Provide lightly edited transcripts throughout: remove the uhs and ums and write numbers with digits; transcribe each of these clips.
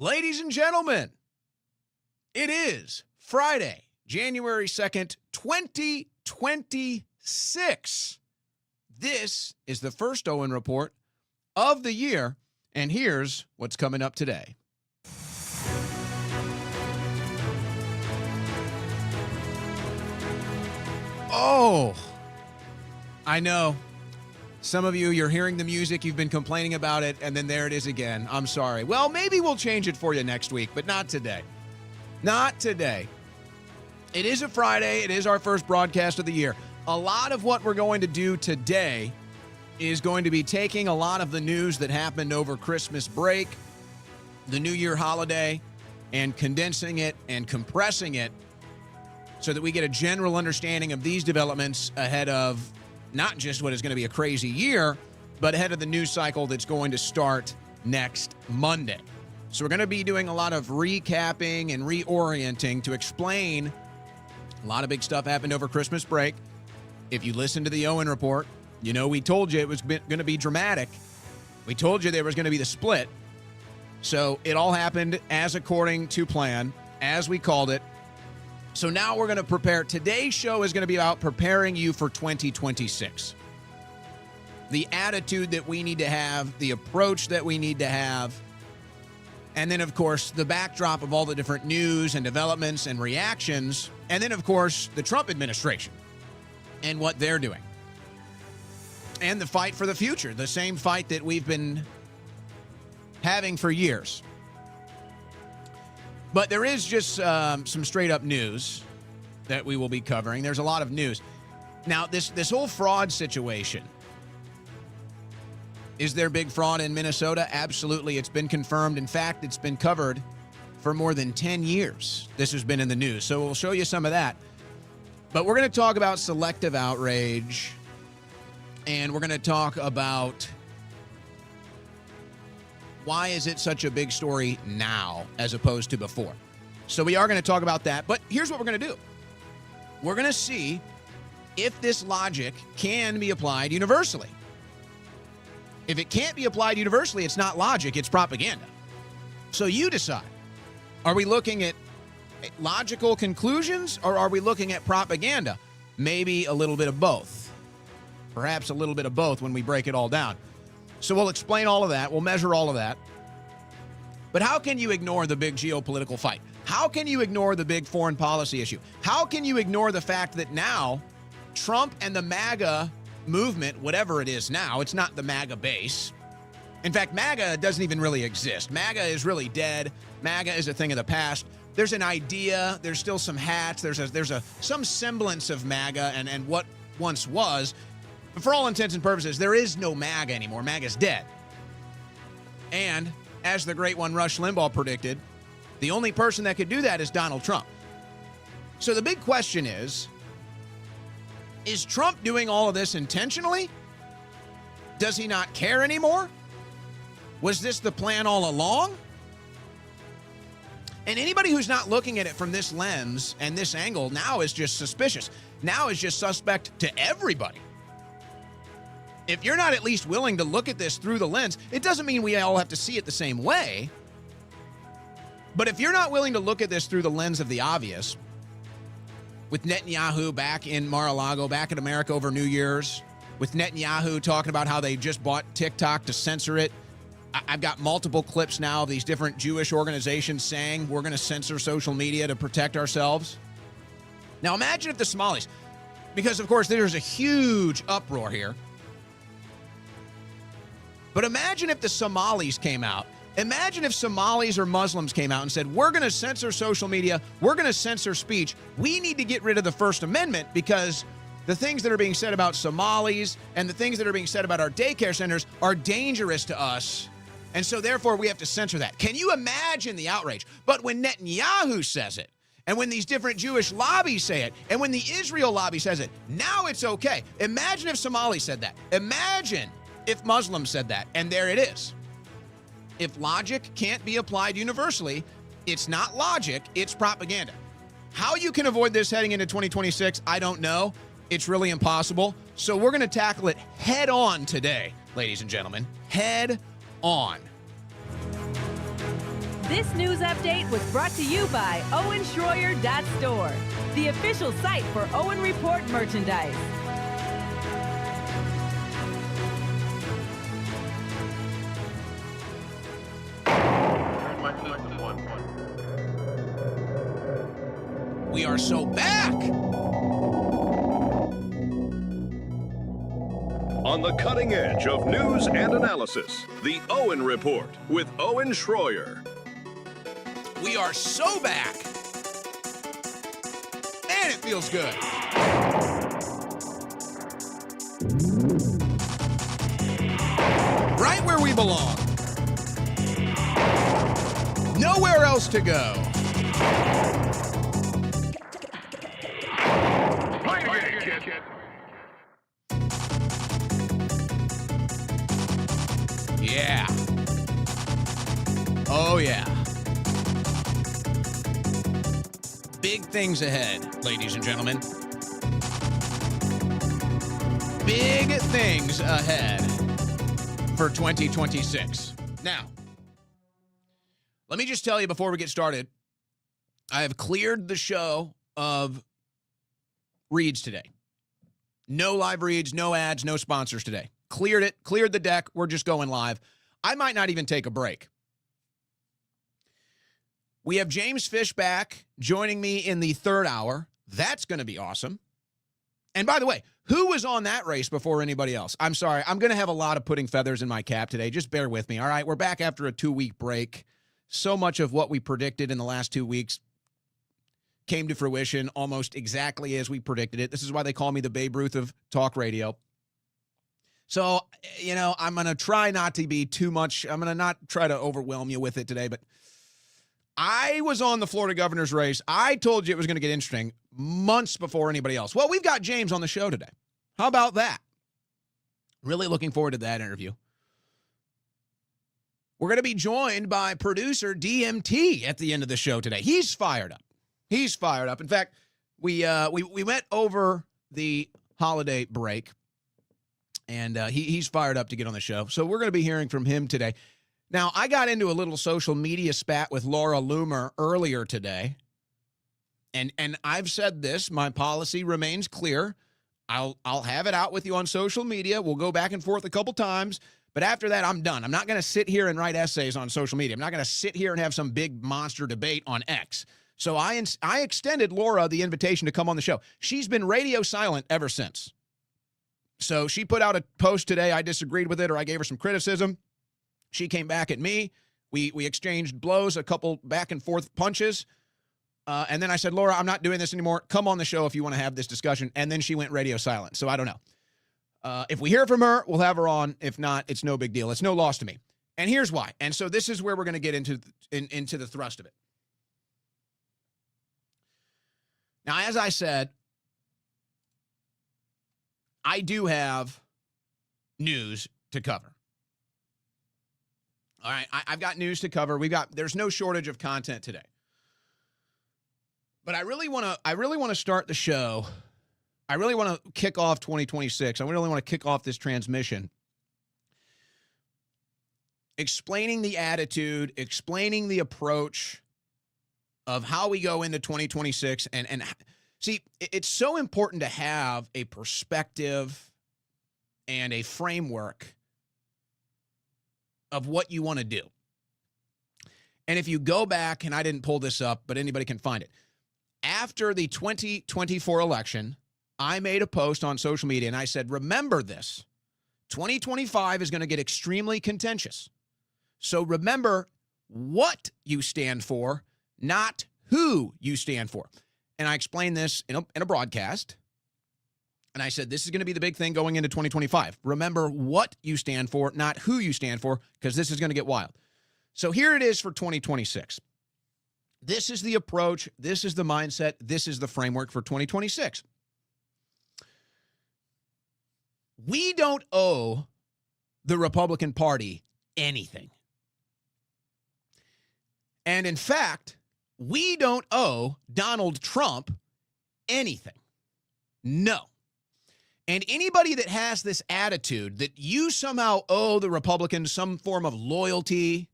Ladies and gentlemen, it is Friday, January 2nd, 2026. This is the first Owen Report of the year, and here's what's coming up today. Oh, I know. Some of you, you're hearing the music, you've been complaining about it, and then there it is again. I'm sorry. Well, maybe we'll change it for you next week, but not today. Not today. It is a Friday. It is our first broadcast of the year. A lot of what we're going to do today is going to be taking a lot of the news that happened over Christmas break, the New Year holiday, and condensing it and compressing it so that we get a general understanding of these developments ahead of not just what is going to be a crazy year, but ahead of the news cycle that's going to start next Monday. So we're going to be doing a lot of recapping and reorienting to explain a lot of big stuff happened over Christmas break. If you listen to the Owen Report, you know we told you it was going to be dramatic. We told you there was going to be the split. So it all happened as according to plan, as we called it. So now we're going to prepare. Today's show is going to be about preparing you for 2026. The attitude that we need to have, the approach that we need to have, and then, of course, the backdrop of all the different news and developments and reactions, and then, of course, the Trump administration and what they're doing. And the fight for the future, the same fight that we've been having for years. But there is just some straight-up news that we will be covering. There's a lot of news. Now, this whole fraud situation, is there big fraud in Minnesota? Absolutely. It's been confirmed. In fact, it's been covered for more than 10 years. This has been in the news. So we'll show you some of that. But we're going to talk about selective outrage, and we're going to talk about why is it such a big story now as opposed to before? So we are going to talk about that, but here's what we're going to do. We're going to see if this logic can be applied universally. If it can't be applied universally, it's not logic, it's propaganda. So you decide. Are we looking at logical conclusions or are we looking at propaganda? Maybe a little bit of both. Perhaps a little bit of both when we break it all down. So we'll explain all of that. We'll measure all of that. But how can you ignore the big geopolitical fight? How can you ignore the big foreign policy issue? How can you ignore the fact that now Trump and the MAGA movement, whatever it is now, it's not the MAGA base. In fact, MAGA doesn't even really exist. MAGA is really dead. MAGA is a thing of the past. There's an idea. There's still some hats. There's some semblance of MAGA and what once was. But for all intents and purposes, there is no MAGA anymore. MAGA's dead. And as the great one Rush Limbaugh predicted, the only person that could do that is Donald Trump. So the big question is Trump doing all of this intentionally? Does he not care anymore? Was this the plan all along? And anybody who's not looking at it from this lens and this angle now is just suspicious. Now is just suspect to everybody. If you're not at least willing to look at this through the lens, it doesn't mean we all have to see it the same way. But if you're not willing to look at this through the lens of the obvious, with Netanyahu back in Mar-a-Lago, back in America over New Year's, with Netanyahu talking about how they just bought TikTok to censor it. I've got multiple clips now of these different Jewish organizations saying we're going to censor social media to protect ourselves. Now imagine if the Somalis, because of course there's a huge uproar here, but imagine if the Somalis came out. Imagine if Somalis or Muslims came out and said, we're going to censor social media, we're going to censor speech, we need to get rid of the First Amendment because the things that are being said about Somalis and the things that are being said about our daycare centers are dangerous to us, and so therefore we have to censor that. Can you imagine the outrage? But when Netanyahu says it, and when these different Jewish lobbies say it, and when the Israel lobby says it, now it's okay. Imagine if Somalis said that. Imagine if Muslims said that, and there it is. If logic can't be applied universally, it's not logic, it's propaganda. How you can avoid this heading into 2026, I don't know. It's really impossible. So we're going to tackle it head on today, ladies and gentlemen. Head on. This news update was brought to you by OwenSchroyer.store, the official site for Owen Report merchandise. We are so back! On the cutting edge of news and analysis, the Owen Report with Owen Schroyer. We are so back! Man, it feels good. Right where we belong. Nowhere else to go. Yeah. Oh, yeah. Big things ahead, ladies and gentlemen. Big things ahead for 2026. Now, let me just tell you before we get started, I have cleared the show of reads today. No live reads, no ads, no sponsors today. Cleared it, cleared the deck. We're just going live. I might not even take a break. We have James Fish back joining me in the third hour. That's going to be awesome. And by the way, who was on that race before anybody else? I'm sorry. I'm going to have a lot of putting feathers in my cap today. Just bear with me. All right. We're back after a 2-week break. So much of what we predicted in the last 2 weeks came to fruition almost exactly as we predicted it. This is why they call me the Babe Ruth of talk radio. So, you know, I'm going to try not to be too much. I'm going to not try to overwhelm you with it today, but I was on the Florida governor's race. I told you it was going to get interesting months before anybody else. Well, we've got James on the show today. How about that? Really looking forward to that interview. We're going to be joined by producer DMT at the end of the show today. He's fired up. He's fired up. In fact, we went over the holiday break, and he's fired up to get on the show. So we're going to be hearing from him today. Now, I got into a little social media spat with Laura Loomer earlier today, and I've said this. My policy remains clear. I'll have it out with you on social media. We'll go back and forth a couple times, but after that, I'm done. I'm not going to sit here and write essays on social media. I'm not going to sit here and have some big monster debate on X. So I extended Laura the invitation to come on the show. She's been radio silent ever since. So she put out a post today. I disagreed with it, or I gave her some criticism. She came back at me. We exchanged blows, a couple back and forth punches. And then I said, Laura, I'm not doing this anymore. Come on the show if you want to have this discussion. And then she went radio silent. So I don't know. If we hear from her, we'll have her on. If not, it's no big deal. It's no loss to me. And here's why. And so this is where we're going to get into the thrust of it. Now, as I said, I do have news to cover. All right, I've got news to cover. There's no shortage of content today. But I really want to start the show. I really want to kick off 2026. I really want to kick off this transmission explaining the attitude, explaining the approach of how we go into 2026. And see, it's so important to have a perspective and a framework of what you want to do. And if you go back, and I didn't pull this up, but anybody can find it. After the 2024 election, I made a post on social media, and I said, remember this. 2025 is going to get extremely contentious. So remember what you stand for, not who you stand for. And I explained this in a broadcast. And I said, this is going to be the big thing going into 2025. Remember what you stand for, not who you stand for, because this is going to get wild. So here it is for 2026. This is the approach. This is the mindset. This is the framework for 2026. We don't owe the Republican Party anything. And in fact, we don't owe Donald Trump anything. No. And anybody that has this attitude that you somehow owe the Republicans some form of loyalty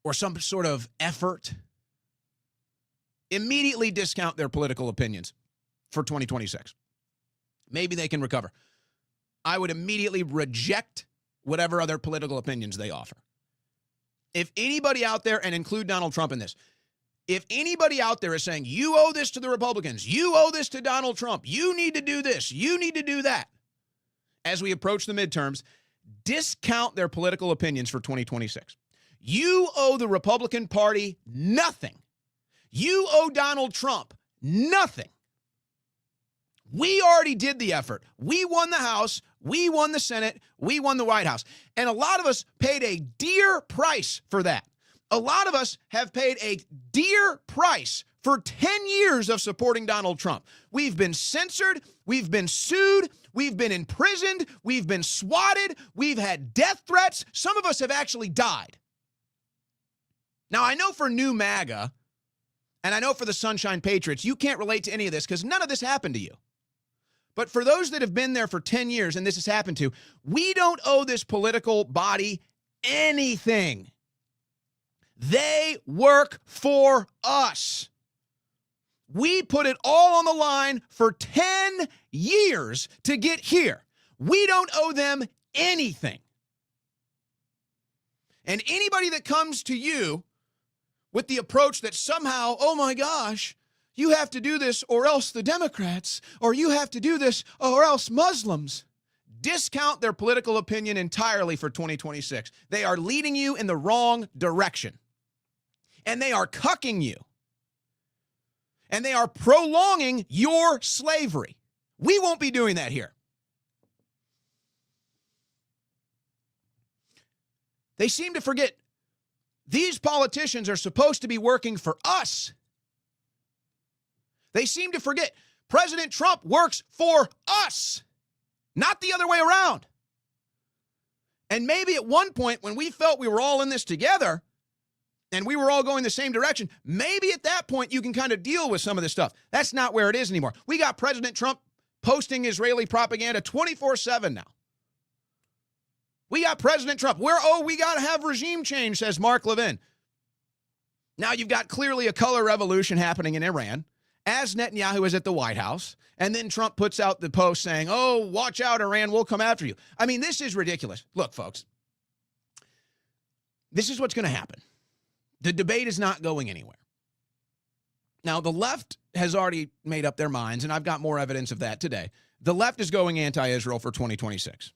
or some sort of effort, immediately discount their political opinions for 2026. Maybe they can recover. I would immediately reject whatever other political opinions they offer. If anybody out there, and include Donald Trump in this, if anybody out there is saying, you owe this to the Republicans, you owe this to Donald Trump, you need to do this, you need to do that, as we approach the midterms, discount their political opinions for 2026. You owe the Republican Party nothing. You owe Donald Trump nothing. We already did the effort. We won the House. We won the Senate. We won the White House. And a lot of us paid a dear price for that. A lot of us have paid a dear price for 10 years of supporting Donald Trump. We've been censored. We've been sued. We've been imprisoned. We've been swatted. We've had death threats. Some of us have actually died. Now, I know for new MAGA, and I know for the Sunshine Patriots, you can't relate to any of this because none of this happened to you. But for those that have been there for 10 years and this has happened to, we don't owe this political body anything. They work for us. We put it all on the line for 10 years to get here. We don't owe them anything. And anybody that comes to you with the approach that somehow, oh my gosh, you have to do this or else the Democrats, or you have to do this or else Muslims, discount their political opinion entirely for 2026. They are leading you in the wrong direction. And they are cucking you. And they are prolonging your slavery. We won't be doing that here. They seem to forget these politicians are supposed to be working for us. They seem to forget President Trump works for us, not the other way around. And maybe at one point when we felt we were all in this together and we were all going the same direction, maybe at that point you can kind of deal with some of this stuff. That's not where it is anymore. We got President Trump posting Israeli propaganda 24/7 now. We got President Trump. We got to have regime change, says Mark Levin. Now you've got clearly a color revolution happening in Iran as Netanyahu is at the White House. And then Trump puts out the post saying, oh, watch out, Iran, we'll come after you. I mean, this is ridiculous. Look, folks, this is what's going to happen. The debate is not going anywhere. Now, the left has already made up their minds, and I've got more evidence of that today. The left is going anti-Israel for 2026.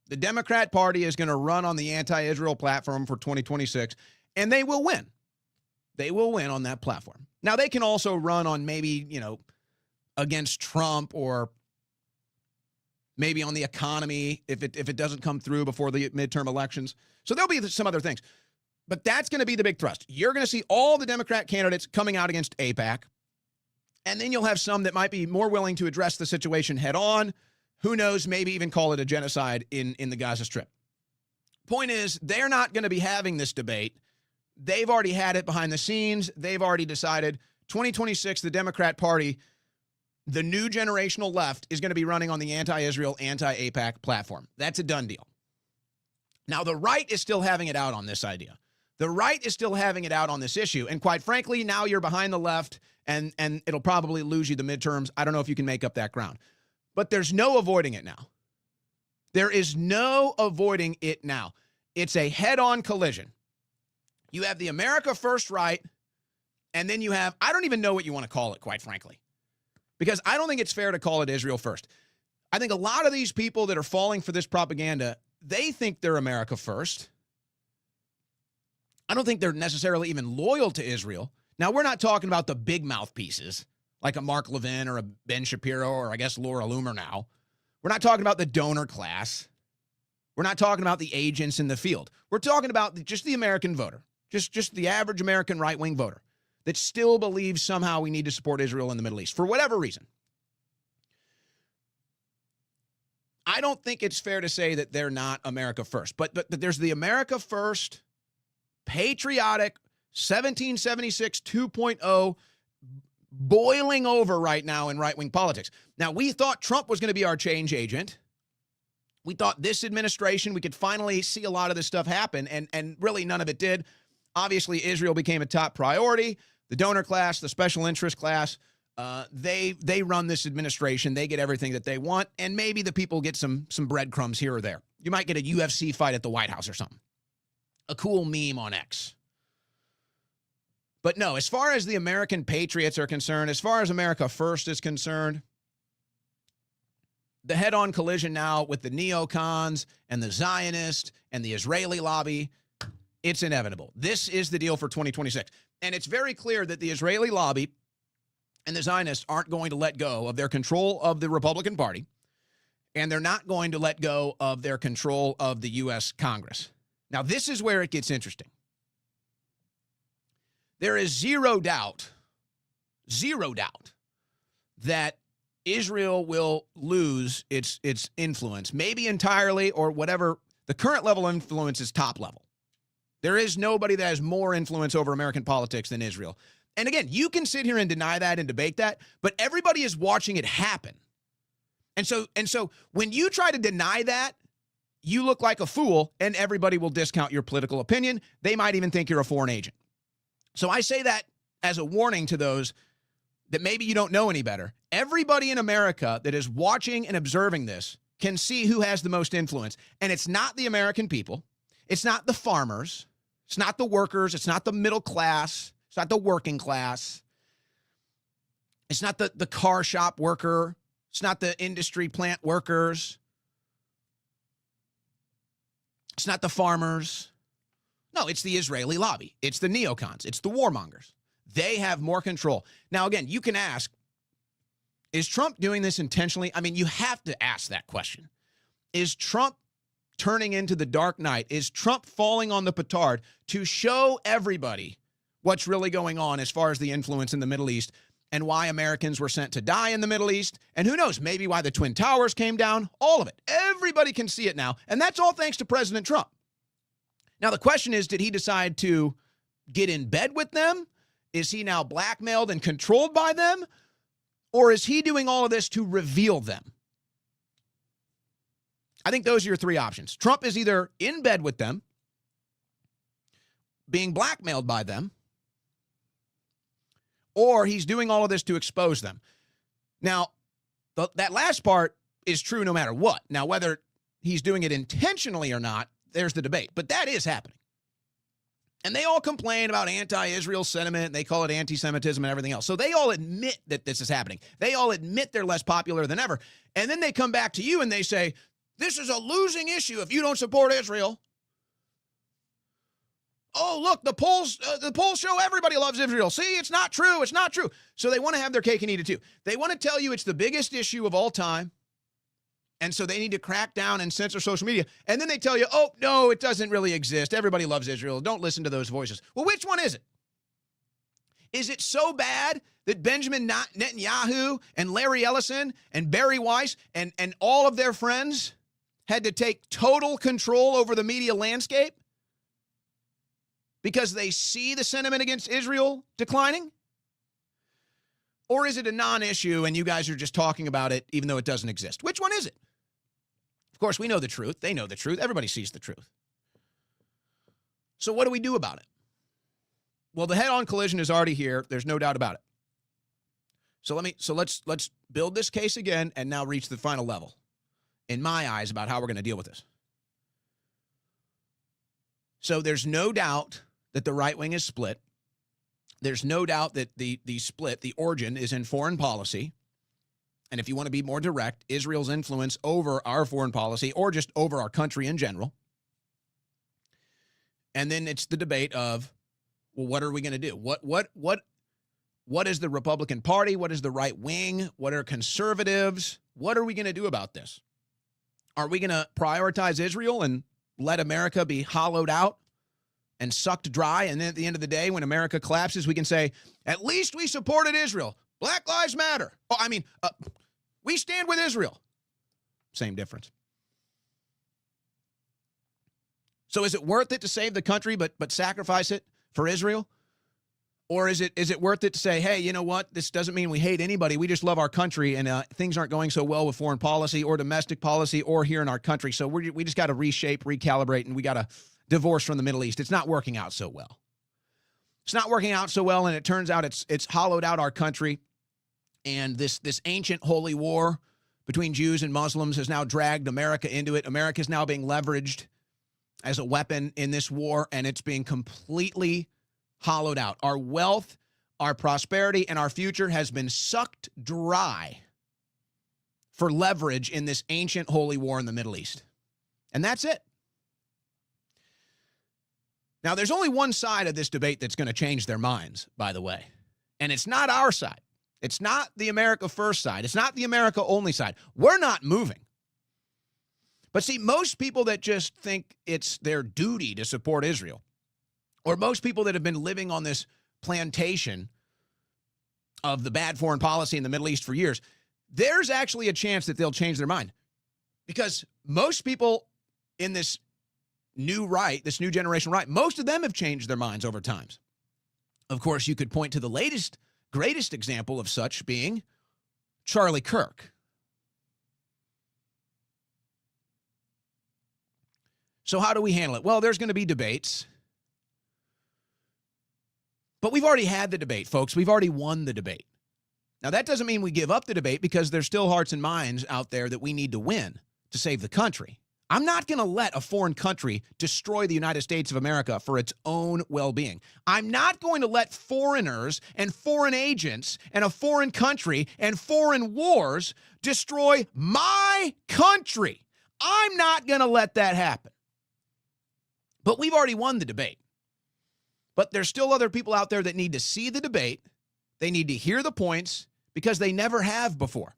The Democrat Party is going to run on the anti-Israel platform for 2026, and they will win. They will win on that platform. Now, they can also run on maybe, against Trump or maybe on the economy if it doesn't come through before the midterm elections. So there'll be some other things. But that's going to be the big thrust. You're going to see all the Democrat candidates coming out against AIPAC, and then you'll have some that might be more willing to address the situation head on. Who knows, maybe even call it a genocide in the Gaza Strip. Point is, they're not going to be having this debate. They've already had it behind the scenes. They've already decided 2026, the Democrat Party, the new generational left, is going to be running on the anti-Israel, anti-AIPAC platform. That's a done deal. Now, the right is still having it out on this idea. The right is still having it out on this issue. And quite frankly, now you're behind the left, and it'll probably lose you the midterms. I don't know if you can make up that ground. But there's no avoiding it now. There is no avoiding it now. It's a head-on collision. You have the America First right, and then you have, I don't even know what you want to call it, quite frankly, because I don't think it's fair to call it Israel First. I think a lot of these people that are falling for this propaganda, they think they're America First. I don't think they're necessarily even loyal to Israel. Now, we're not talking about the big mouthpieces like a Mark Levin or a Ben Shapiro or I guess Laura Loomer now. We're not talking about the donor class. We're not talking about the agents in the field. We're talking about just the American voter, just the average American right-wing voter that still believes somehow we need to support Israel in the Middle East for whatever reason. I don't think it's fair to say that they're not America First, but there's the America First, patriotic, 1776 2.0 boiling over right now in right-wing politics. Now, we thought Trump was going to be our change agent. We thought this administration, we could finally see a lot of this stuff happen, and really none of it did. Obviously, Israel became a top priority. The donor class, the special interest class, they run this administration. They get everything that they want, and maybe the people get some breadcrumbs here or there. You might get a UFC fight at the White House or something. A cool meme on X. But no, as far as the American patriots are concerned, as far as America First is concerned, the head-on collision now with the neocons and the Zionists and the Israeli lobby, it's inevitable. This is the deal for 2026. And it's very clear that the Israeli lobby and the Zionists aren't going to let go of their control of the Republican Party, and they're not going to let go of their control of the U.S. Congress. Now, this is where it gets interesting. There is zero doubt that Israel will lose its influence, maybe entirely or whatever. The current level of influence is top level. There is nobody that has more influence over American politics than Israel. And again, you can sit here and deny that and debate that, but everybody is watching it happen. And so when you try to deny that, you look like a fool, and everybody will discount your political opinion. They might even think you're a foreign agent. So I say that as a warning to those that maybe you don't know any better. Everybody in America that is watching and observing this can see who has the most influence. And it's not the American people. It's not the farmers. It's not the workers. It's not the middle class. It's not the working class. It's not the car shop worker. It's not the industry plant workers. It's not the farmers. No, it's the Israeli lobby. It's the neocons. It's the warmongers. They have more control. Now, again, you can ask, is Trump doing this intentionally? I mean, you have to ask that question. Is Trump turning into the dark night? Is Trump falling on the petard to show everybody what's really going on as far as the influence in the Middle East and why Americans were sent to die in the Middle East? And who knows, maybe why the Twin Towers came down? All of it. Everybody can see it now. And that's all thanks to President Trump. Now, the question is, did he decide to get in bed with them? Is he now blackmailed and controlled by them? Or is he doing all of this to reveal them? I think those are your three options. Trump is either in bed with them, being blackmailed by them, or he's doing all of this to expose them. Now, that last part is true no matter what. Now, whether he's doing it intentionally or not, there's the debate. But that is happening. And they all complain about anti-Israel sentiment, and they call it anti-Semitism and everything else. So they all admit that this is happening. They all admit they're less popular than ever. And then they come back to you and they say, this is a losing issue if you don't support Israel. Oh, look, the polls show everybody loves Israel. See, it's not true. It's not true. So they want to have their cake and eat it too. They want to tell you it's the biggest issue of all time. And so they need to crack down and censor social media. And then they tell you, oh, no, it doesn't really exist. Everybody loves Israel. Don't listen to those voices. Well, which one is it? Is it so bad that Benjamin Netanyahu and Larry Ellison and Barry Weiss and all of their friends had to take total control over the media landscape because they see the sentiment against Israel declining? Or is it a non-issue and you guys are just talking about it even though it doesn't exist? Which one is it? Of course, we know the truth. They know the truth. Everybody sees the truth. So what do we do about it? Well, the head-on collision is already here. There's no doubt about it. So let's build this case again and now reach the final level, in my eyes, about how we're going to deal with this. So there's no doubt that the right wing is split. There's no doubt that the split, the origin, is in foreign policy. And if you want to be more direct, Israel's influence over our foreign policy or just over our country in general. And then it's the debate of, well, what are we going to do? What is the Republican Party? What is the right wing? What are conservatives? What are we going to do about this? Are we going to prioritize Israel and let America be hollowed out and sucked dry? And then at the end of the day, when America collapses, we can say, at least we supported Israel. Black Lives Matter. We stand with Israel. Same difference. So is it worth it to save the country but sacrifice it for Israel? Or is it worth it to say, hey, you know what? This doesn't mean we hate anybody. We just love our country, and things aren't going so well with foreign policy or domestic policy or here in our country. So we just got to reshape, recalibrate, and we got to divorce from the Middle East. It's not working out so well. It's not working out so well, and it turns out it's hollowed out our country. And this ancient holy war between Jews and Muslims has now dragged America into it. America is now being leveraged as a weapon in this war, and it's being completely hollowed out. Our wealth, our prosperity, and our future has been sucked dry for leverage in this ancient holy war in the Middle East. And that's it. Now, there's only one side of this debate that's going to change their minds, by the way. And it's not our side. It's not the America First side. It's not the America Only side. We're not moving. But see, most people that just think it's their duty to support Israel, or most people that have been living on this plantation of the bad foreign policy in the Middle East for years, there's actually a chance that they'll change their mind. Because most people in this new right, this new generation right, most of them have changed their minds over time. Of course, you could point to the latest, greatest example of such being Charlie Kirk. So how do we handle it? Well, there's going to be debates. But we've already had the debate, folks. We've already won the debate. Now, that doesn't mean we give up the debate, because there's still hearts and minds out there that we need to win to save the country. I'm not going to let a foreign country destroy the United States of America for its own well-being. I'm not going to let foreigners and foreign agents and a foreign country and foreign wars destroy my country. I'm not going to let that happen. But we've already won the debate. But there's still other people out there that need to see the debate. They need to hear the points, because they never have before.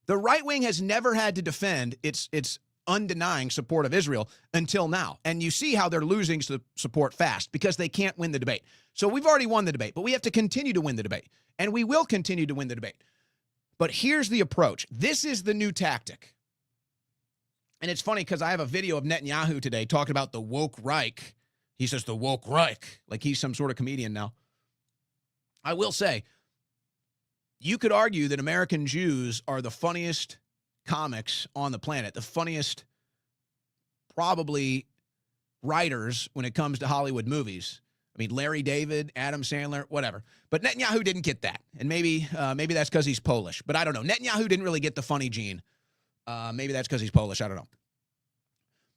The right wing has never had to defend its undenying support of Israel until now. And you see how they're losing support fast, because they can't win the debate. So we've already won the debate, but we have to continue to win the debate. And we will continue to win the debate. But here's the approach. This is the new tactic. And it's funny, because I have a video of Netanyahu today talking about the woke Reich. He says the woke Reich, like he's some sort of comedian now. I will say, you could argue that American Jews are the funniest comics on the planet, the funniest, probably, writers when it comes to Hollywood movies. I mean, Larry David, Adam Sandler, whatever. But Netanyahu didn't get that. And maybe that's because he's Polish. But I don't know. Netanyahu didn't really get the funny gene. Maybe that's because he's Polish. I don't know.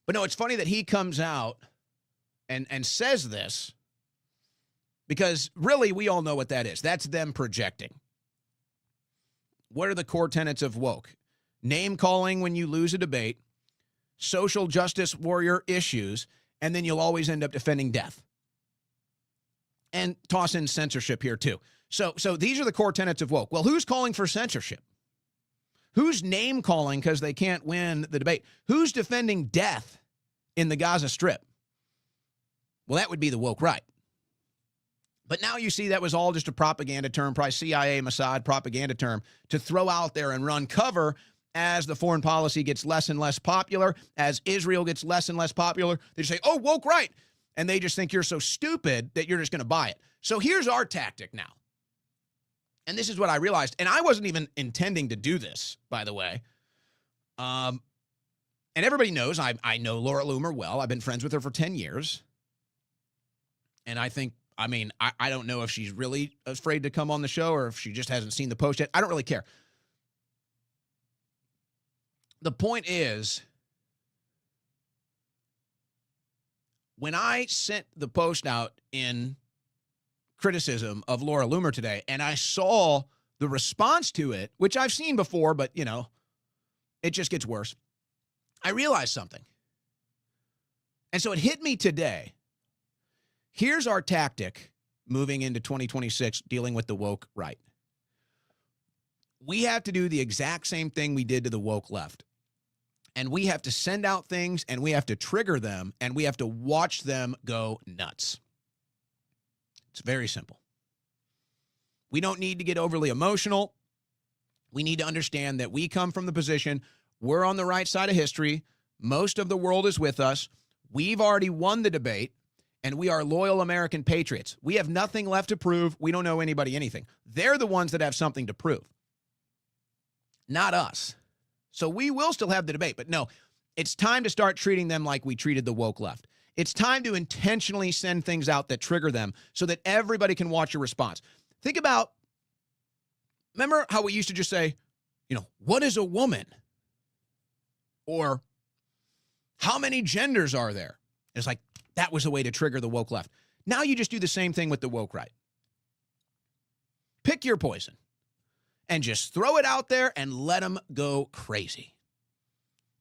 But no, it's funny that he comes out and says this, because really we all know what that is. That's them projecting. What are the core tenets of woke? Name calling when you lose a debate, social justice warrior issues, and then you'll always end up defending death. And toss in censorship here too. So these are the core tenets of woke. Well, who's calling for censorship? Who's name calling because they can't win the debate? Who's defending death in the Gaza Strip? Well, that would be the woke right. But now you see that was all just a propaganda term, probably CIA, Mossad propaganda term, to throw out there and run cover as the foreign policy gets less and less popular, as Israel gets less and less popular. They just say, oh, woke right. And they just think you're so stupid that you're just going to buy it. So here's our tactic now. And this is what I realized. And I wasn't even intending to do this, by the way. And everybody knows I know Laura Loomer well. I've been friends with her for 10 years. And I don't know if she's really afraid to come on the show or if she just hasn't seen the post yet. I don't really care. The point is, when I sent the post out in criticism of Laura Loomer today, and I saw the response to it, which I've seen before, but, it just gets worse, I realized something. And so it hit me today. Here's our tactic moving into 2026, dealing with the woke right. We have to do the exact same thing we did to the woke left. And we have to send out things, and we have to trigger them, and we have to watch them go nuts. It's very simple. We don't need to get overly emotional. We need to understand that we come from the position, we're on the right side of history. Most of the world is with us. We've already won the debate. And we are loyal American patriots. We have nothing left to prove. We don't owe anybody anything. They're the ones that have something to prove, not us. So we will still have the debate. But no, it's time to start treating them like we treated the woke left. It's time to intentionally send things out that trigger them so that everybody can watch your response. Think about, remember how we used to just say, what is a woman? Or how many genders are there? It's like, that was a way to trigger the woke left. Now you just do the same thing with the woke right. Pick your poison and just throw it out there and let them go crazy.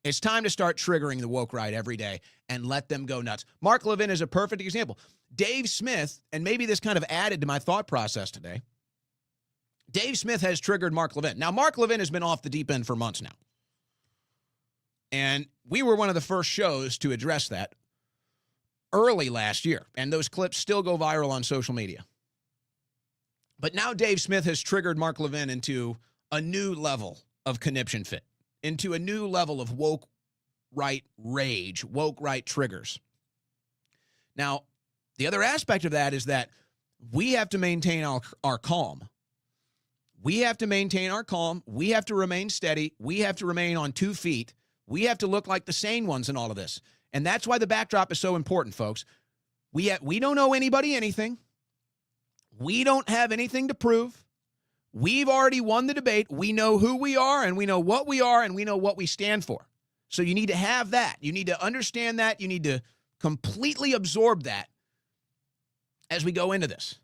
It's time to start triggering the woke right every day and let them go nuts. Mark Levin is a perfect example. Dave Smith, and maybe this kind of added to my thought process today, Dave Smith has triggered Mark Levin. Now, Mark Levin has been off the deep end for months now. And we were one of the first shows to address that early last year. And those clips still go viral on social media. But now Dave Smith has triggered Mark Levin into a new level of conniption fit, into a new level of woke right rage, woke right triggers. Now, the other aspect of that is that we have to maintain our calm. We have to maintain our calm. We have to remain steady. We have to remain on 2 feet. We have to look like the sane ones in all of this. And that's why the backdrop is so important, folks. We don't owe anybody anything. We don't have anything to prove. We've already won the debate. We know who we are, and we know what we are, and we know what we stand for. So you need to have that. You need to understand that. You need to completely absorb that as we go into this.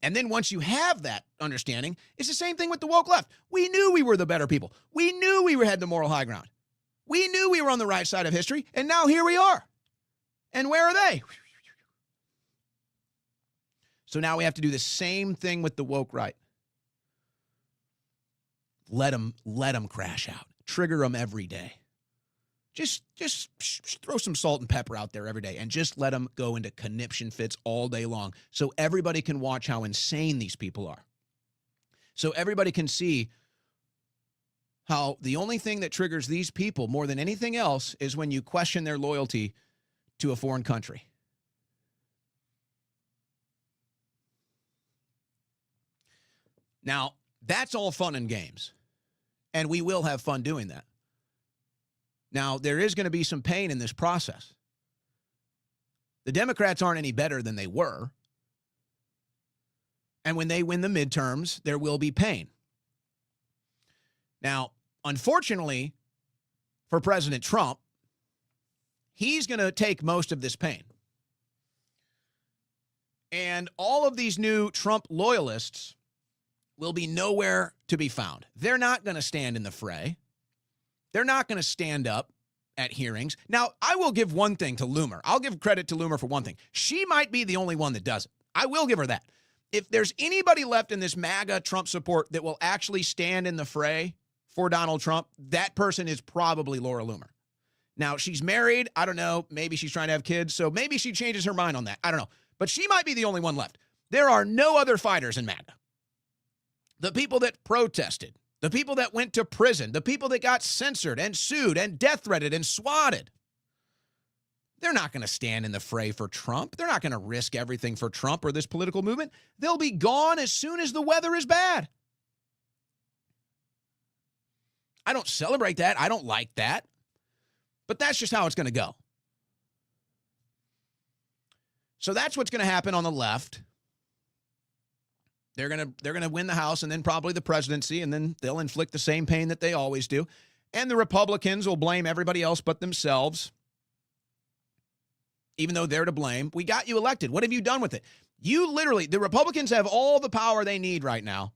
And then once you have that understanding, it's the same thing with the woke left. We knew we were the better people. We knew we had the moral high ground. We knew we were on the right side of history, and now here we are. And where are they? So now we have to do the same thing with the woke right. Let them crash out. Trigger them every day. Just throw some salt and pepper out there every day and just let them go into conniption fits all day long so everybody can watch how insane these people are. So everybody can see how the only thing that triggers these people more than anything else is when you question their loyalty to a foreign country. Now, that's all fun and games, and we will have fun doing that. Now, there is going to be some pain in this process. The Democrats aren't any better than they were, and when they win the midterms, there will be pain. Now, unfortunately for President Trump, he's going to take most of this pain. And all of these new Trump loyalists will be nowhere to be found. They're not going to stand in the fray. They're not going to stand up at hearings. Now, I will give one thing to Loomer. I'll give credit to Loomer for one thing. She might be the only one that does it. I will give her that. If there's anybody left in this MAGA Trump support that will actually stand in the fray for Donald Trump, that person is probably Laura Loomer. Now, she's married. I don't know. Maybe she's trying to have kids, so maybe she changes her mind on that. I don't know. But she might be the only one left. There are no other fighters in MAGA. The people that protested, the people that went to prison, the people that got censored and sued and death threatened and swatted, they're not going to stand in the fray for Trump. They're not going to risk everything for Trump or this political movement. They'll be gone as soon as the weather is bad. I don't celebrate that. I don't like that. But that's just how it's going to go. So that's what's going to happen on the left. They're going to win the House and then probably the presidency, and then they'll inflict the same pain that they always do. And the Republicans will blame everybody else but themselves, even though they're to blame. We got you elected. What have you done with it? The Republicans have all the power they need right now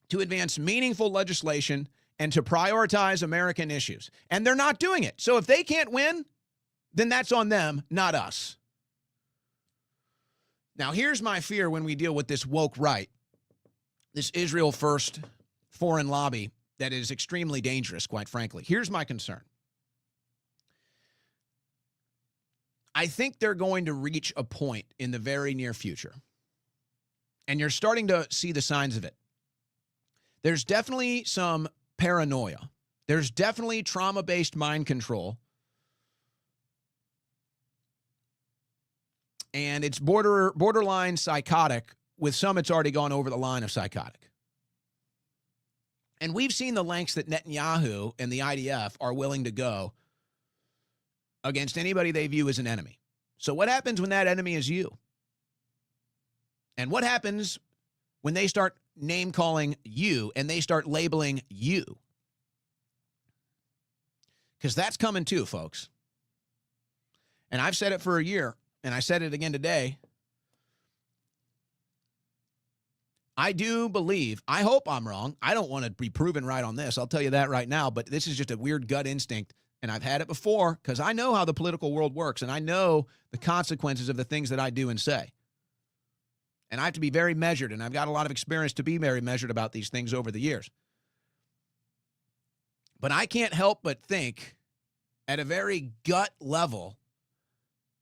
to advance meaningful legislation and to prioritize American issues. And they're not doing it. So if they can't win, then that's on them, not us. Now, here's my fear when we deal with this woke right, this Israel first foreign lobby that is extremely dangerous, quite frankly. Here's my concern. I think they're going to reach a point in the very near future, and you're starting to see the signs of it. There's definitely some paranoia. There's definitely trauma-based mind control. And it's borderline psychotic. With some, it's already gone over the line of psychotic. And we've seen the lengths that Netanyahu and the IDF are willing to go against anybody they view as an enemy. So what happens when that enemy is you? And what happens when they start name-calling you and they start labeling you? Because that's coming too, folks. And I've said it for a year, and I said it again today. I do believe, I hope I'm wrong. I don't want to be proven right on this. I'll tell you that right now, but this is just a weird gut instinct, and I've had it before because I know how the political world works, and I know the consequences of the things that I do and say. And I have to be very measured, and I've got a lot of experience to be very measured about these things over the years. But I can't help but think at a very gut level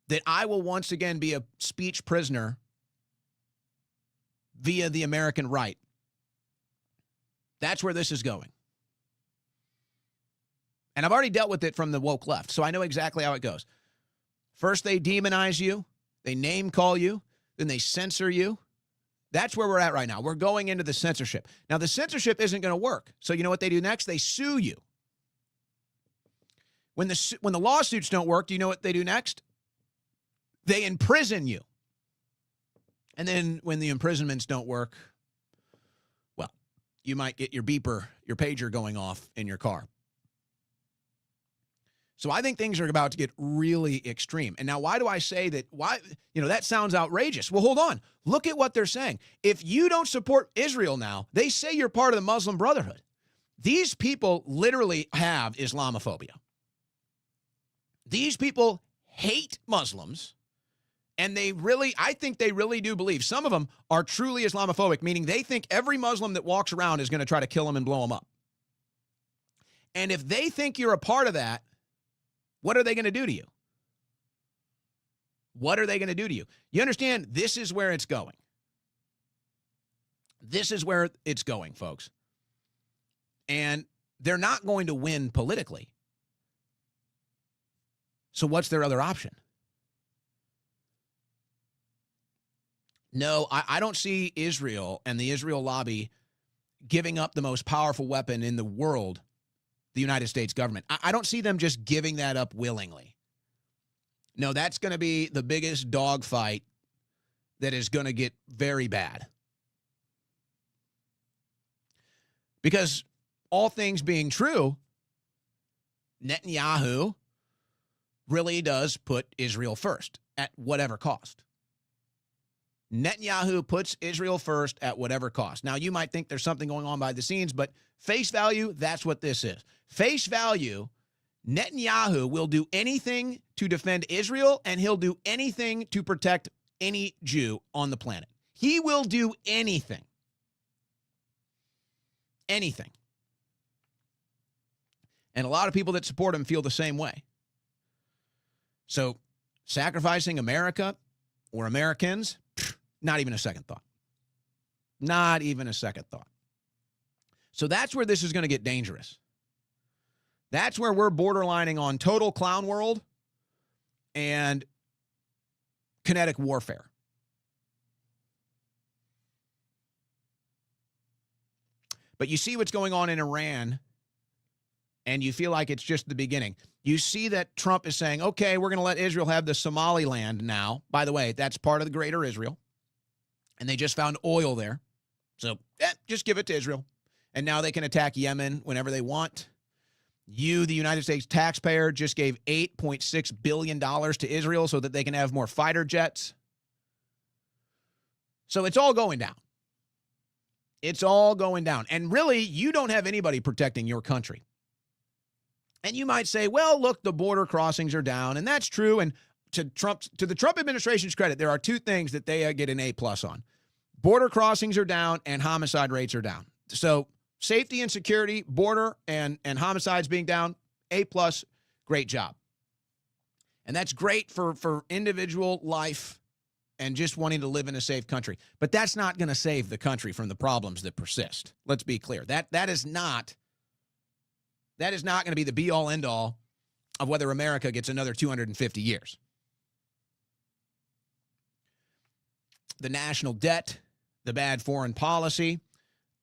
that I will once again be a speech prisoner via the American right. That's where this is going. And I've already dealt with it from the woke left, so I know exactly how it goes. First, they demonize you. They name call you. Then they censor you. That's where we're at right now. We're going into the censorship. Now, the censorship isn't going to work. So you know what they do next? They sue you. When the lawsuits don't work, do you know what they do next? They imprison you. And then when the imprisonments don't work, well, you might get your beeper, your pager going off in your car. So I think things are about to get really extreme. And now why do I say that? Why, that sounds outrageous. Well, hold on. Look at what they're saying. If you don't support Israel now, they say you're part of the Muslim Brotherhood. These people literally have Islamophobia. These people hate Muslims, and I think they really do believe. Some of them are truly Islamophobic, meaning they think every Muslim that walks around is going to try to kill them and blow them up. And if they think you're a part of that, what are they going to do to you? What are they going to do to you? You understand? This is where it's going. This is where it's going, folks. And they're not going to win politically. So what's their other option? No, I don't see Israel and the Israel lobby giving up the most powerful weapon in the world, the United States government. I don't see them just giving that up willingly. No, that's going to be the biggest dogfight that is going to get very bad. Because all things being true, Netanyahu really does put Israel first at whatever cost. Netanyahu puts Israel first at whatever cost. Now, you might think there's something going on behind the scenes, but face value, that's what this is. Face value, Netanyahu will do anything to defend Israel, and he'll do anything to protect any Jew on the planet. He will do anything. Anything. And a lot of people that support him feel the same way. So, sacrificing America or Americans, not even a second thought. Not even a second thought. So that's where this is going to get dangerous. That's where we're borderlining on total clown world and kinetic warfare. But you see what's going on in Iran, and you feel like it's just the beginning. You see that Trump is saying, okay, we're going to let Israel have the Somaliland now. By the way, that's part of the greater Israel. And they just found oil there. So just give it to Israel. And now they can attack Yemen whenever they want. You, the United States taxpayer, just gave $8.6 billion to Israel so that they can have more fighter jets. So it's all going down. It's all going down. And really, you don't have anybody protecting your country. And you might say, well, look, the border crossings are down. And that's true. And to the Trump administration's credit, there are two things that they get an A+ on. Border crossings are down and homicide rates are down. So safety and security, border and homicides being down, A+, great job. And that's great for individual life and just wanting to live in a safe country. But that's not going to save the country from the problems that persist. Let's be clear. That is not going to be the be-all, end-all of whether America gets another 250 years. The national debt, the bad foreign policy,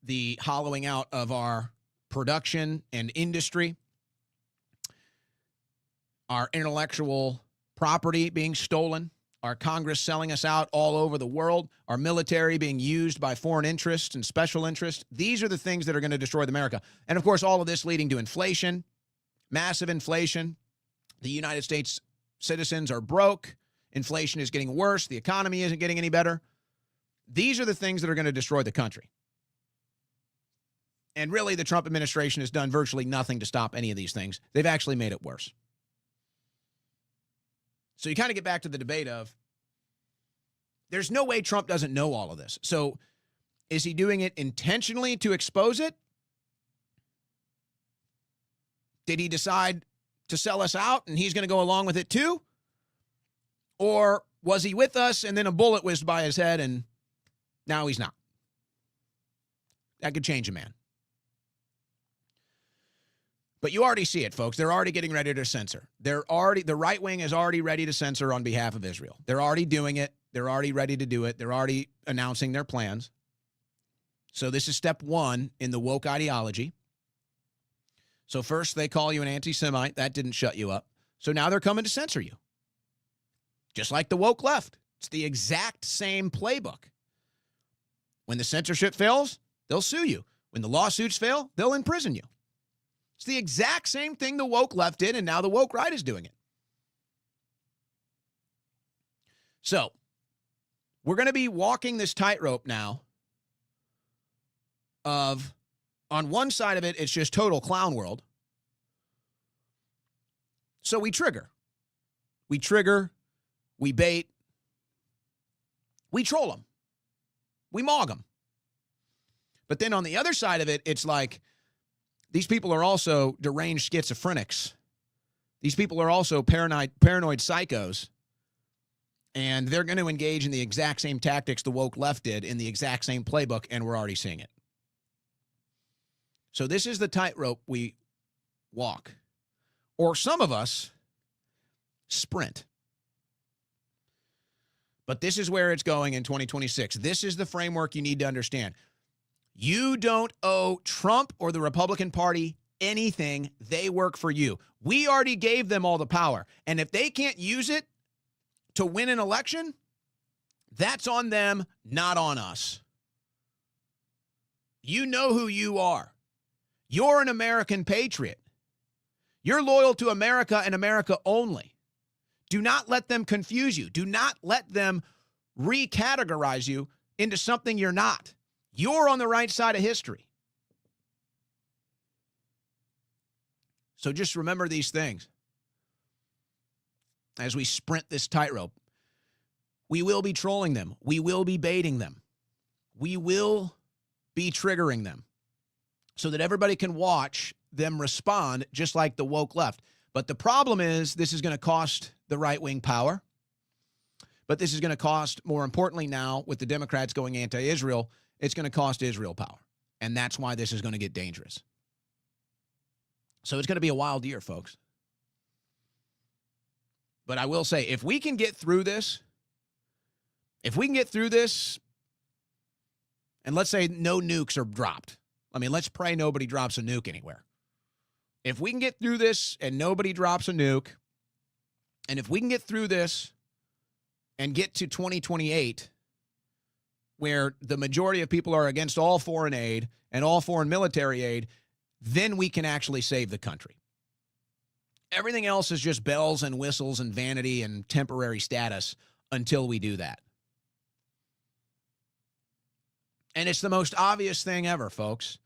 the hollowing out of our production and industry, our intellectual property being stolen, our Congress selling us out all over the world, our military being used by foreign interests and special interests. These are the things that are going to destroy America. And of course, all of this leading to inflation, massive inflation. The United States citizens are broke. Inflation is getting worse. The economy isn't getting any better. These are the things that are going to destroy the country. And really, the Trump administration has done virtually nothing to stop any of these things. They've actually made it worse. So you kind of get back to the debate of, there's no way Trump doesn't know all of this. So is he doing it intentionally to expose it? Did he decide to sell us out and he's going to go along with it too? Or was he with us and then a bullet whizzed by his head and now he's not? That could change a man. But you already see it, folks. They're already getting ready to censor. The right wing is already ready to censor on behalf of Israel. They're already doing it. They're already ready to do it. They're already announcing their plans. So this is step one in the woke ideology. So first they call you an anti-Semite. That didn't shut you up. So now they're coming to censor you. Just like the woke left. It's the exact same playbook. When the censorship fails, they'll sue you. When the lawsuits fail, they'll imprison you. It's the exact same thing the woke left did, and now the woke right is doing it. So, we're going to be walking this tightrope now of, on one side of it, it's just total clown world. So we trigger. We bait, we troll them, we mog them. But then on the other side of it, it's like, these people are also deranged schizophrenics. These people are also paranoid psychos. And they're going to engage in the exact same tactics the woke left did in the exact same playbook, and we're already seeing it. So this is the tightrope we walk. Or some of us sprint. But this is where it's going in 2026. This is the framework you need to understand. You don't owe Trump or the Republican Party anything. They work for you. We already gave them all the power. And if they can't use it to win an election, that's on them, not on us. You know who you are. You're an American patriot. You're loyal to America and America only. Do not let them confuse you. Do not let them recategorize you into something you're not. You're on the right side of history. So just remember these things as we sprint this tightrope. We will be trolling them. We will be baiting them. We will be triggering them so that everybody can watch them respond just like the woke left. But the problem is this is going to cost the right-wing power. But this is going to cost, more importantly now, with the Democrats going anti-Israel, it's going to cost Israel power. And that's why this is going to get dangerous. So it's going to be a wild year, folks. But I will say, if we can get through this, and let's say no nukes are dropped. I mean, let's pray nobody drops a nuke anywhere. If we can get through this and nobody drops a nuke, and if we can get through this and get to 2028, where the majority of people are against all foreign aid and all foreign military aid, then we can actually save the country. Everything else is just bells and whistles and vanity and temporary status until we do that. And it's the most obvious thing ever, folks.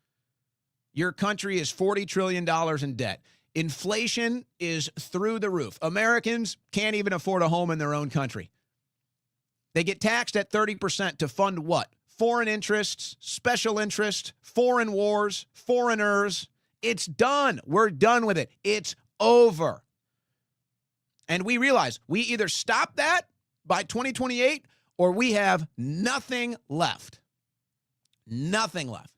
Your country is $40 trillion in debt. Inflation is through the roof. Americans can't even afford a home in their own country. They get taxed at 30% to fund what? Foreign interests, special interests, foreign wars, foreigners. It's done. We're done with it. It's over. And we realize we either stop that by 2028 or we have nothing left. Nothing left.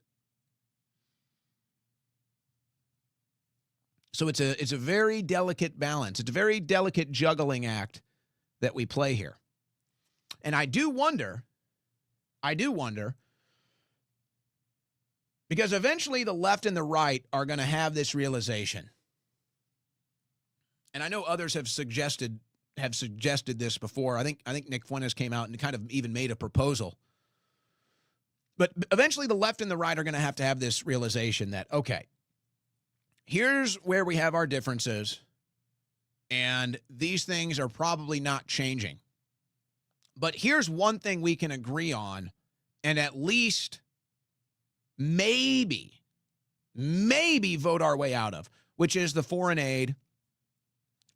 So it's a very delicate balance. It's a very delicate juggling act that we play here. And I do wonder, because eventually the left and the right are going to have this realization. and I know others have suggested this before. I think Nick Fuentes came out and kind of even made a proposal. But eventually the left and the right are going to have this realization that, okay, here's where we have our differences, and these things are probably not changing. But here's one thing we can agree on, and at least maybe vote our way out of, which is the foreign aid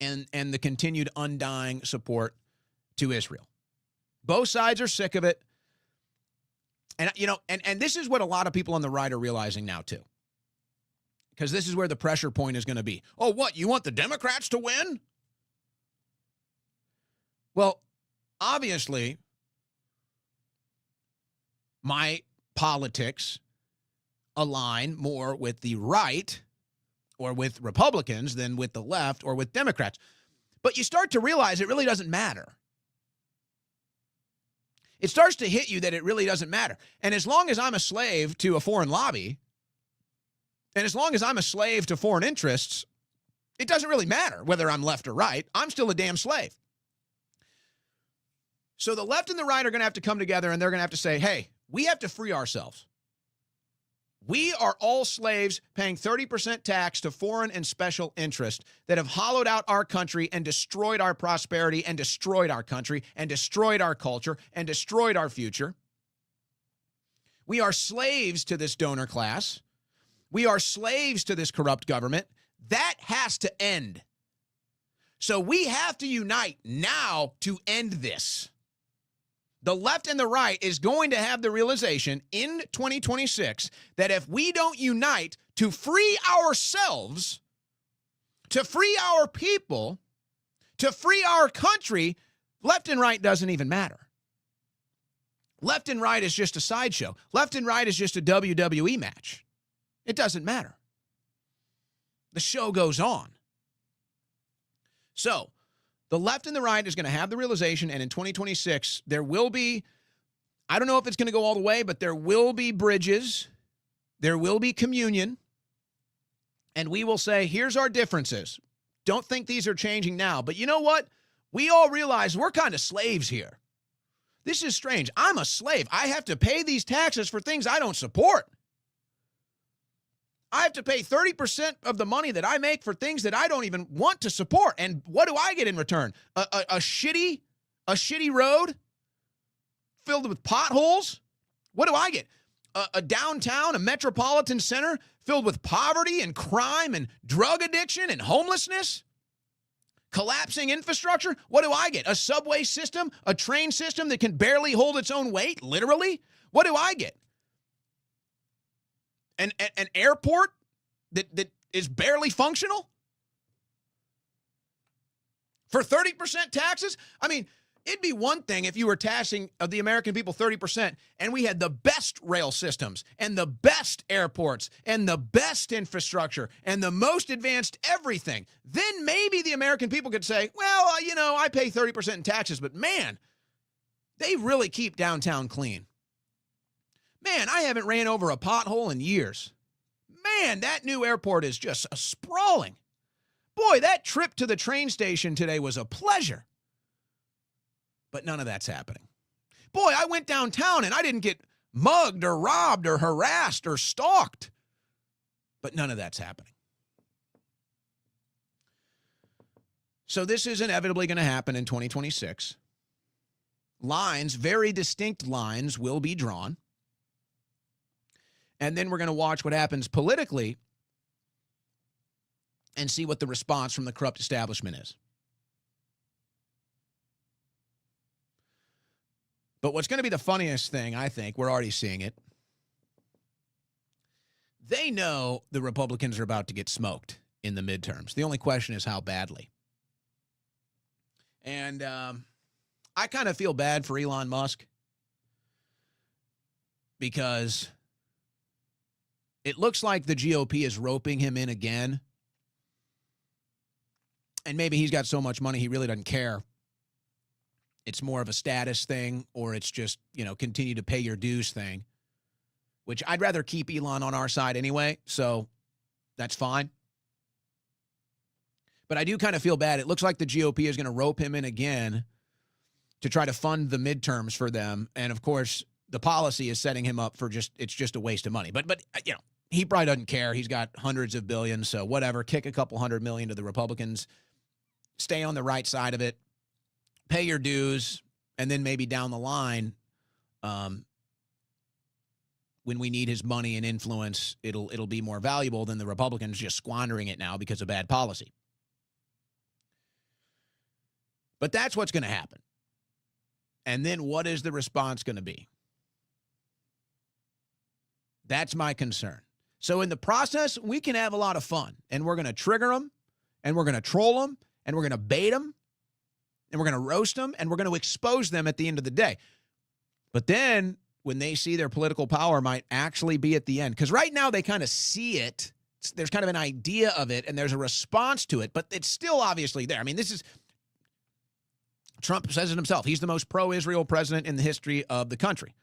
and the continued undying support to Israel. Both sides are sick of it. And, you know, and this is what a lot of people on the right are realizing now, too. Because this is where the pressure point is going to be. Oh, what? You want the Democrats to win? Well, obviously, my politics align more with the right or with Republicans than with the left or with Democrats. But you start to realize it really doesn't matter. It starts to hit you that it really doesn't matter. And as long as I'm a slave to a foreign lobby, and as long as I'm a slave to foreign interests, it doesn't really matter whether I'm left or right. I'm still a damn slave. So the left and the right are going to have to come together, and they're going to have to say, hey, we have to free ourselves. We are all slaves paying 30% tax to foreign and special interests that have hollowed out our country and destroyed our prosperity and destroyed our country and destroyed our culture and destroyed our future. We are slaves to this donor class. We are slaves to this corrupt government. That has to end. So we have to unite now to end this. The left and the right is going to have the realization in 2026 that if we don't unite to free ourselves, to free our people, to free our country, left and right doesn't even matter. Left and right is just a sideshow. Left and right is just a WWE match. It doesn't matter. The show goes on. So, the left and the right is going to have the realization, and in 2026, there will be, I don't know if it's going to go all the way, but there will be bridges, there will be communion, and we will say, here's our differences. Don't think these are changing now, but you know what? We all realize we're kind of slaves here. This is strange. I'm a slave. I have to pay these taxes for things I don't support. I have to pay 30% of the money that I make for things that I don't even want to support. And what do I get in return? A shitty road filled with potholes? What do I get? A downtown, a metropolitan center filled with poverty and crime and drug addiction and homelessness? Collapsing infrastructure? What do I get? A subway system? A train system that can barely hold its own weight, literally? What do I get? An airport that is barely functional? For 30% taxes? I mean, it'd be one thing if you were taxing the American people 30% and we had the best rail systems and the best airports and the best infrastructure and the most advanced everything. Then maybe the American people could say, well, I pay 30% in taxes, but man, they really keep downtown clean. Man, I haven't ran over a pothole in years. Man, that new airport is just sprawling. Boy, that trip to the train station today was a pleasure. But none of that's happening. Boy, I went downtown and I didn't get mugged or robbed or harassed or stalked. But none of that's happening. So this is inevitably going to happen in 2026. Lines, very distinct lines, will be drawn. And then we're going to watch what happens politically and see what the response from the corrupt establishment is. But what's going to be the funniest thing, I think, we're already seeing it. They know the Republicans are about to get smoked in the midterms. The only question is how badly. And I kind of feel bad for Elon Musk because it looks like the GOP is roping him in again. And maybe he's got so much money he really doesn't care. It's more of a status thing, or it's just, continue to pay your dues thing, which I'd rather keep Elon on our side anyway, so that's fine. But I do kind of feel bad. It looks like the GOP is going to rope him in again to try to fund the midterms for them. And, of course, the policy is setting him up for it's just a waste of money. But he probably doesn't care. He's got hundreds of billions, so whatever. Kick a couple $100 million to the Republicans. Stay on the right side of it. Pay your dues. And then maybe down the line, when we need his money and influence, it'll be more valuable than the Republicans just squandering it now because of bad policy. But that's what's going to happen. And then what is the response going to be? That's my concern. So in the process, we can have a lot of fun, and we're going to trigger them, and we're going to troll them, and we're going to bait them, and we're going to roast them, and we're going to expose them at the end of the day. But then when they see their political power might actually be at the end, because right now they kind of see it. There's kind of an idea of it, and there's a response to it, but it's still obviously there. I mean, Trump says it himself. He's the most pro-Israel president in the history of the country.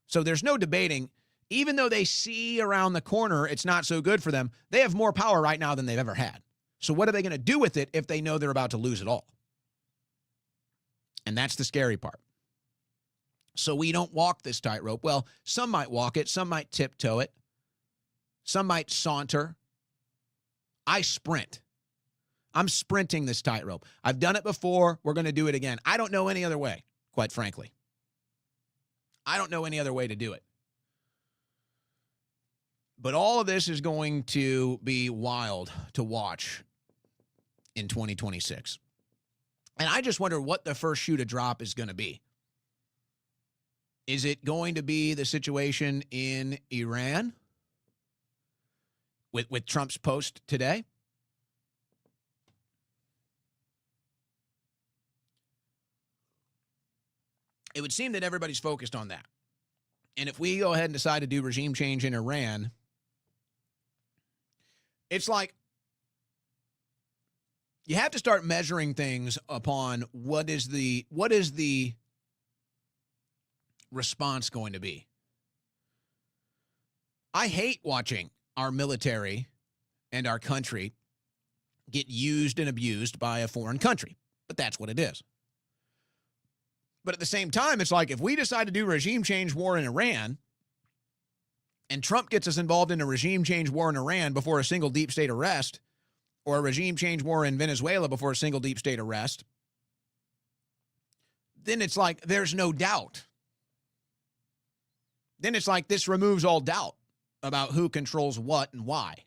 So there's no debating. Even though they see around the corner it's not so good for them, they have more power right now than they've ever had. So what are they going to do with it if they know they're about to lose it all? And that's the scary part. So we don't walk this tightrope. Well, some might walk it. Some might tiptoe it. Some might saunter. I sprint. I'm sprinting this tightrope. I've done it before. We're going to do it again. I don't know any other way, quite frankly. I don't know any other way to do it. But all of this is going to be wild to watch in 2026. And I just wonder what the first shoe to drop is going to be. Is it going to be the situation in Iran with Trump's post today? It would seem that everybody's focused on that. And if we go ahead and decide to do regime change in Iran, it's like you have to start measuring things upon what is the response going to be. I hate watching our military and our country get used and abused by a foreign country, but that's what it is. But at the same time, it's like if we decide to do regime change war in Iran and Trump gets us involved in a regime change war in Iran before a single deep state arrest, or a regime change war in Venezuela before a single deep state arrest, then it's like there's no doubt. Then it's like this removes all doubt about who controls what and why.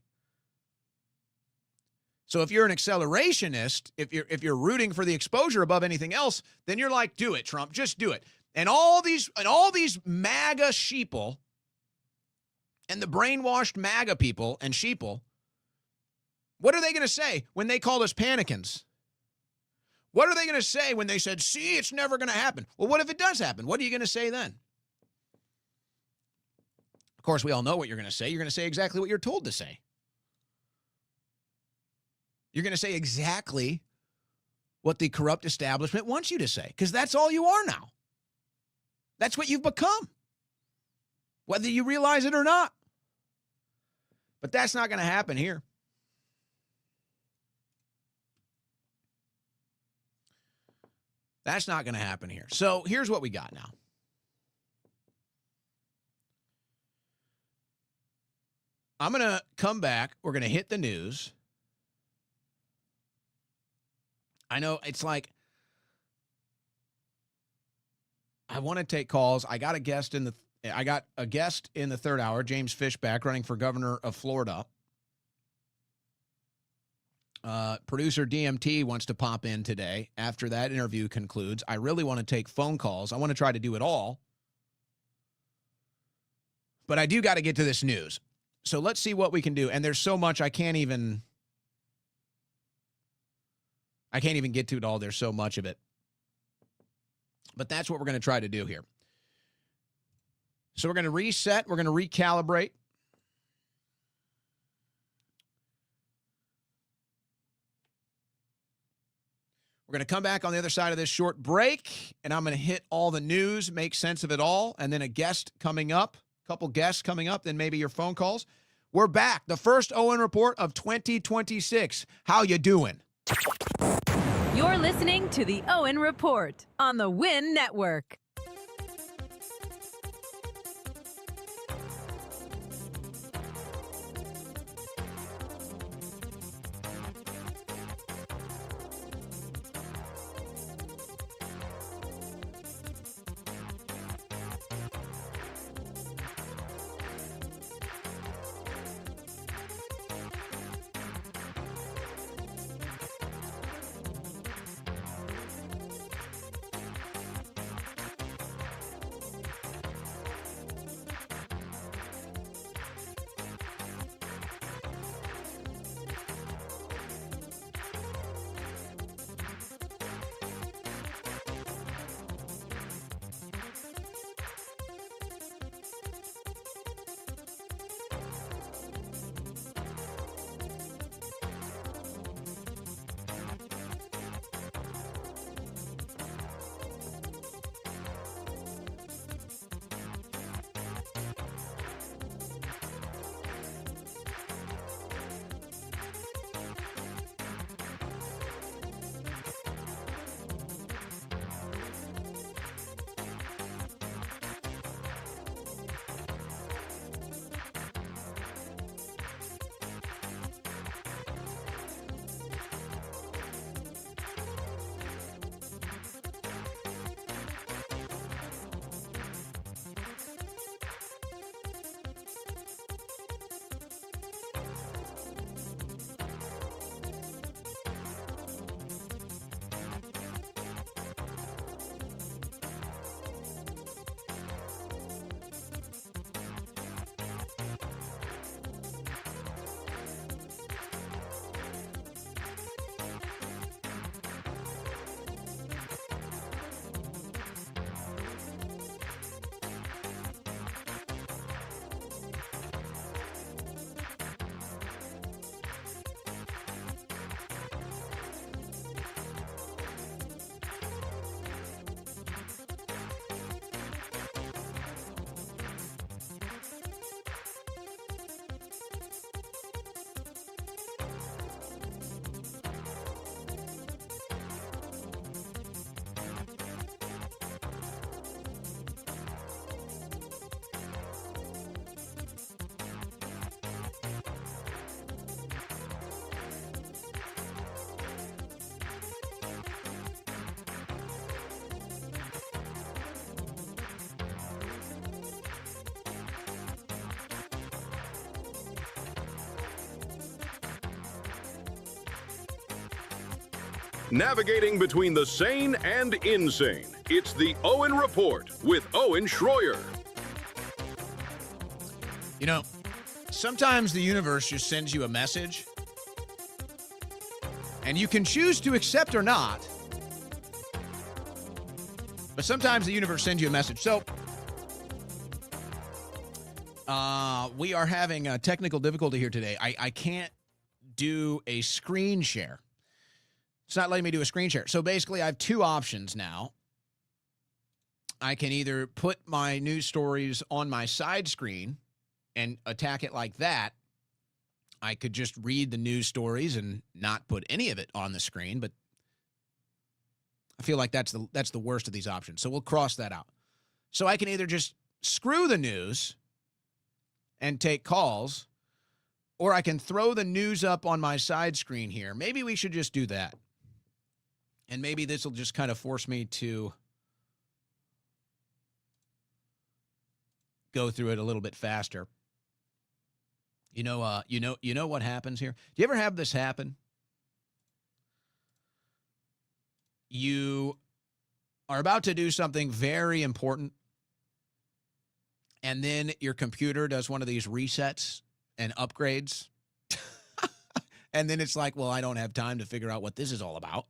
So if you're an accelerationist, if you're rooting for the exposure above anything else, then you're like, do it, Trump, just do it. And all these MAGA sheeple and the brainwashed MAGA people and sheeple, what are they going to say when they called us panicans? What are they going to say when they said, see, it's never going to happen? Well, what if it does happen? What are you going to say then? Of course, we all know what you're going to say. You're going to say exactly what you're told to say. You're going to say exactly what the corrupt establishment wants you to say, because that's all you are now. That's what you've become, whether you realize it or not. But that's not going to happen here. That's not going to happen here. So here's what we got now. I'm going to come back. We're going to hit the news. I know it's like I want to take calls. I got a guest in the third hour, James Fishback, running for governor of Florida. Producer DMT wants to pop in today after that interview concludes. I really want to take phone calls. I want to try to do it all. But I do got to get to this news. So let's see what we can do. And there's so much I can't even get to it all. There's so much of it. But that's what we're going to try to do here. So we're going to reset. We're going to recalibrate. We're going to come back on the other side of this short break, and I'm going to hit all the news, make sense of it all, and then a guest coming up, a couple guests coming up, then maybe your phone calls. We're back. The first Owen Report of 2026. How you doing? You're listening to the Owen Report on the Win Network. Navigating between the sane and insane. It's the Owen Report with Owen Schroyer. You know, sometimes the universe just sends you a message, and you can choose to accept or not. But sometimes the universe sends you a message. So, we are having a technical difficulty here today. I can't do a screen share. It's not letting me do a screen share. So basically, I have two options now. I can either put my news stories on my side screen and attack it like that. I could just read the news stories and not put any of it on the screen, but I feel like that's the worst of these options. So we'll cross that out. So I can either just screw the news and take calls, or I can throw the news up on my side screen here. Maybe we should just do that. And maybe this will just kind of force me to go through it a little bit faster. You know what happens here? Do you ever have this happen? You are about to do something very important, and then your computer does one of these resets and upgrades. And then it's like, well, I don't have time to figure out what this is all about.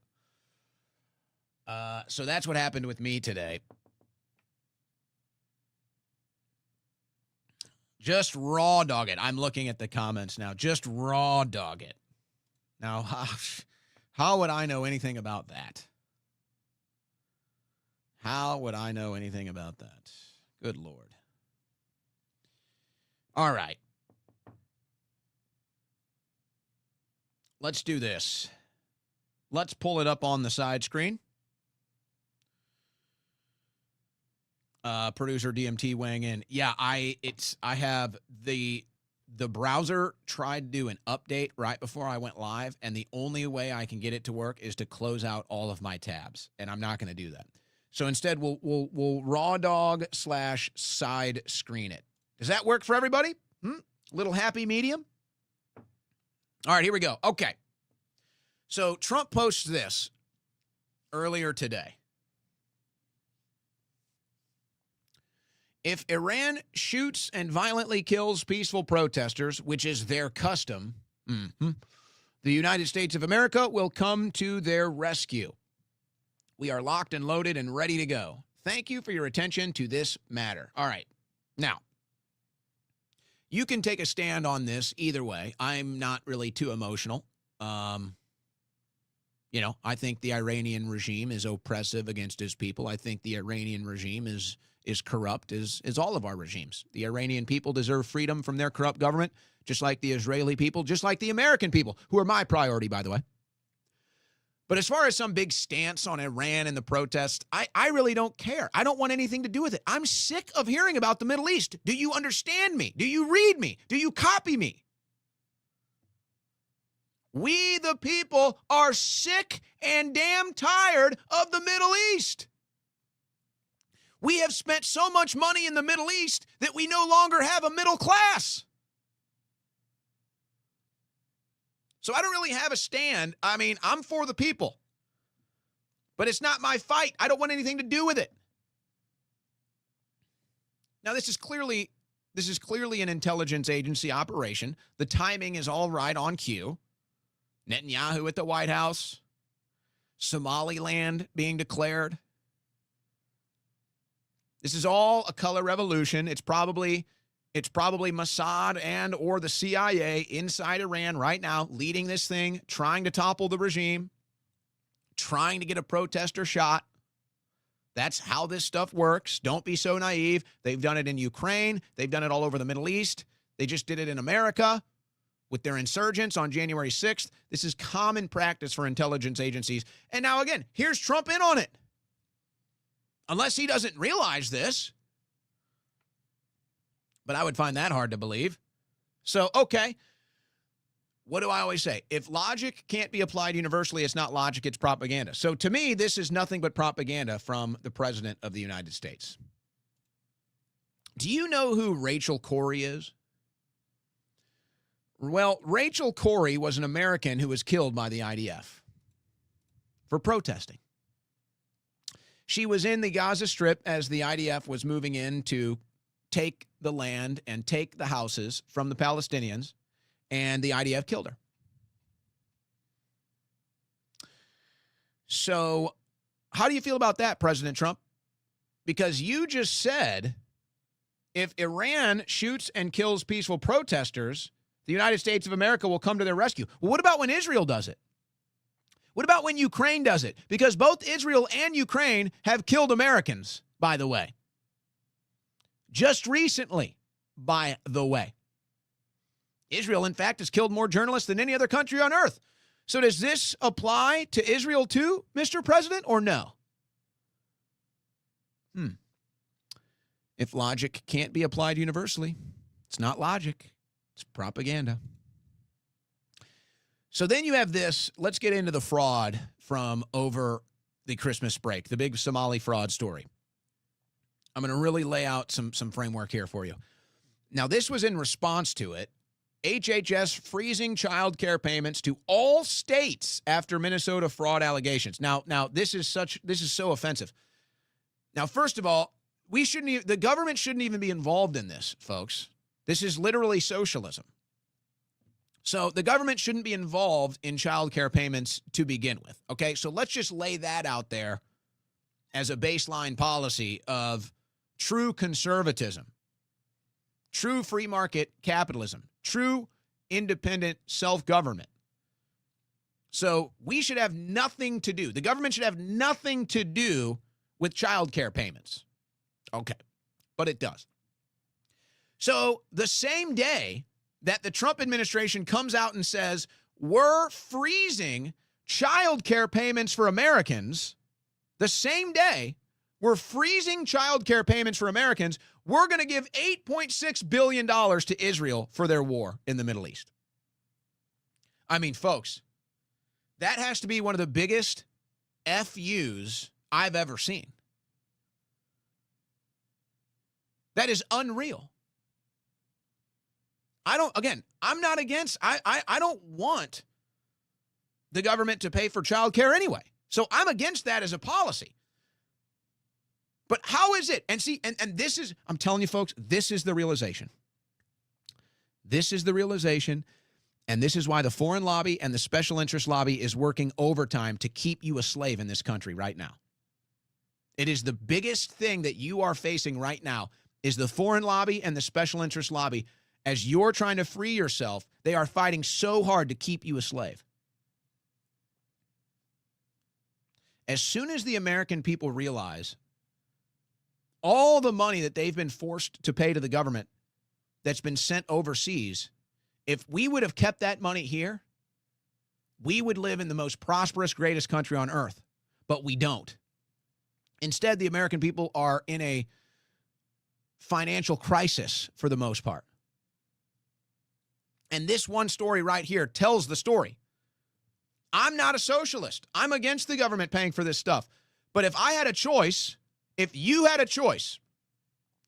So that's what happened with me today. Just raw dog it. I'm looking at the comments now. Just raw dog it. Now, how would I know anything about that? How would I know anything about that? Good Lord. All right. Let's do this. Let's pull it up on the side screen. Producer DMT weighing in. Yeah, I have the browser tried to do an update right before I went live, and the only way I can get it to work is to close out all of my tabs, and I'm not going to do that. So instead, we'll raw dog / side screen it. Does that work for everybody? Little happy medium? All right, here we go. Okay. So Trump posts this earlier today. If Iran shoots and violently kills peaceful protesters, which is their custom, the United States of America will come to their rescue. We are locked and loaded and ready to go. Thank you for your attention to this matter. All right. Now, you can take a stand on this either way. I'm not really too emotional. I think the Iranian regime is oppressive against his people. I think the Iranian regime is corrupt as all of our regimes. The Iranian people deserve freedom from their corrupt government, just like the Israeli people, just like the American people, who are my priority, by the way. But as far as some big stance on Iran and the protests, I really don't care. I don't want anything to do with it. I'm sick of hearing about the Middle East. Do you understand me? Do you read me? Do you copy me? We, the people, are sick and damn tired of the Middle East. We have spent so much money in the Middle East that we no longer have a middle class. So I don't really have a stand. I mean, I'm for the people. But it's not my fight. I don't want anything to do with it. Now, this is clearly an intelligence agency operation. The timing is all right on cue. Netanyahu at the White House. Somaliland being declared. This is all a color revolution. It's probably Mossad and or the CIA inside Iran right now leading this thing, trying to topple the regime, trying to get a protester shot. That's how this stuff works. Don't be so naive. They've done it in Ukraine. They've done it all over the Middle East. They just did it in America with their insurgents on January 6th. This is common practice for intelligence agencies. And now again, here's Trump in on it. Unless he doesn't realize this. But I would find that hard to believe. So, okay. What do I always say? If logic can't be applied universally, it's not logic, it's propaganda. So to me, this is nothing but propaganda from the President of the United States. Do you know who Rachel Corrie is? Well, Rachel Corrie was an American who was killed by the IDF for protesting. She was in the Gaza Strip as the IDF was moving in to take the land and take the houses from the Palestinians, and the IDF killed her. So how do you feel about that, President Trump? Because you just said if Iran shoots and kills peaceful protesters, the United States of America will come to their rescue. Well, what about when Israel does it? What about when Ukraine does it? Because both Israel and Ukraine have killed Americans, by the way. Just recently, by the way. Israel, in fact, has killed more journalists than any other country on earth. So does this apply to Israel too, Mr. President, or no? If logic can't be applied universally, it's not logic, it's propaganda. So then you have this. Let's get into the fraud from over the Christmas break, the big Somali fraud story. I'm going to really lay out some framework here for you. Now, this was in response to it. HHS freezing child care payments to all states after Minnesota fraud allegations. Now this is so offensive. Now, first of all, the government shouldn't even be involved in this, folks. This is literally socialism. So the government shouldn't be involved in child care payments to begin with. Okay, so let's just lay that out there as a baseline policy of true conservatism, true free market capitalism, true independent self-government. So we should have nothing to do. The government should have nothing to do with child care payments. Okay, but it does. So the same day that the Trump administration comes out and says, we're freezing child care payments for Americans, the same day we're freezing child care payments for Americans, we're going to give $8.6 billion to Israel for their war in the Middle East. I mean, folks, that has to be one of the biggest FUs I've ever seen. That is unreal. I'm not against, I don't want the government to pay for child care anyway. So I'm against that as a policy. But how is it? And see, and this is, I'm telling you folks, this is the realization. This is the realization, and this is why the foreign lobby and the special interest lobby is working overtime to keep you a slave in this country right now. It is the biggest thing that you are facing right now is the foreign lobby and the special interest lobby. As you're trying to free yourself, they are fighting so hard to keep you a slave. As soon as the American people realize all the money that they've been forced to pay to the government that's been sent overseas, if we would have kept that money here, we would live in the most prosperous, greatest country on earth. But we don't. Instead, the American people are in a financial crisis for the most part. And this one story right here tells the story. I'm not a socialist. I'm against the government paying for this stuff. But if I had a choice, if you had a choice,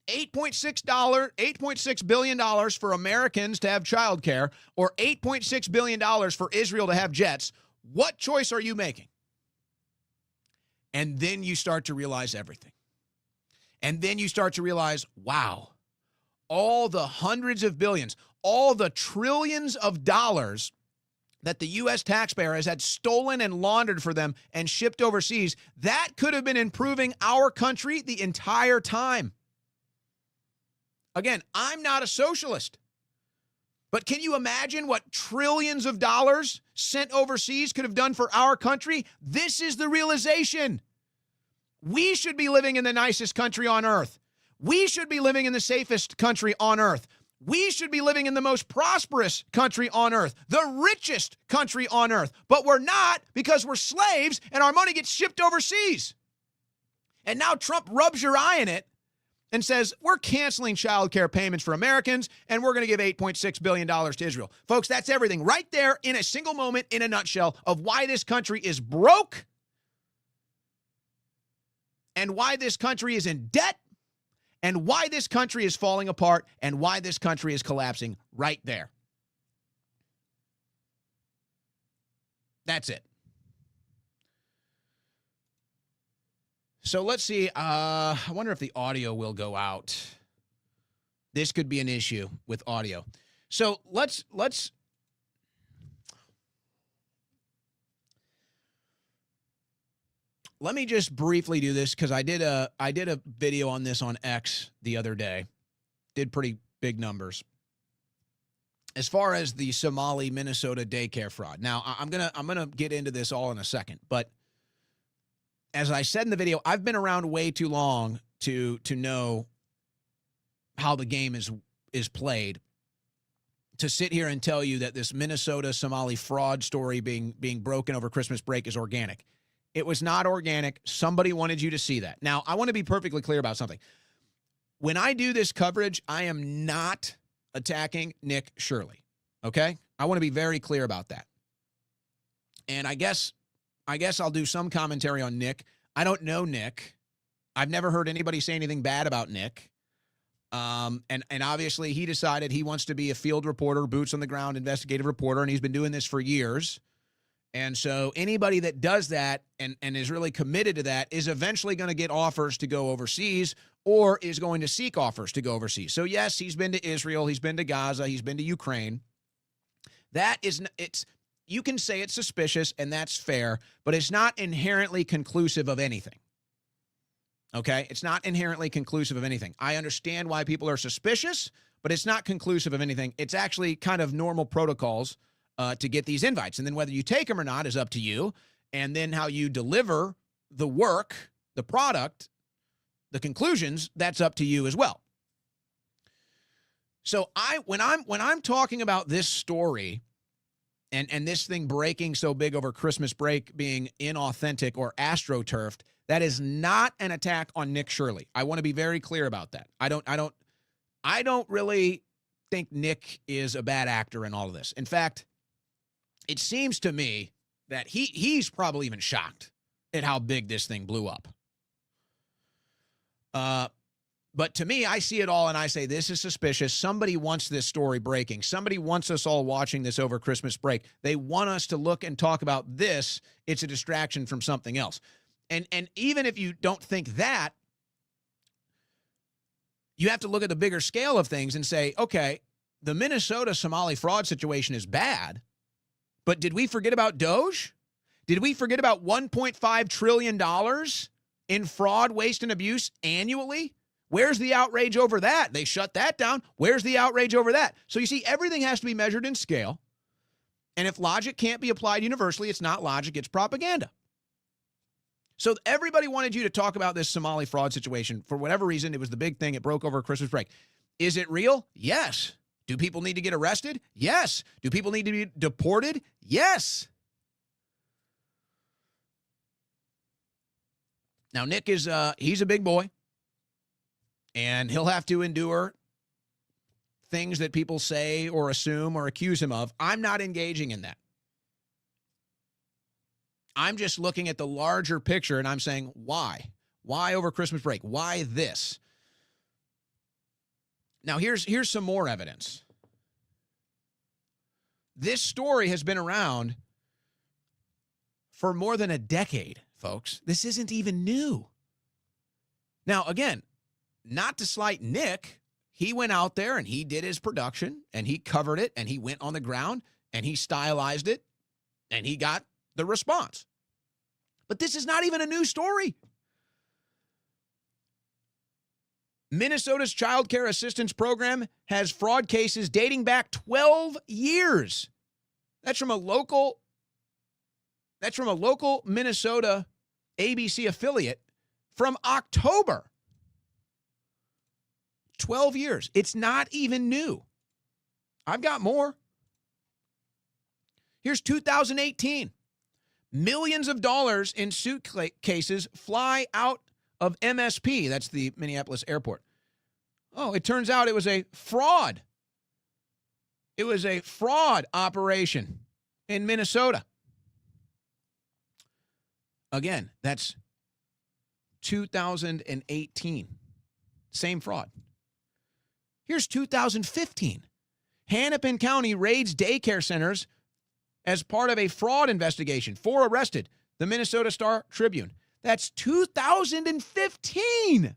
$8.6 billion for Americans to have child care or $8.6 billion for Israel to have jets, what choice are you making? And then you start to realize everything. And then you start to realize, wow, all the hundreds of billions, all the trillions of dollars that the U.S. taxpayer has had stolen and laundered for them and shipped overseas, that could have been improving our country the entire time. Again, I'm not a socialist, but can you imagine what trillions of dollars sent overseas could have done for our country? This is the realization. We should be living in the nicest country on earth. We should be living in the safest country on earth. We should be living in the most prosperous country on earth, the richest country on earth. But we're not because we're slaves and our money gets shipped overseas. And now Trump rubs your eye in it and says, we're canceling child care payments for Americans and we're going to give $8.6 billion to Israel. Folks, that's everything right there in a single moment, in a nutshell, of why this country is broke and why this country is in debt and why this country is falling apart and why this country is collapsing right there. That's it. So let's see. I wonder if the audio will go out. This could be an issue with audio. So let's let me just briefly do this because I did a video on this on X the other day. Did pretty big numbers. As far as the Somali Minnesota daycare fraud. Now, I'm gonna get into this all in a second, but as I said in the video, I've been around way too long to know how the game is played. To sit here and tell you that this Minnesota Somali fraud story being broken over Christmas break is organic. It was not organic. Somebody wanted you to see that. Now, I want to be perfectly clear about something. When I do this coverage, I am not attacking Nick Shirley, okay? I want to be very clear about that. And I guess I'll do some commentary on Nick. I don't know Nick. I've never heard anybody say anything bad about Nick. And obviously he decided he wants to be a field reporter, boots on the ground, investigative reporter, and he's been doing this for years. And so anybody that does that and is really committed to that is eventually going to get offers to go overseas or is going to seek offers to go overseas. So yes, he's been to Israel, he's been to Gaza, he's been to Ukraine. You can say it's suspicious and that's fair, but it's not inherently conclusive of anything. Okay? It's not inherently conclusive of anything. I understand why people are suspicious, but it's not conclusive of anything. It's actually kind of normal protocols to get these invites. And then whether you take them or not is up to you. And then how you deliver the work, the product, the conclusions, that's up to you as well. So when I'm talking about this story and this thing breaking so big over Christmas break being inauthentic or astroturfed, that is not an attack on Nick Shirley. I want to be very clear about that. I don't really think Nick is a bad actor in all of this. In fact, it seems to me that he's probably even shocked at how big this thing blew up. But to me, I see it all and I say, this is suspicious. Somebody wants this story breaking. Somebody wants us all watching this over Christmas break. They want us to look and talk about this. It's a distraction from something else. And even if you don't think that, you have to look at the bigger scale of things and say, okay, the Minnesota Somali fraud situation is bad, but did we forget about Doge? Did we forget about $1.5 trillion in fraud, waste, and abuse annually? Where's the outrage over that? They shut that down. Where's the outrage over that? So you see, everything has to be measured in scale. And if logic can't be applied universally, it's not logic, it's propaganda. So everybody wanted you to talk about this Somali fraud situation. For whatever reason, it was the big thing. It broke over Christmas break. Is it real? Yes. Do people need to get arrested? Yes. Do people need to be deported? Yes. Now, Nick is, he's a big boy. And he'll have to endure things that people say or assume or accuse him of. I'm not engaging in that. I'm just looking at the larger picture and I'm saying, why? Why over Christmas break? Why this? Now, here's some more evidence. This story has been around for more than a decade, folks. This isn't even new. Now, again, not to slight Nick, he went out there and he did his production and he covered it and he went on the ground and he stylized it and he got the response. But this is not even a new story. Minnesota's Child Care Assistance Program has fraud cases dating back 12 years. That's from a local Minnesota ABC affiliate from October. 12 years. It's not even new. I've got more. Here's 2018. Millions of dollars in suit cases fly out of MSP. That's the Minneapolis airport. Oh, it turns out it was a fraud. It was a fraud operation in Minnesota. Again, that's 2018. Same fraud. Here's 2015. Hennepin County raids daycare centers as part of a fraud investigation. 4 arrested. The Minnesota Star Tribune. That's 2015.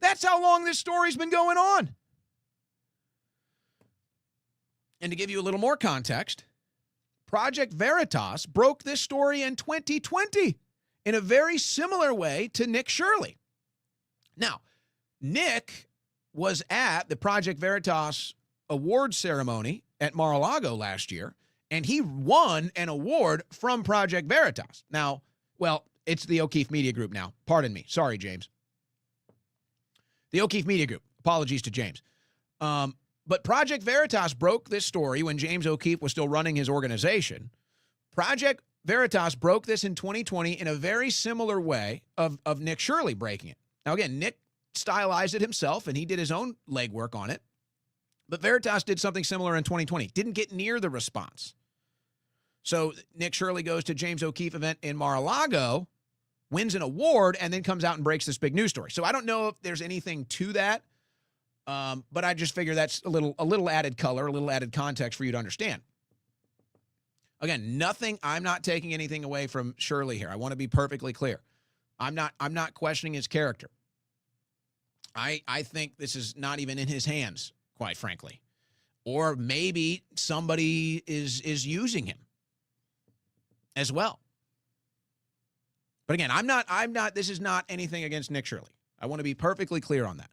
That's how long this story's been going on. And to give you a little more context, Project Veritas broke this story in 2020 in a very similar way to Nick Shirley. Now, Nick was at the Project Veritas award ceremony at Mar-a-Lago last year, and he won an award from Project Veritas. Now, well, it's the O'Keefe Media Group now. Pardon me. Sorry, James. The O'Keefe Media Group. Apologies to James. But Project Veritas broke this story when James O'Keefe was still running his organization. Project Veritas broke this in 2020 in a very similar way of Nick Shirley breaking it. Now, again, Nick stylized it himself, and he did his own legwork on it. But Veritas did something similar in 2020. Didn't get near the response. So Nick Shirley goes to James O'Keefe event in Mar-a-Lago, wins an award, and then comes out and breaks this big news story. So I don't know if there's anything to that, but I just figure that's a little added color, a little added context for you to understand. Again, I'm not taking anything away from Shirley here. I want to be perfectly clear. I'm not questioning his character. I think this is not even in his hands, quite frankly. Or maybe somebody is using him as well. But again, this is not anything against Nick Shirley. I want to be perfectly clear on that.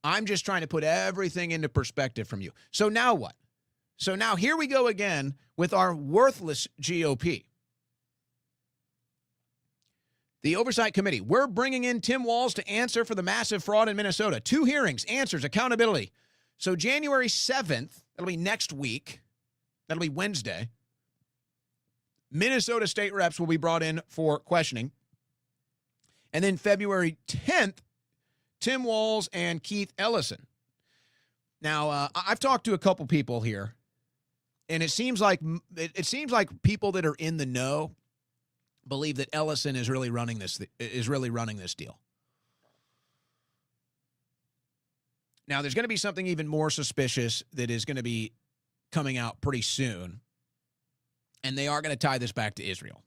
I'm just trying to put everything into perspective from you. So now what? So now here we go again with our worthless GOP. The Oversight Committee. We're bringing in Tim Walz to answer for the massive fraud in Minnesota. 2 hearings, answers, accountability. So January 7th, that'll be next week, That'll be Wednesday. Minnesota state reps will be brought in for questioning. And then February 10th, Tim Walz and Keith Ellison. Now, I've talked to a couple people here, and it seems like people that are in the know believe that Ellison is really running this deal. Now, there's going to be something even more suspicious that is going to be coming out pretty soon, and they are going to tie this back to Israel.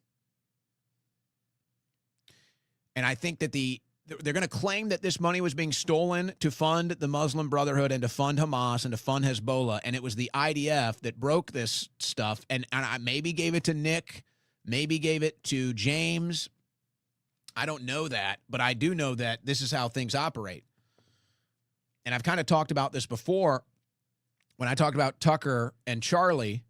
And I think that they're going to claim that this money was being stolen to fund the Muslim Brotherhood and to fund Hamas and to fund Hezbollah, and it was the IDF that broke this stuff, and I maybe gave it to Nick, maybe gave it to James. I don't know that, but I do know that this is how things operate. And I've kind of talked about this before when I talked about Tucker and Charlie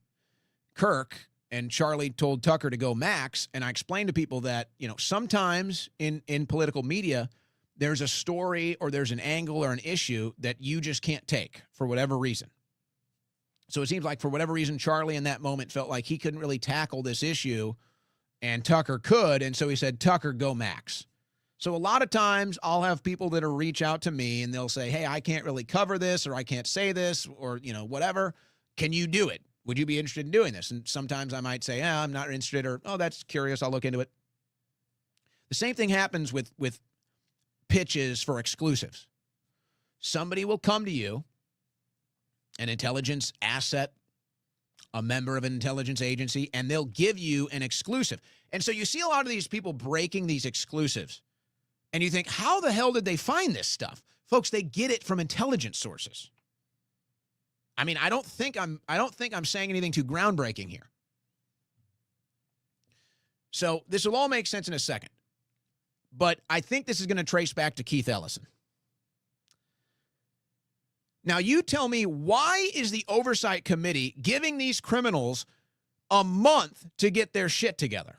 Kirk, and Charlie told Tucker to go max, and I explained to people that, sometimes in political media, there's a story or there's an angle or an issue that you just can't take for whatever reason. So it seems like for whatever reason, Charlie in that moment felt like he couldn't really tackle this issue, and Tucker could, and so he said, Tucker, go max. So a lot of times I'll have people that will reach out to me and they'll say, hey, I can't really cover this, or I can't say this, or, whatever. Can you do it? Would you be interested in doing this? And sometimes I might say, I'm not interested, or, oh, that's curious, I'll look into it. The same thing happens with pitches for exclusives. Somebody will come to you, an intelligence asset, a member of an intelligence agency, and they'll give you an exclusive. And so you see a lot of these people breaking these exclusives. And you think, how the hell did they find this stuff? Folks, they get it from intelligence sources. I mean, I don't think I'm saying anything too groundbreaking here. So this will all make sense in a second. But I think this is going to trace back to Keith Ellison. Now, you tell me, why is the Oversight Committee giving these criminals a month to get their shit together?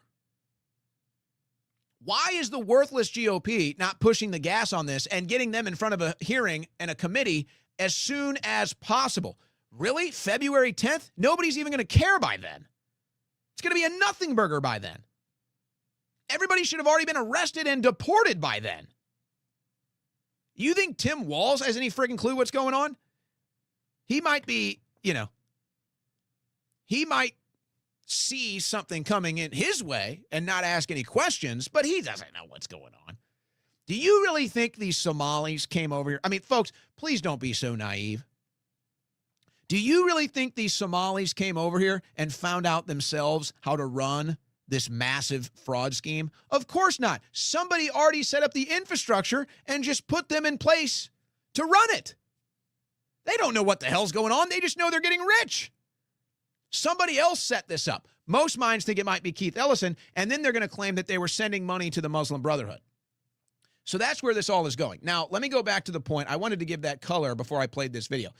Why is the worthless GOP not pushing the gas on this and getting them in front of a hearing and a committee as soon as possible? Really? February 10th? Nobody's even going to care by then. It's going to be a nothing burger by then. Everybody should have already been arrested and deported by then. You think Tim Walz has any friggin' clue what's going on? He might be, he might see something coming in his way and not ask any questions, but he doesn't know what's going on. Do you really think these Somalis came over here? I mean, folks, please don't be so naive. Do you really think these Somalis came over here and found out themselves how to run this massive fraud scheme? Of course not. Somebody already set up the infrastructure and just put them in place to run it. They don't know what the hell's going on. They just know they're getting rich. Somebody else set this up. Most minds think it might be Keith Ellison, and then they're going to claim that they were sending money to the Muslim Brotherhood. So that's where this all is going. Now, let me go back to the point. I wanted to give that color before I played this video.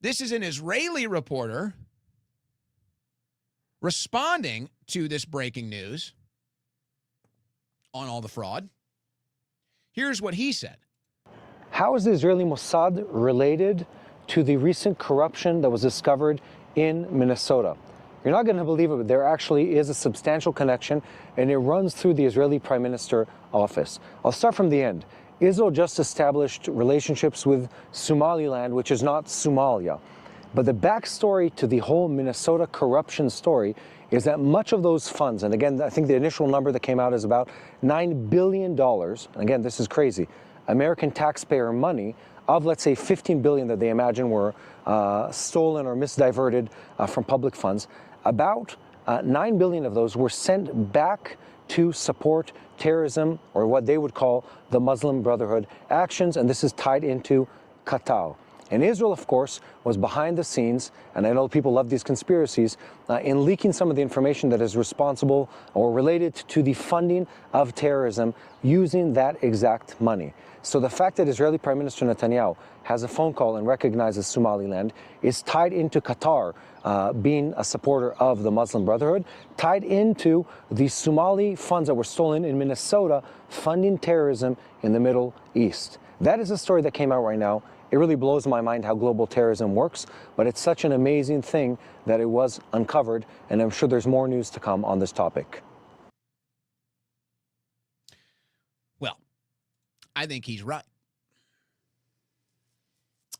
This is an Israeli reporter responding to this breaking news on all the fraud. Here's what he said. How is the Israeli Mossad related to the recent corruption that was discovered in Minnesota? You're not going to believe it, but there actually is a substantial connection, and it runs through the Israeli Prime Minister office. I'll start from the end. Israel just established relationships with Somaliland, which is not Somalia. But the backstory to the whole Minnesota corruption story is that much of those funds, and again, I think the initial number that came out is about $9 billion. And again, this is crazy. American taxpayer money of, let's say, $15 billion that they imagine were stolen or misdiverted from public funds. About $9 billion of those were sent back to support terrorism, or what they would call the Muslim Brotherhood actions, and this is tied into Qatar. And Israel, of course, was behind the scenes, and I know people love these conspiracies, in leaking some of the information that is responsible or related to the funding of terrorism using that exact money. So the fact that Israeli Prime Minister Netanyahu has a phone call and recognizes Somaliland is tied into Qatar being a supporter of the Muslim Brotherhood, tied into the Somali funds that were stolen in Minnesota funding terrorism in the Middle East. That is a story that came out right now It really blows my mind how global terrorism works, but it's such an amazing thing that it was uncovered, and I'm sure there's more news to come on this topic. Well, I think he's right.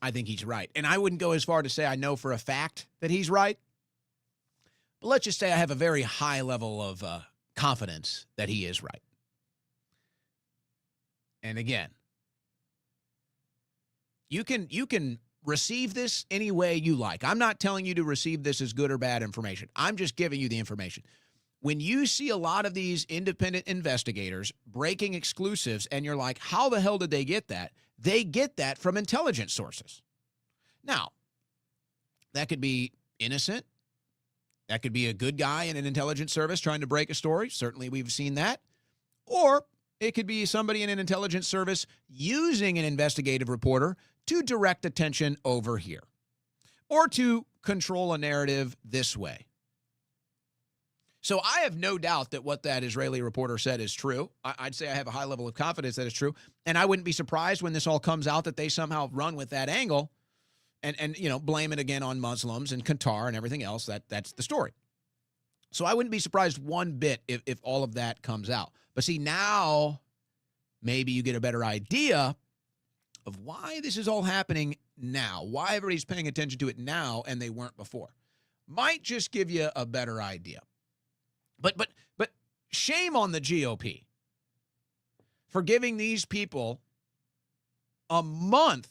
I think he's right. And I wouldn't go as far to say I know for a fact that he's right. But let's just say I have a very high level of confidence that he is right. And again, you can receive this any way you like. I'm not telling you to receive this as good or bad information. I'm just giving you the information. When you see a lot of these independent investigators breaking exclusives and you're like, how the hell did they get that? They get that from intelligence sources. Now, that could be innocent. That could be a good guy in an intelligence service trying to break a story. Certainly we've seen that. Or it could be somebody in an intelligence service using an investigative reporter to direct attention over here or to control a narrative this way. So I have no doubt that what that Israeli reporter said is true. I'd say I have a high level of confidence that it's true. And I wouldn't be surprised when this all comes out that they somehow run with that angle and blame it again on Muslims and Qatar and everything else. That's the story. So I wouldn't be surprised one bit if all of that comes out. But see, now maybe you get a better idea of why this is all happening now, why everybody's paying attention to it now and they weren't before. Might just give you a better idea. But shame on the GOP for giving these people a month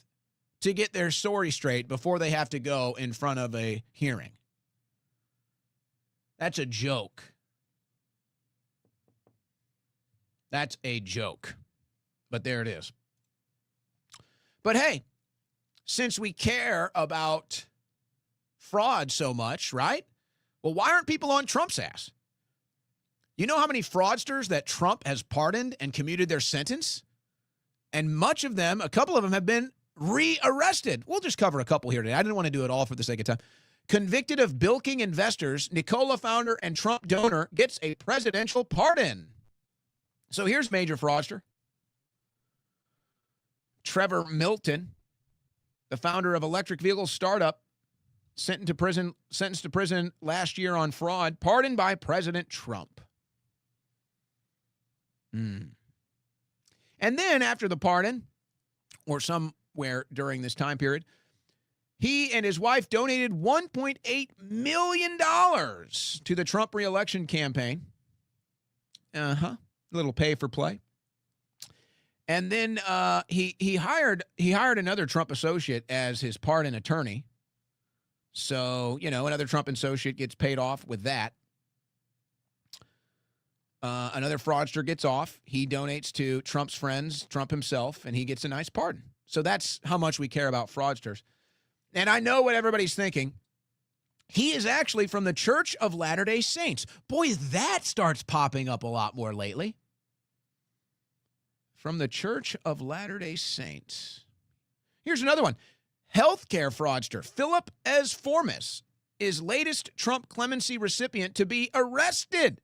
to get their story straight before they have to go in front of a hearing. That's a joke. That's a joke. But there it is. But hey, since we care about fraud so much, right? Well, why aren't people on Trump's ass? You know how many fraudsters that Trump has pardoned and commuted their sentence? And much of them, a couple of them have been re-arrested. We'll just cover a couple here today. I didn't want to do it all for the sake of time. Convicted of bilking investors, Nikola founder and Trump donor gets a presidential pardon. So here's major fraudster. Trevor Milton, the founder of electric vehicle startup, sentenced to prison last year on fraud, pardoned by President Trump. And then after the pardon, or somewhere during this time period, he and his wife donated $1.8 million to the Trump reelection campaign. A little pay for play. And then he hired another Trump associate as his pardon attorney. So, another Trump associate gets paid off with that. Another fraudster gets off. He donates to Trump's friends, Trump himself, and he gets a nice pardon. So that's how much we care about fraudsters. And I know what everybody's thinking. He is actually from the Church of Latter-day Saints. Boy, that starts popping up a lot more lately. From the Church of Latter-day Saints. Here's another one. Healthcare fraudster Philip Esformes is latest Trump clemency recipient to be arrested.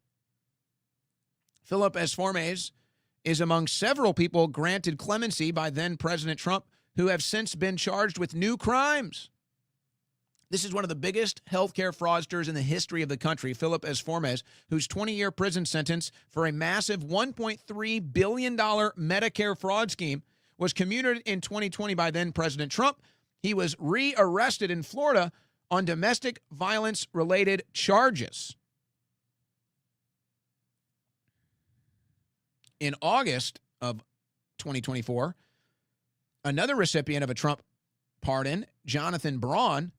Philip Esformes is among several people granted clemency by then President Trump who have since been charged with new crimes. This is one of the biggest healthcare fraudsters in the history of the country, Philip Esformes, whose 20-year prison sentence for a massive $1.3 billion Medicare fraud scheme was commuted in 2020 by then President Trump. He was re-arrested in Florida on domestic violence-related charges. In August of 2024, another recipient of a Trump pardon, Jonathan Braun,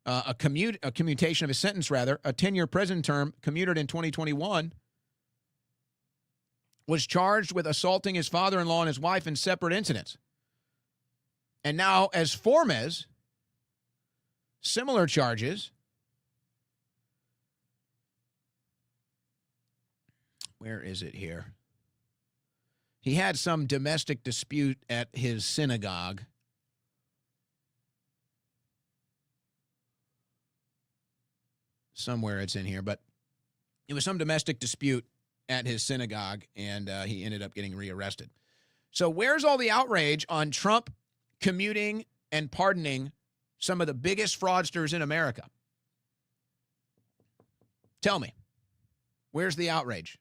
a commutation of his sentence, a 10-year prison term commuted in 2021, was charged with assaulting his father-in-law and his wife in separate incidents. And now, Esformes, similar charges. Where is it here? He had some domestic dispute at his synagogue. Somewhere it's in here, but it was some domestic dispute at his synagogue, and he ended up getting rearrested. So where's all the outrage on Trump commuting and pardoning some of the biggest fraudsters in America. Tell me, where's the outrage?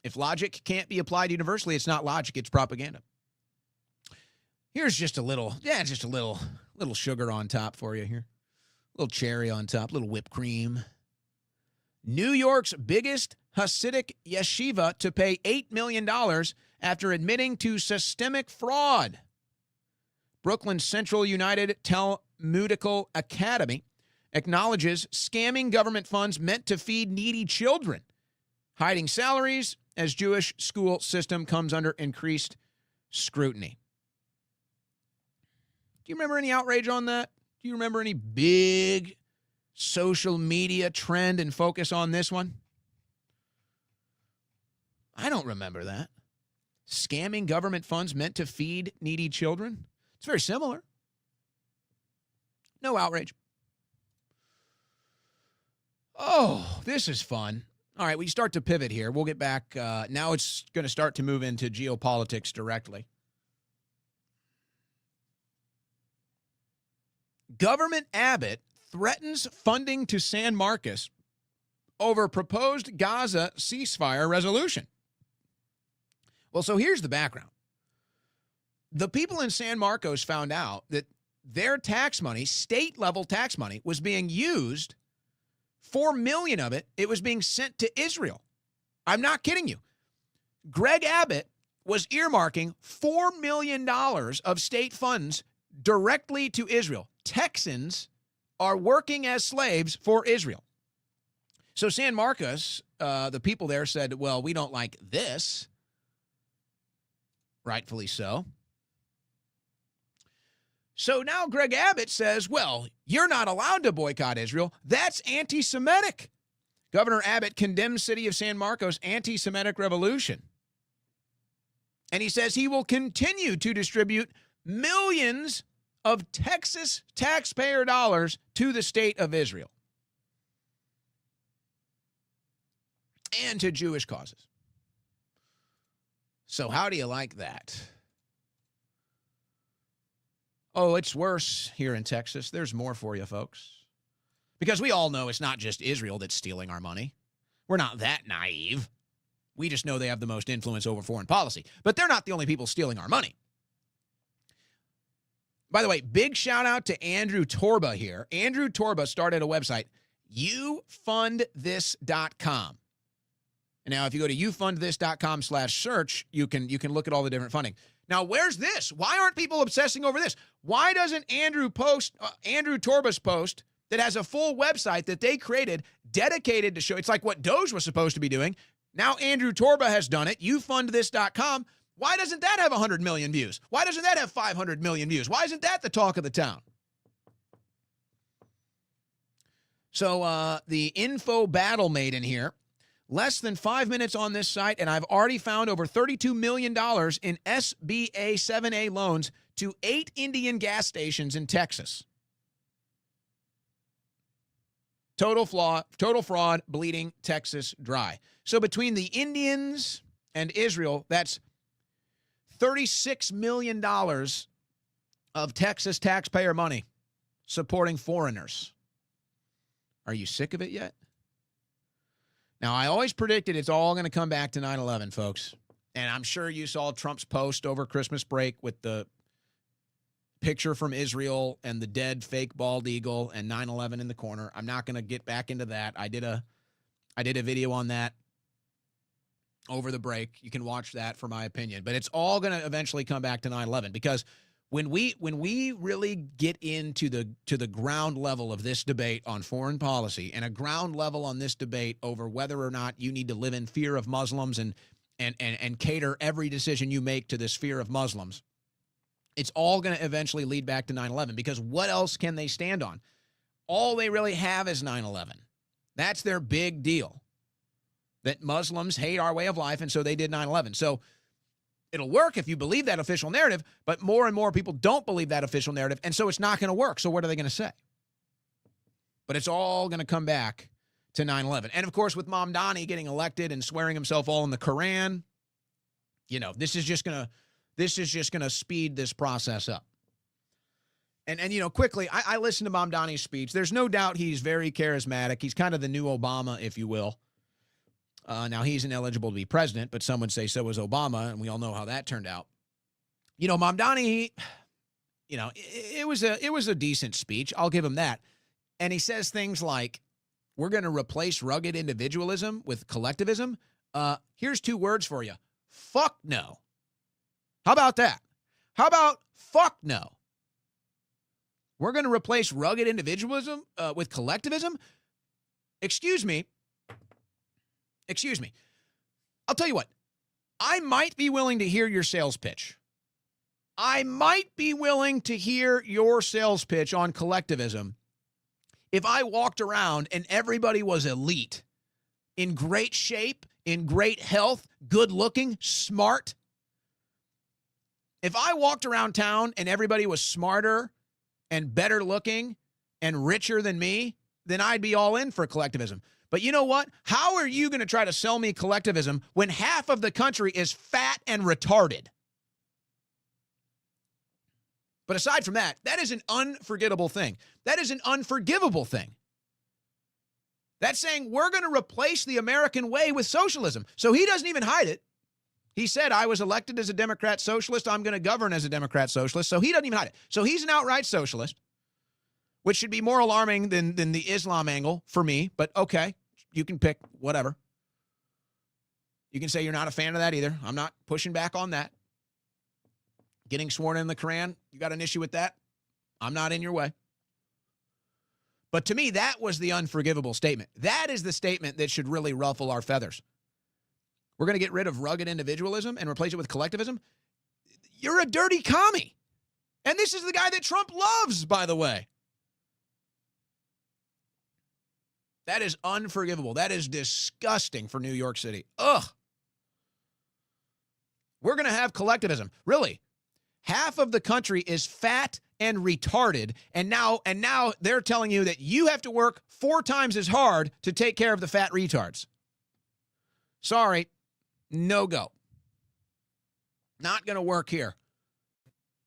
If logic can't be applied universally, it's not logic, it's propaganda. Here's just a little sugar on top for you here. A little cherry on top, a little whipped cream. New York's biggest Hasidic yeshiva to pay $8 million after admitting to systemic fraud. Brooklyn's Central United Talmudical Academy acknowledges scamming government funds meant to feed needy children, hiding salaries as Jewish school system comes under increased scrutiny. Do you remember any outrage on that? Do you remember any big social media trend and focus on this one? I don't remember that. Scamming government funds meant to feed needy children? It's very similar. No outrage. Oh, this is fun. All right, we start to pivot here. We'll get back. Now it's going to start to move into geopolitics directly. Government Abbott threatens funding to San Marcos over proposed Gaza ceasefire resolution. Well, so here's the background. The people in San Marcos found out that their tax money, state-level tax money, was being used. $4 million of it was being sent to Israel. I'm not kidding you. Greg Abbott was earmarking $4 million of state funds directly to Israel. Texans are working as slaves for Israel. So San Marcos, the people there said, well, we don't like this. Rightfully so. So now Greg Abbott says, well, you're not allowed to boycott Israel. That's anti-Semitic. Governor Abbott condemns city of San Marcos anti-Semitic revolution. And he says he will continue to distribute millions of Texas taxpayer dollars to the state of Israel and to Jewish causes. So how do you like that? Oh, it's worse here in Texas. There's more for you, folks. Because we all know it's not just Israel that's stealing our money. We're not that naive. We just know they have the most influence over foreign policy. But they're not the only people stealing our money. By the way, big shout out to Andrew Torba here. Andrew Torba started a website, youfundthis.com. And now if you go to youfundthis.com/search, you can look at all the different funding. Now, where's this? Why aren't people obsessing over this? Why doesn't Andrew Torba's post that has a full website that they created dedicated to show? It's like what Doge was supposed to be doing. Now Andrew Torba has done it. Youfundthis.com. Why doesn't that have 100 million views? Why doesn't that have 500 million views? Why isn't that the talk of the town? So the info battle maiden here. Less than 5 minutes on this site, and I've already found over $32 million in SBA 7A loans to 8 Indian gas stations in Texas. Total fraud, bleeding Texas dry. So between the Indians and Israel, that's $36 million of Texas taxpayer money supporting foreigners. Are you sick of it yet? Now, I always predicted it's all going to come back to 9/11, folks. And I'm sure you saw Trump's post over Christmas break with the picture from Israel and the dead fake bald eagle and 9/11 in the corner. I'm not going to get back into that. I did a video on that over the break. You can watch that for my opinion. But it's all going to eventually come back to 9/11 because when we really get into the ground level of this debate on foreign policy and a ground level on this debate over whether or not you need to live in fear of Muslims and cater every decision you make to this fear of Muslims, it's all going to eventually lead back to 9/11 because what else can they stand on? All they really have is 9/11. That's their big deal, that Muslims hate our way of life, and so they did 9/11. So it'll work if you believe that official narrative, but more and more people don't believe that official narrative, and so it's not going to work. So what are they going to say? But it's all going to come back to 9/11. And, of course, with Mamdani getting elected and swearing himself all in the Quran, this is just going to This is just going to speed this process up. And you know, quickly, I listened to Mamdani's speech. There's no doubt he's very charismatic. He's kind of the new Obama, if you will. Now, he's ineligible to be president, but some would say so was Obama, and we all know how that turned out. You know, Mamdani, you know, it was a decent speech. I'll give him that. And he says things like, we're going to replace rugged individualism with collectivism. Here's 2 words for you. Fuck no. How about that? How about fuck no? We're going to replace rugged individualism with collectivism? Excuse me. I'll tell you what. I might be willing to hear your sales pitch. I might be willing to hear your sales pitch on collectivism if I walked around and everybody was elite, in great shape, in great health, good looking, smart. If I walked around town and everybody was smarter and better looking and richer than me, then I'd be all in for collectivism. But you know what? How are you going to try to sell me collectivism when half of the country is fat and retarded? But aside from that, that is an unforgettable thing. That is an unforgivable thing. That's saying we're going to replace the American way with socialism. So he doesn't even hide it. He said, I was elected as a Democrat socialist. I'm going to govern as a Democrat socialist. So he doesn't even hide it. So he's an outright socialist, which should be more alarming than the Islam angle for me. But okay, you can pick whatever. You can say you're not a fan of that either. I'm not pushing back on that. Getting sworn in the Quran, you got an issue with that? I'm not in your way. But to me, that was the unforgivable statement. That is the statement that should really ruffle our feathers. We're going to get rid of rugged individualism and replace it with collectivism? You're a dirty commie. And this is the guy that Trump loves, by the way. That is unforgivable. That is disgusting for New York City. Ugh. We're going to have collectivism. Really? Half of the country is fat and retarded, and now they're telling you that you have to work 4 times as hard to take care of the fat retards. Sorry, no go. Not going to work here.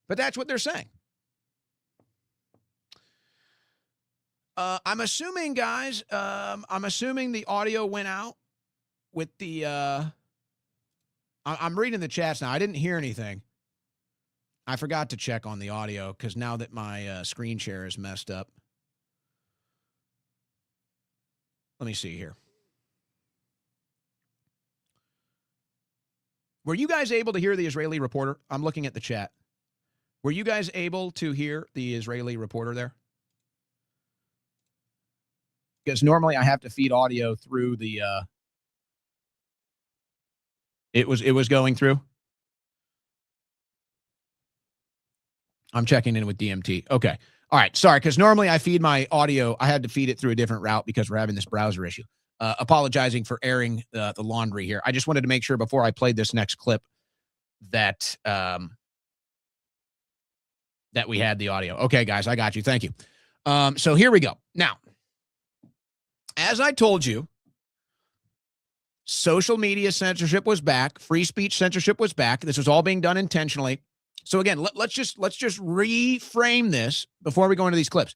But that's what they're saying. I'm assuming, guys, I'm assuming the audio went out with the, I'm reading the chats now. I didn't hear anything. I forgot to check on the audio because now that my screen share is messed up. Let me see here. Were you guys able to hear the Israeli reporter? I'm looking at the chat. Were you guys able to hear the Israeli reporter there? Because normally I have to feed audio through the, it was going through. I'm checking in with DMT. Okay. All right. Sorry, because normally I feed my audio. I had to feed it through a different route because we're having this browser issue. Apologizing for airing the laundry here. I just wanted to make sure before I played this next clip that that we had the audio. Okay, guys, I got you. Thank you. So here we go. Now, as I told you, social media censorship was back. Free speech censorship was back. This was all being done intentionally. So again, let's just reframe this before we go into these clips.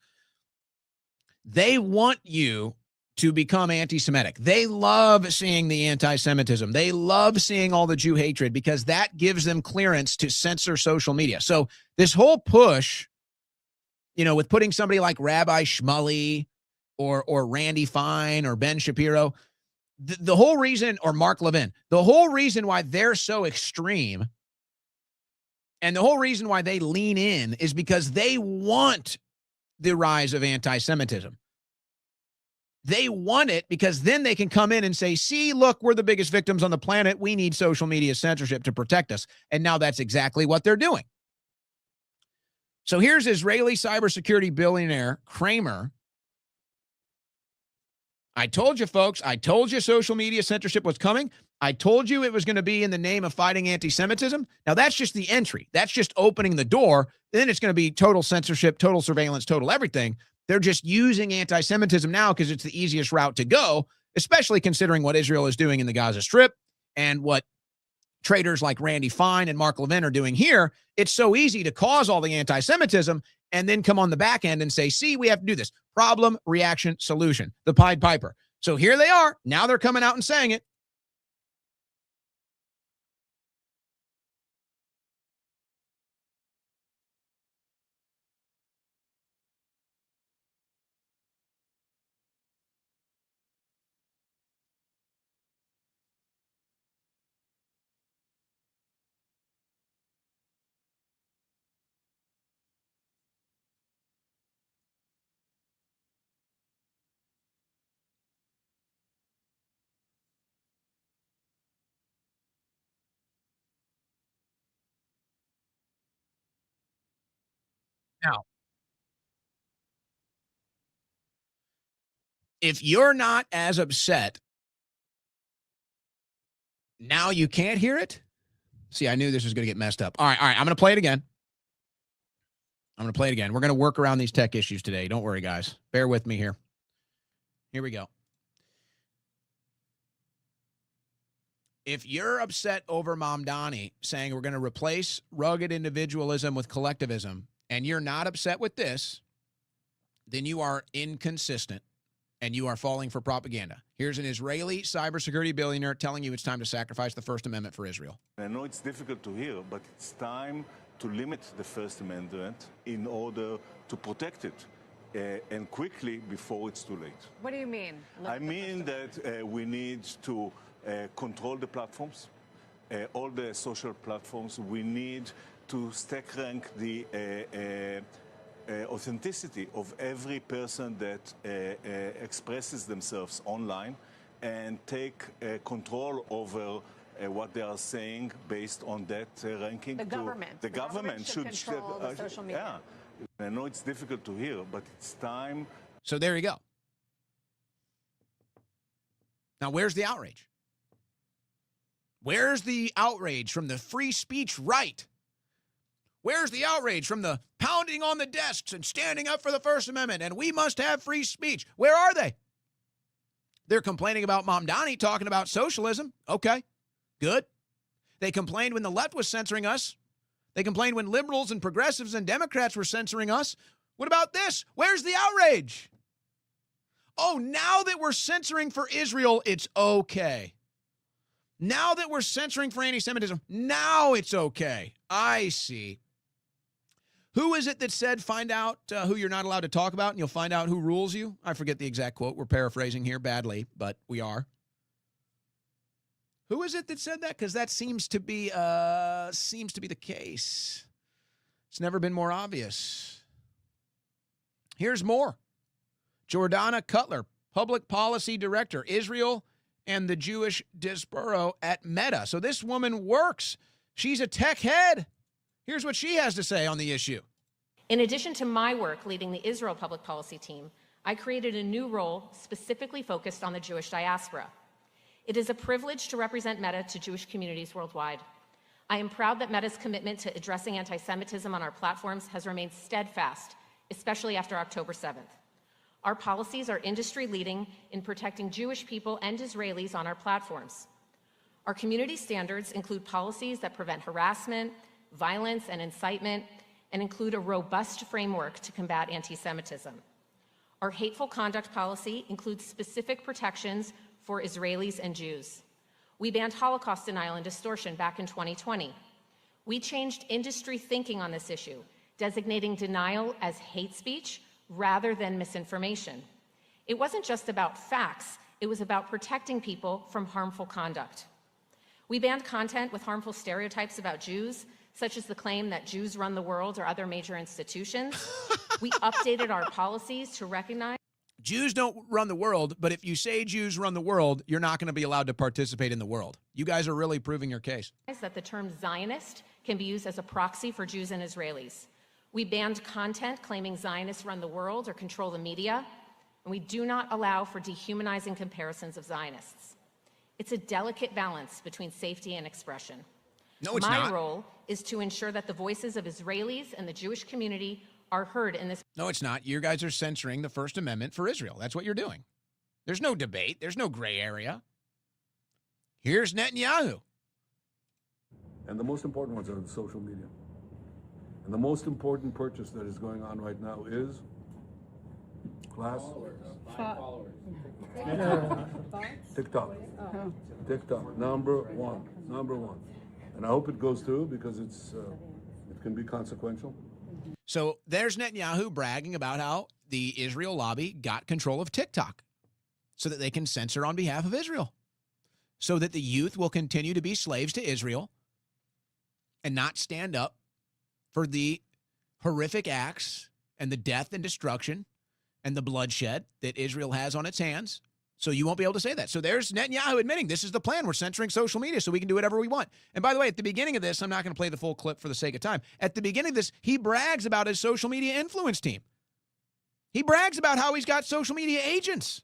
They want you to become anti-Semitic. They love seeing the anti-Semitism. They love seeing all the Jew hatred because that gives them clearance to censor social media. So this whole push, you know, with putting somebody like Rabbi Shmuley or Randy Fine or Ben Shapiro, the whole reason, or Mark Levin, the whole reason why they're so extreme and the whole reason why they lean in is because they want the rise of anti-Semitism. They want it because then they can come in and say, see, look, we're the biggest victims on the planet. We need social media censorship to protect us. And now that's exactly what they're doing. So here's Israeli cybersecurity billionaire Kramer. I told you, folks, I told you social media censorship was coming. I told you it was going to be in the name of fighting anti-Semitism. Now, that's just the entry. That's just opening the door. Then it's going to be total censorship, total surveillance, total everything. They're just using anti-Semitism now because it's the easiest route to go, especially considering what Israel is doing in the Gaza Strip and what traders like Randy Fine and Mark Levin are doing here, it's so easy to cause all the anti-Semitism and then come on the back end and say, see, we have to do this. Problem, reaction, solution. The Pied Piper. So here they are. Now they're coming out and saying it. Now, if you're not as upset, now you can't hear it? See, I knew this was going to get messed up. All right. I'm going to play it again. We're going to work around these tech issues today. Don't worry, guys. Bear with me here. Here we go. If you're upset over Mamdani saying we're going to replace rugged individualism with collectivism, and you're not upset with this, then you are inconsistent and you are falling for propaganda. Here's an Israeli cybersecurity billionaire telling you it's time to sacrifice the First Amendment for Israel. I know it's difficult to hear, but it's time to limit the First Amendment in order to protect it, and quickly before it's too late. What do you mean? I mean that we need to control the platforms, all the social platforms. We need to stack rank the authenticity of every person that expresses themselves online and take control over what they are saying based on that ranking. The government. The government should control the social media. Yeah. I know it's difficult to hear, but it's time. So there you go. Now, where's the outrage? Where's the outrage from the free speech right? Where's the outrage from the pounding on the desks and standing up for the First Amendment and we must have free speech? Where are they? They're complaining about Mamdani talking about socialism. Okay, good. They complained when the left was censoring us. They complained when liberals and progressives and Democrats were censoring us. What about this? Where's the outrage? Oh, now that we're censoring for Israel, it's okay. Now that we're censoring for anti-Semitism, now it's okay. I see. Who is it that said, find out who you're not allowed to talk about and you'll find out who rules you? I forget the exact quote. We're paraphrasing here badly, but we are. Who is it that said that? Because that seems to be the case. It's never been more obvious. Here's more. Jordana Cutler, Public Policy Director, Israel and the Jewish diaspora at Meta. So this woman works. She's a tech head. Here's what she has to say on the issue. In addition to my work leading the Israel public policy team, I created a new role specifically focused on the Jewish diaspora. It is a privilege to represent Meta to Jewish communities worldwide. I am proud that Meta's commitment to addressing anti-Semitism on our platforms has remained steadfast, especially after October 7th. Our policies are industry-leading in protecting Jewish people and Israelis on our platforms. Our community standards include policies that prevent harassment, violence, and incitement, and include a robust framework to combat anti-Semitism. Our hateful conduct policy includes specific protections for Israelis and Jews. We banned Holocaust denial and distortion back in 2020. We changed industry thinking on this issue, designating denial as hate speech rather than misinformation. It wasn't just about facts, it was about protecting people from harmful conduct. We banned content with harmful stereotypes about Jews, such as the claim that Jews run the world or other major institutions. We updated our policies to recognize Jews don't run the world, but if you say Jews run the world, you're not going to be allowed to participate in the world. You guys are really proving your case. that the term Zionist can be used as a proxy for Jews and Israelis. We banned content claiming Zionists run the world or control the media, and we do not allow for dehumanizing comparisons of Zionists. It's a delicate balance between safety and expression. No, it's not. My role is to ensure that the voices of Israelis and the Jewish community are heard in this. No, it's not. You guys are censoring the First Amendment for Israel. That's what you're doing. There's no debate. There's no gray area. Here's Netanyahu. And the most important ones are the social media. And the most important purchase that is going on right now is class. TikTok. TikTok, number one. And I hope it goes through because it can be consequential. So there's Netanyahu bragging about how the Israel lobby got control of TikTok so that they can censor on behalf of Israel, so that the youth will continue to be slaves to Israel and not stand up for the horrific acts and the death and destruction and the bloodshed that Israel has on its hands. So you won't be able to say that. So there's Netanyahu admitting this is the plan. We're censoring social media so we can do whatever we want. And by the way, at the beginning of this, I'm not going to play the full clip for the sake of time. At the beginning of this, he brags about his social media influence team. He brags about how he's got social media agents.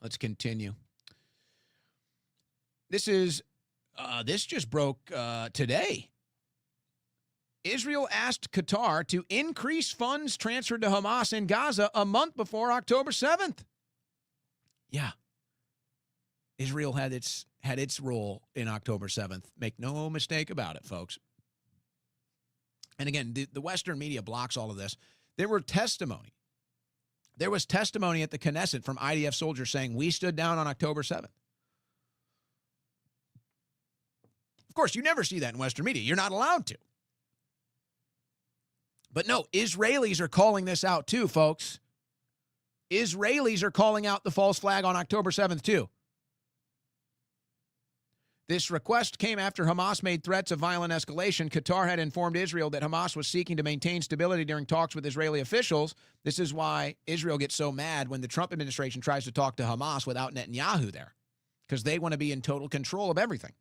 Let's continue. This just broke today. Israel asked Qatar to increase funds transferred to Hamas in Gaza a month before October 7th. Yeah. Israel had its role in October 7th. Make no mistake about it, folks. And again, the Western media blocks all of this. There was testimony at the Knesset from IDF soldiers saying, we stood down on October 7th. Of course, you never see that in Western media. You're not allowed to. But no, Israelis are calling this out too, folks. Israelis are calling out the false flag on October 7th too. This request came after Hamas made threats of violent escalation. Qatar had informed Israel that Hamas was seeking to maintain stability during talks with Israeli officials. This is why Israel gets so mad when the Trump administration tries to talk to Hamas without Netanyahu there, because they want to be in total control of everything.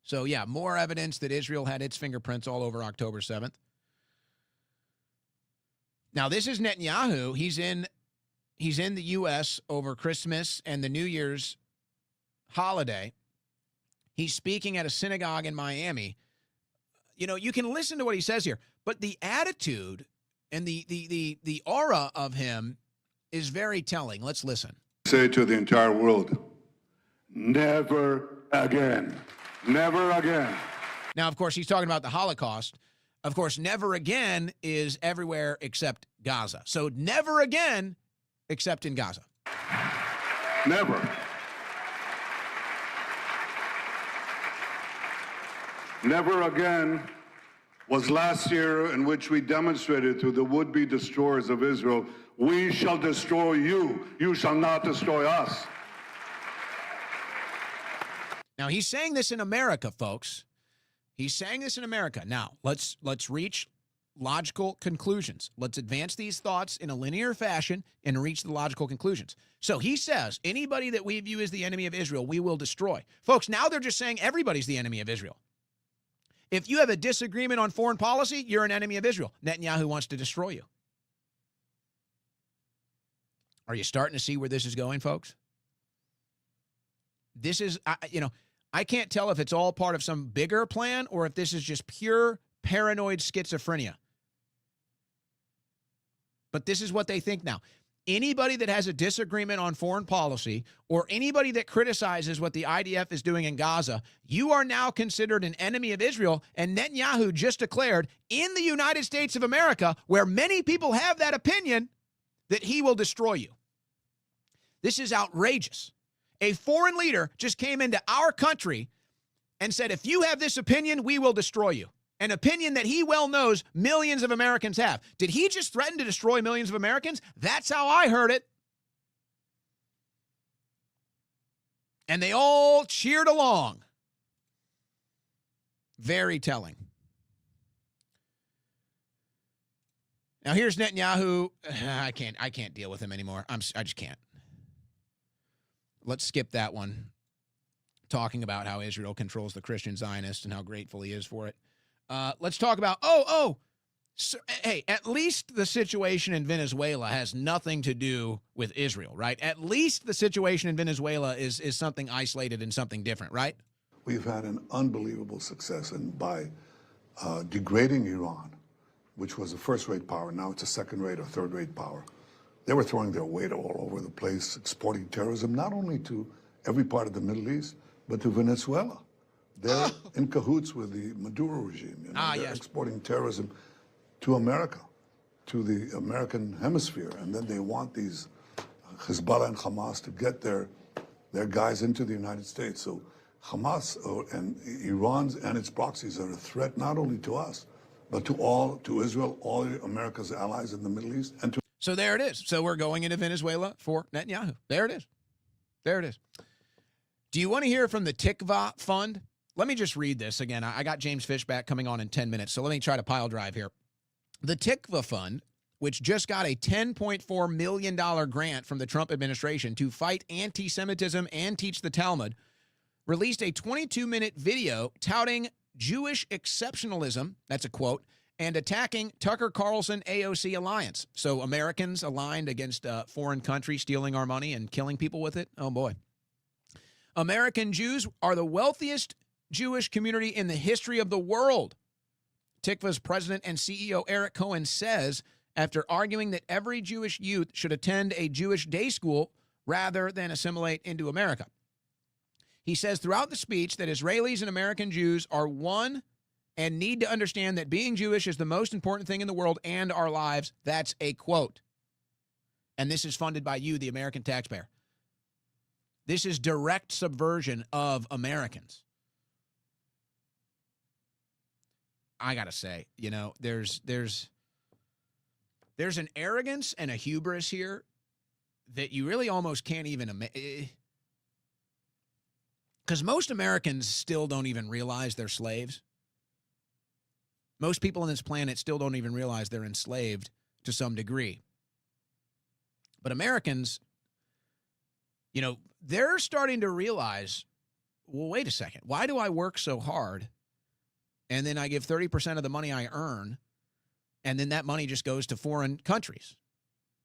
So yeah, more evidence that Israel had its fingerprints all over October 7th. Now, this is Netanyahu. He's in the U.S. over Christmas and the New Year's holiday. He's speaking at a synagogue in Miami. You know, you can listen to what he says here, but the attitude and the aura of him is very telling. Let's listen. Say to the entire world, never again. Never again. Now, of course, he's talking about the Holocaust. Of course, never again is everywhere except Gaza. So never again except in Gaza. Never. Never again was last year, in which we demonstrated to the would-be destroyers of Israel, we shall destroy you. You shall not destroy us. Now, he's saying this in America, folks. He's saying this in America. Now, let's reach logical conclusions. Let's advance these thoughts in a linear fashion and reach the logical conclusions. So he says, anybody that we view as the enemy of Israel, we will destroy. Folks, now they're just saying everybody's the enemy of Israel. If you have a disagreement on foreign policy, you're an enemy of Israel. Netanyahu wants to destroy you. Are you starting to see where this is going, folks? This is, I can't tell if it's all part of some bigger plan or if this is just pure paranoid schizophrenia. But this is what they think now. Anybody that has a disagreement on foreign policy or anybody that criticizes what the IDF is doing in Gaza, you are now considered an enemy of Israel. And Netanyahu just declared in the United States of America, where many people have that opinion, that he will destroy you. This is outrageous. A foreign leader just came into our country and said, if you have this opinion, we will destroy you. An opinion that he well knows millions of Americans have. Did he just threaten to destroy millions of Americans? That's how I heard it. And they all cheered along. Very telling. Now here's Netanyahu. I can't deal with him anymore. I just can't. Let's skip that one. Talking about how Israel controls the Christian Zionists and how grateful he is for it. Let's talk about, so, hey, at least the situation in Venezuela has nothing to do with Israel, right? At least the situation in Venezuela is something isolated and something different, right? We've had an unbelievable success by degrading Iran, which was a first-rate power. Now it's a second-rate or third-rate power. They were throwing their weight all over the place, exporting terrorism, not only to every part of the Middle East, but to Venezuela. They're in cahoots with the Maduro regime. You know? They're yes. exporting terrorism to America, to the American hemisphere, and then they want these Hezbollah and Hamas to get their guys into the United States. So Hamas and Iran's and its proxies are a threat not only to us, but to Israel, all America's allies in the Middle East, and to. So there it is. So we're going into Venezuela for Netanyahu. There it is. There it is. Do you want to hear from the Tikva Fund? Let me just read this again. I got James Fishback coming on in 10 minutes, so let me try to pile drive here. The Tikva Fund, which just got a $10.4 million grant from the Trump administration to fight anti-Semitism and teach the Talmud, released a 22-minute video touting Jewish exceptionalism, that's a quote, and attacking Tucker Carlson AOC alliance. So Americans aligned against a foreign country stealing our money and killing people with it? Oh, boy. American Jews are the wealthiest Jewish community in the history of the world, Tikva's president and CEO Eric Cohen says after arguing that every Jewish youth should attend a Jewish day school rather than assimilate into America. He says throughout the speech that Israelis and American Jews are one and need to understand that being Jewish is the most important thing in the world and our lives. That's a quote. And this is funded by you, the American taxpayer. This is direct subversion of Americans. I got to say, you know, there's an arrogance and a hubris here that you really almost can't even imagine. Because most Americans still don't even realize they're slaves. Most people on this planet still don't even realize they're enslaved to some degree. But Americans, you know, they're starting to realize, well, wait a second. Why do I work so hard? And then I give 30% of the money I earn, and then that money just goes to foreign countries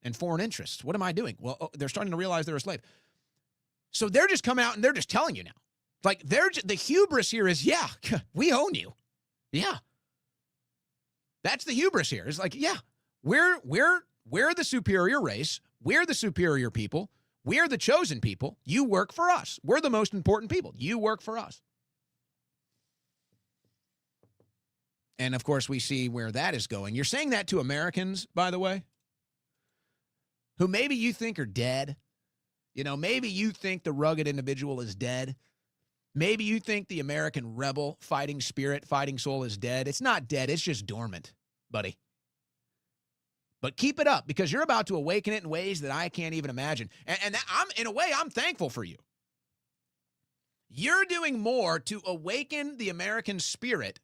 and foreign interests. What am I doing? Well, they're starting to realize they're a slave. So they're just coming out and they're just telling you now. Like, the hubris here is, yeah, we own you. Yeah. That's the hubris here. It's like, yeah, we're the superior race. We're the superior people. We're the chosen people. You work for us. We're the most important people. You work for us. And, of course, we see where that is going. You're saying that to Americans, by the way, who maybe you think are dead. You know, maybe you think the rugged individual is dead. Maybe you think the American rebel, fighting spirit, fighting soul is dead. It's not dead. It's just dormant, buddy. But keep it up, because you're about to awaken it in ways that I can't even imagine. And in a way, I'm thankful for you. You're doing more to awaken the American spirit.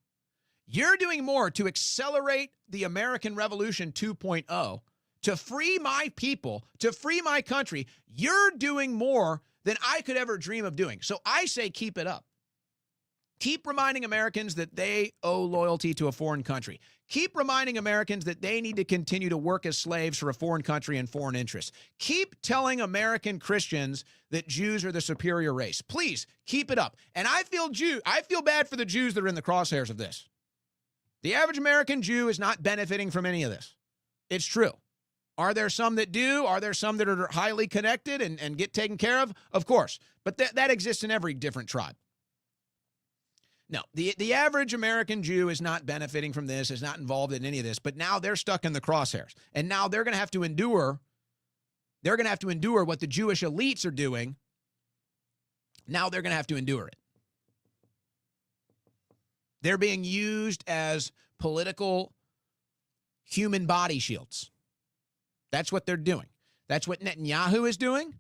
You're doing more to accelerate the American Revolution 2.0, to free my people, to free my country. You're doing more than I could ever dream of doing. So I say keep it up. Keep reminding Americans that they owe loyalty to a foreign country. Keep reminding Americans that they need to continue to work as slaves for a foreign country and foreign interests. Keep telling American Christians that Jews are the superior race. Please keep it up. And I feel bad for the Jews that are in the crosshairs of this. The average American Jew is not benefiting from any of this. It's true. Are there some that do? Are there some that are highly connected and get taken care of? Of course. But that exists in every different tribe. No, the average American Jew is not benefiting from this, is not involved in any of this, but now they're stuck in the crosshairs. And now they're going to have to endure what the Jewish elites are doing. Now they're going to have to endure it. They're being used as political human body shields. That's what they're doing. That's what Netanyahu is doing.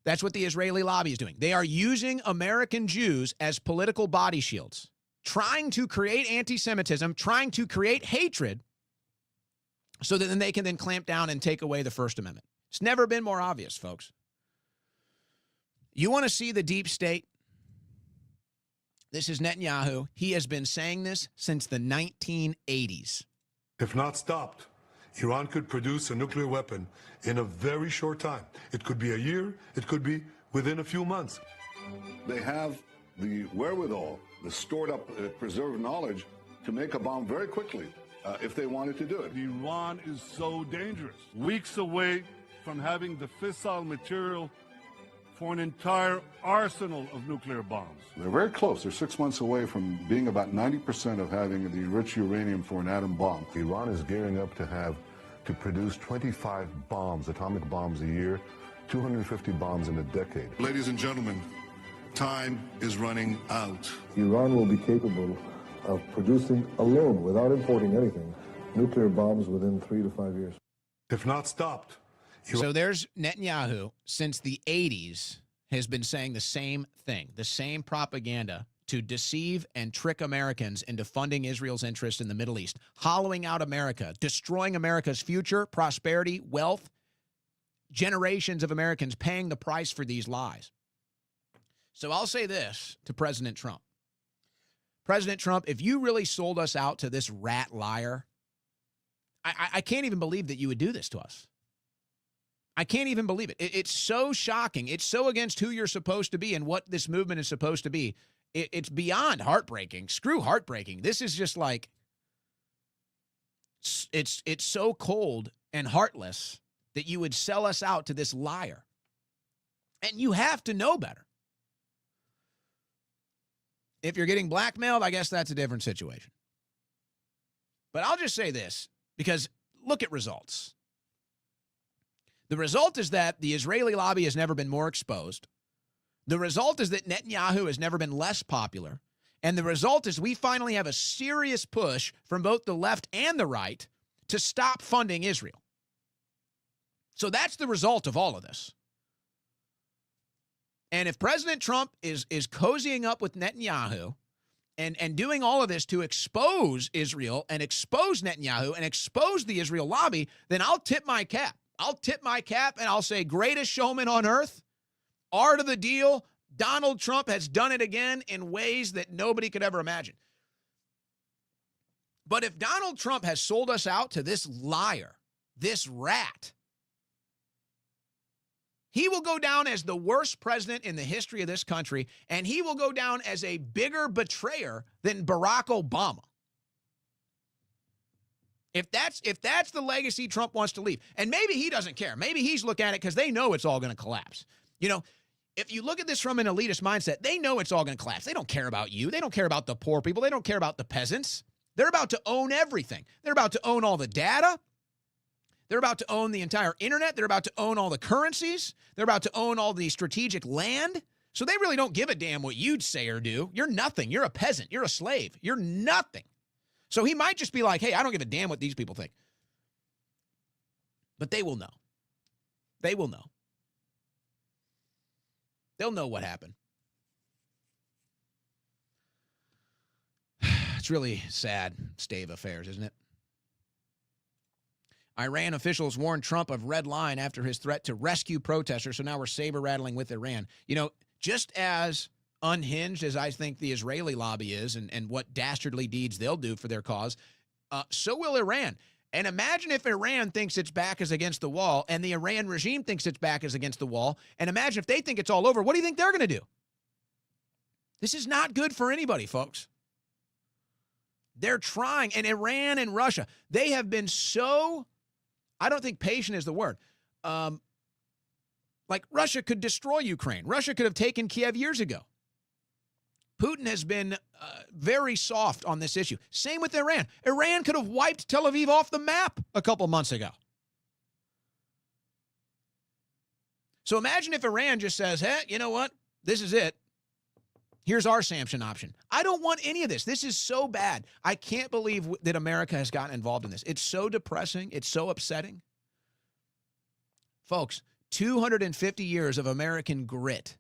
That's what the Israeli lobby is doing. They are using American Jews as political body shields, trying to create anti-Semitism, trying to create hatred, so that then they can then clamp down and take away the First Amendment. It's never been more obvious, folks. You want to see the deep state? This is Netanyahu. He has been saying this since the 1980s. If not stopped, Iran could produce a nuclear weapon in a very short time. It could be a year. It could be within a few months. They have the wherewithal, the stored up, preserved knowledge to make a bomb very quickly if they wanted to do it. Iran is so dangerous. Weeks away from having the fissile material for an entire arsenal of nuclear bombs. They're very close. They're 6 months away from being about 90% of having the enriched uranium for an atom bomb. Iran is gearing up to produce 25 bombs, atomic bombs a year, 250 bombs in a decade. Ladies and gentlemen, time is running out. Iran will be capable of producing alone, without importing anything, nuclear bombs within 3 to 5 years. If not stopped. So there's Netanyahu, since the 80s, has been saying the same thing, the same propaganda to deceive and trick Americans into funding Israel's interest in the Middle East, hollowing out America, destroying America's future, prosperity, wealth, generations of Americans paying the price for these lies. So I'll say this to President Trump. President Trump, if you really sold us out to this rat liar, I can't even believe that you would do this to us. I can't even believe it. It's so shocking. It's so against who you're supposed to be and what this movement is supposed to be. It's beyond heartbreaking. Screw heartbreaking. This is just like, it's so cold and heartless that you would sell us out to this liar. And you have to know better. If you're getting blackmailed, I guess that's a different situation. But I'll just say this, because look at results. The result is that the Israeli lobby has never been more exposed. The result is that Netanyahu has never been less popular. And the result is we finally have a serious push from both the left and the right to stop funding Israel. So that's the result of all of this. And if President Trump is cozying up with Netanyahu and doing all of this to expose Israel and expose Netanyahu and expose the Israel lobby, then I'll tip my cap. I'll tip my cap and I'll say, greatest showman on earth, art of the deal, Donald Trump has done it again in ways that nobody could ever imagine. But if Donald Trump has sold us out to this liar, this rat, he will go down as the worst president in the history of this country, and he will go down as a bigger betrayer than Barack Obama. If that's the legacy Trump wants to leave, and maybe he doesn't care. Maybe he's looking at it because they know it's all going to collapse. You know, if you look at this from an elitist mindset, they know it's all going to collapse. They don't care about you. They don't care about the poor people. They don't care about the peasants. They're about to own everything. They're about to own all the data. They're about to own the entire internet. They're about to own all the currencies. They're about to own all the strategic land. So they really don't give a damn what you'd say or do. You're nothing. You're a peasant. You're a slave. You're nothing. So he might just be like, hey, I don't give a damn what these people think. But they will know. They will know. They'll know what happened. It's really sad state of affairs, isn't it? Iran officials warned Trump of red line after his threat to rescue protesters, so now we're saber-rattling with Iran. You know, just as unhinged as I think the Israeli lobby is and what dastardly deeds they'll do for their cause, so will Iran. And imagine if Iran thinks its back is against the wall and the Iran regime thinks its back is against the wall, and imagine if they think it's all over. What do you think they're going to do? This is not good for anybody, folks. They're trying, and Iran and Russia, they have been so, I don't think patient is the word. Like Russia could destroy Ukraine. Russia could have taken Kiev years ago. Putin has been very soft on this issue. Same with Iran. Iran could have wiped Tel Aviv off the map a couple months ago. So imagine if Iran just says, hey, you know what? This is it. Here's our sanction option. I don't want any of this. This is so bad. I can't believe that America has gotten involved in this. It's so depressing. It's so upsetting. Folks, 250 years of American grit.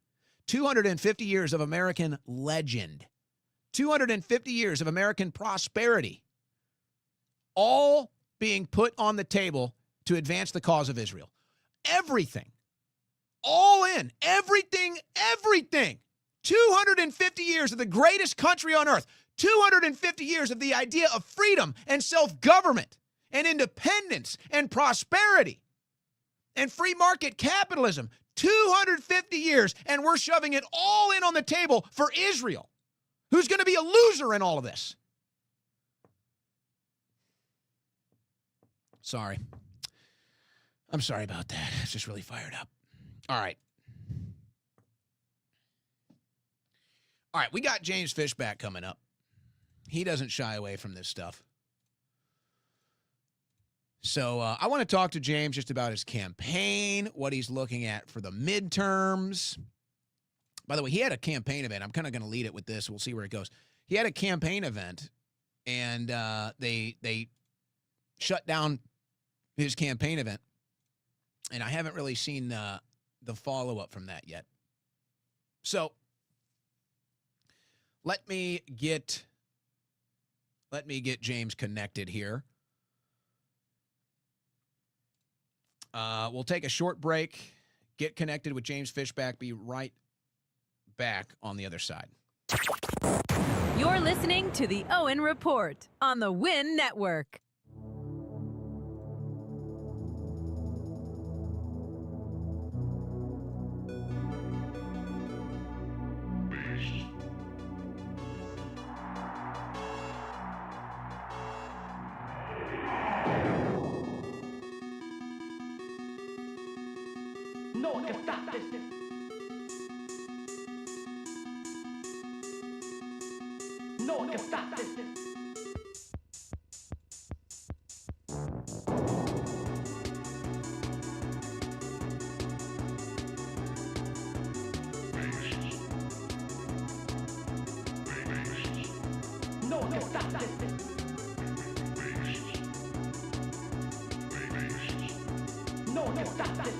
250 years of American legend, 250 years of American prosperity, all being put on the table to advance the cause of Israel. Everything, all in, everything. 250 years of the greatest country on earth, 250 years of the idea of freedom and self-government and independence and prosperity and free market capitalism. 250 years, and we're shoving it all in on the table for Israel, who's going to be a loser in all of this. Sorry. I'm sorry about that. It's just really fired up. All right. All right, we got James Fishback coming up. He doesn't shy away from this stuff. So I want to talk to James just about his campaign, what he's looking at for the midterms. By the way, he had a campaign event. I'm kind of going to lead it with this. We'll see where it goes. He had a campaign event, and they shut down his campaign event, and I haven't really seen the follow-up from that yet. So let me get James connected here. We'll take a short break, get connected with James Fishback, be right back on the other side. You're listening to the Owen Report on the Win Network. No one can stop this. No one can stop this. No one can stop this. No one can stop this.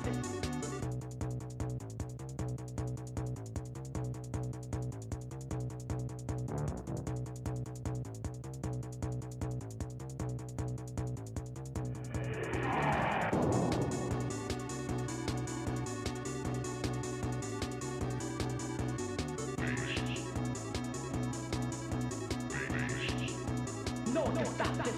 No one can stop this.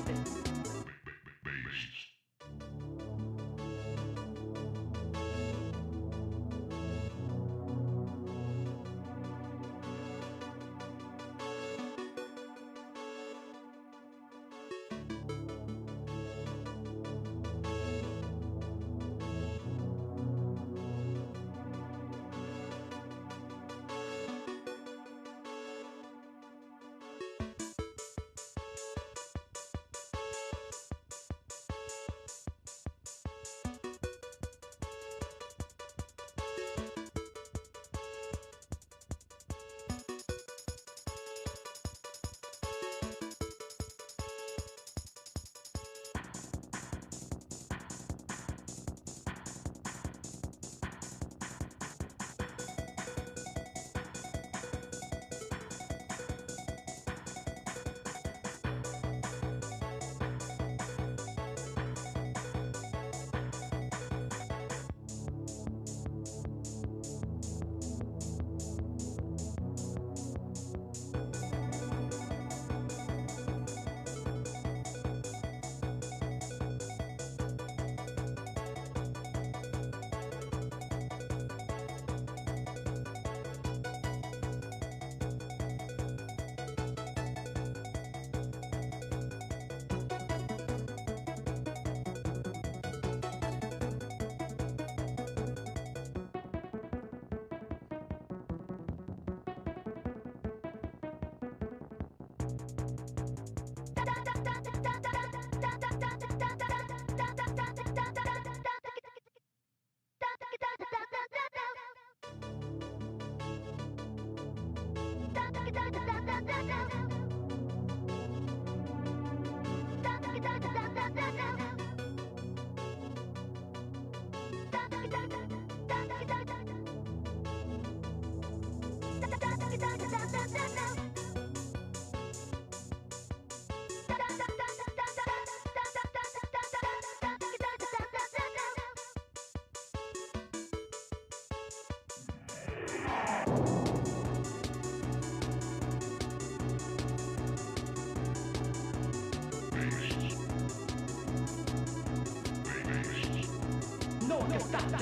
No one can stop this.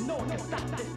No one can stop this.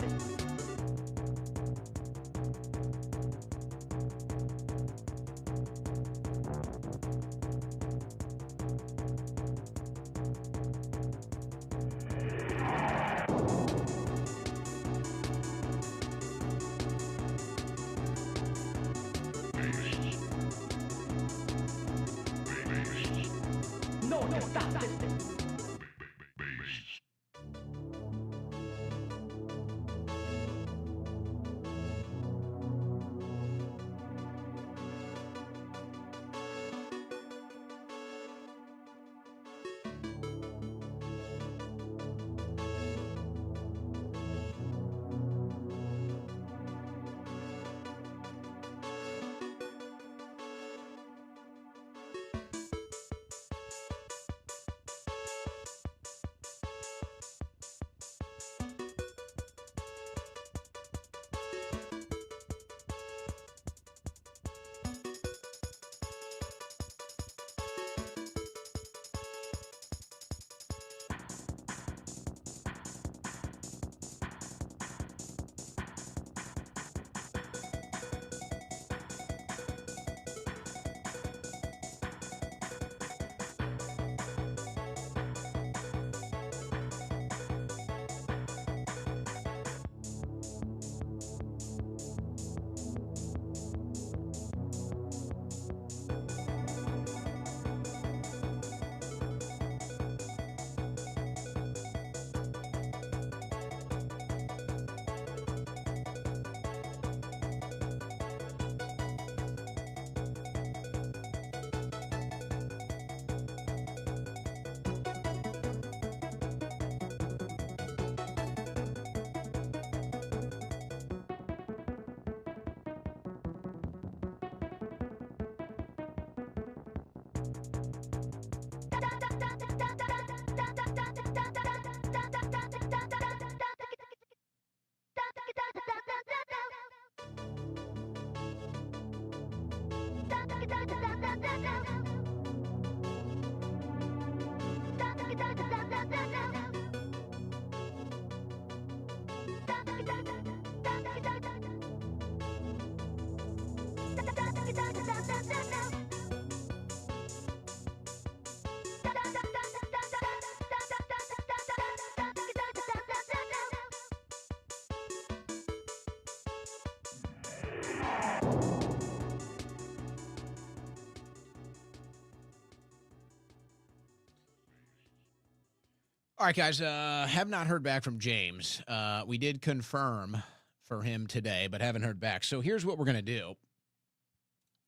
All right, guys, have not heard back from James. We did confirm for him today, but haven't heard back. So here's what we're going to do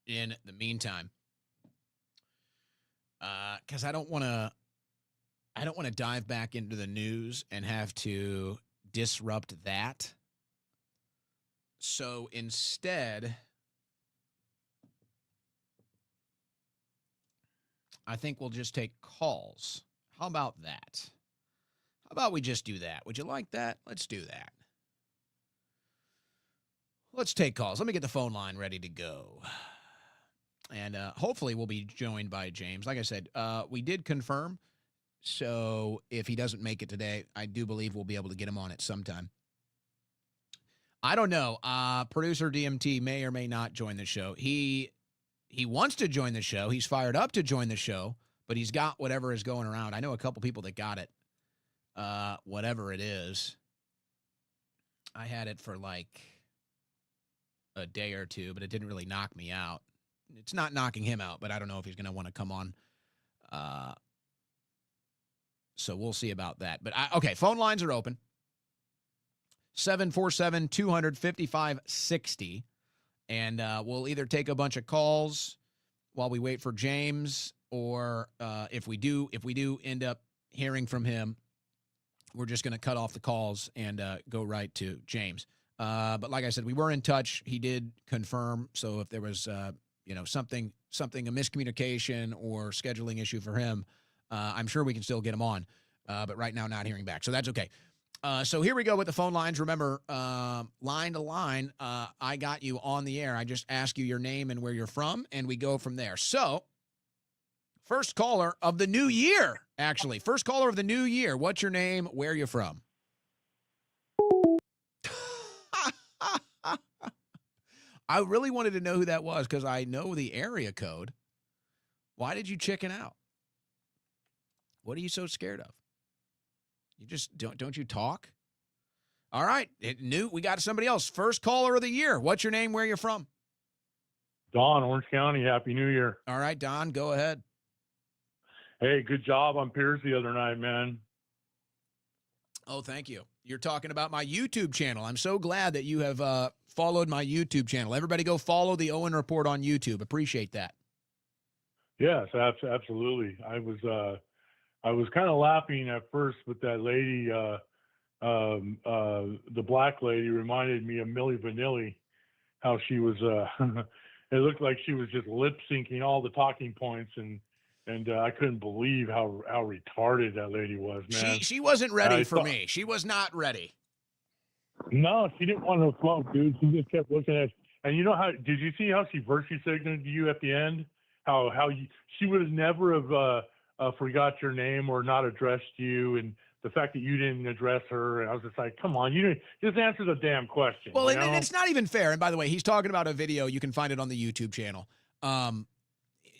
in the meantime. Because I don't want to dive back into the news and have to disrupt that. So instead, I think we'll just take calls. How about that? How about we just do that? Would you like that? Let's do that. Let's take calls. Let me get the phone line ready to go. And hopefully we'll be joined by James. Like I said, we did confirm. So if he doesn't make it today, I do believe we'll be able to get him on it sometime. I don't know. Producer DMT may or may not join the show. He wants to join the show. He's fired up to join the show, but he's got whatever is going around. I know a couple people that got it. Whatever it is. I had it for like a day or two, but it didn't really knock me out. It's not knocking him out, but I don't know if he's going to want to come on. So we'll see about that. But okay, phone lines are open. 747-200-5560. And we'll either take a bunch of calls while we wait for James, or if we do end up hearing from him, we're just going to cut off the calls and go right to James. But like I said, we were in touch. He did confirm. So if there was, something, a miscommunication or scheduling issue for him, I'm sure we can still get him on. But right now, not hearing back. So that's okay. So here we go with the phone lines. Remember, line to line, I got you on the air. I just ask you your name and where you're from, and we go from there. So first caller of the new year, actually. First caller of the new year. What's your name? Where are you from? I really wanted to know who that was because I know the area code. Why did you chicken out? What are you so scared of? You just don't you talk? All right. We got somebody else. First caller of the year. What's your name? Where you're from? Don, Orange County. Happy New Year. All right, Don, go ahead. Hey, good job on Piers the other night, man. Oh, thank you. You're talking about my YouTube channel. I'm so glad that you have followed my YouTube channel. Everybody go follow the Owen Report on YouTube. Appreciate that. Yes, absolutely. I was I was kind of laughing at first, but that lady, the black lady, reminded me of Milli Vanilli, how she was. It looked like she was just lip syncing all the talking points, and I couldn't believe how retarded that lady was, man. She wasn't ready for me. She was not ready. No, she didn't want no smoke, dude. She just kept looking at. And you know how? Did you see how she virtue signaled you at the end? She would have never have forgot your name or not addressed you, and the fact that you didn't address her. And I was just like, come on, you didn't just answer the damn question. Well, and it's not even fair. And by the way, he's talking about a video. You can find it on the YouTube channel.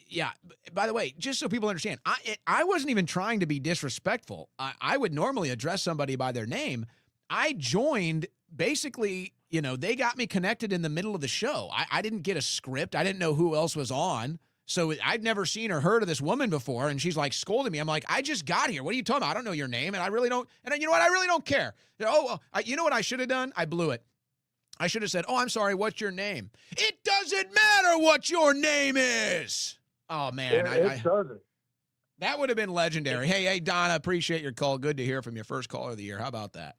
Yeah. By the way, just so people understand, I wasn't even trying to be disrespectful. I would normally address somebody by their name. I joined basically, they got me connected in the middle of the show. I didn't get a script. I didn't know who else was on. So I'd never seen or heard of this woman before, and she's like scolding me. I'm like, I just got here. What are you talking about? I don't know your name, and I really don't. And you know what? I really don't care. You know what I should have done? I blew it. I should have said, oh, I'm sorry, what's your name? It doesn't matter what your name is. Oh, man. It doesn't. That would have been legendary. Hey, Don, I appreciate your call. Good to hear from you. First caller of the year. How about that?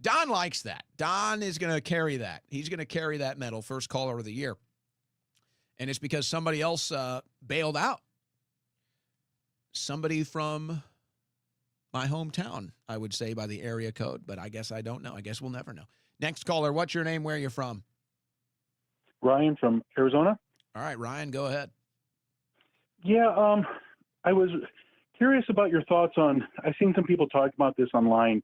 Don likes that. Don is going to carry that. He's going to carry that medal, first caller of the year. And it's because somebody else bailed out. Somebody from my hometown, I would say, by the area code. But I guess I don't know. I guess we'll never know. Next caller, what's your name? Where are you from? Ryan from Arizona. All right, Ryan, go ahead. Yeah, I was curious about your thoughts on, I've seen some people talk about this online,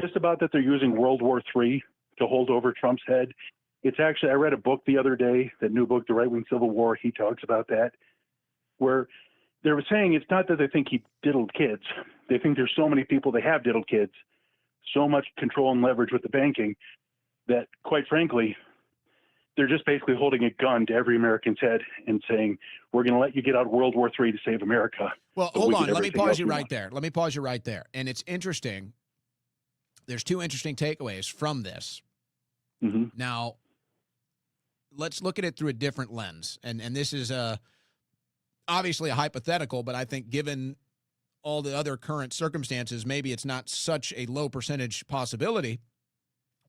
just about that they're using World War III to hold over Trump's head. It's actually, I read a book the other day, that new book, The Right-Wing Civil War. He talks about that, where they were saying it's not that they think he diddled kids. They think there's so many people they have diddled kids, so much control and leverage with the banking that, quite frankly, they're just basically holding a gun to every American's head and saying, we're going to let you get out of World War III to save America. Well, hold on. Let me pause you right there. Let me pause you right there. And it's interesting. There's two interesting takeaways from this. Mm-hmm. Now, let's look at it through a different lens. And this is obviously a hypothetical, but I think given all the other current circumstances, maybe it's not such a low percentage possibility.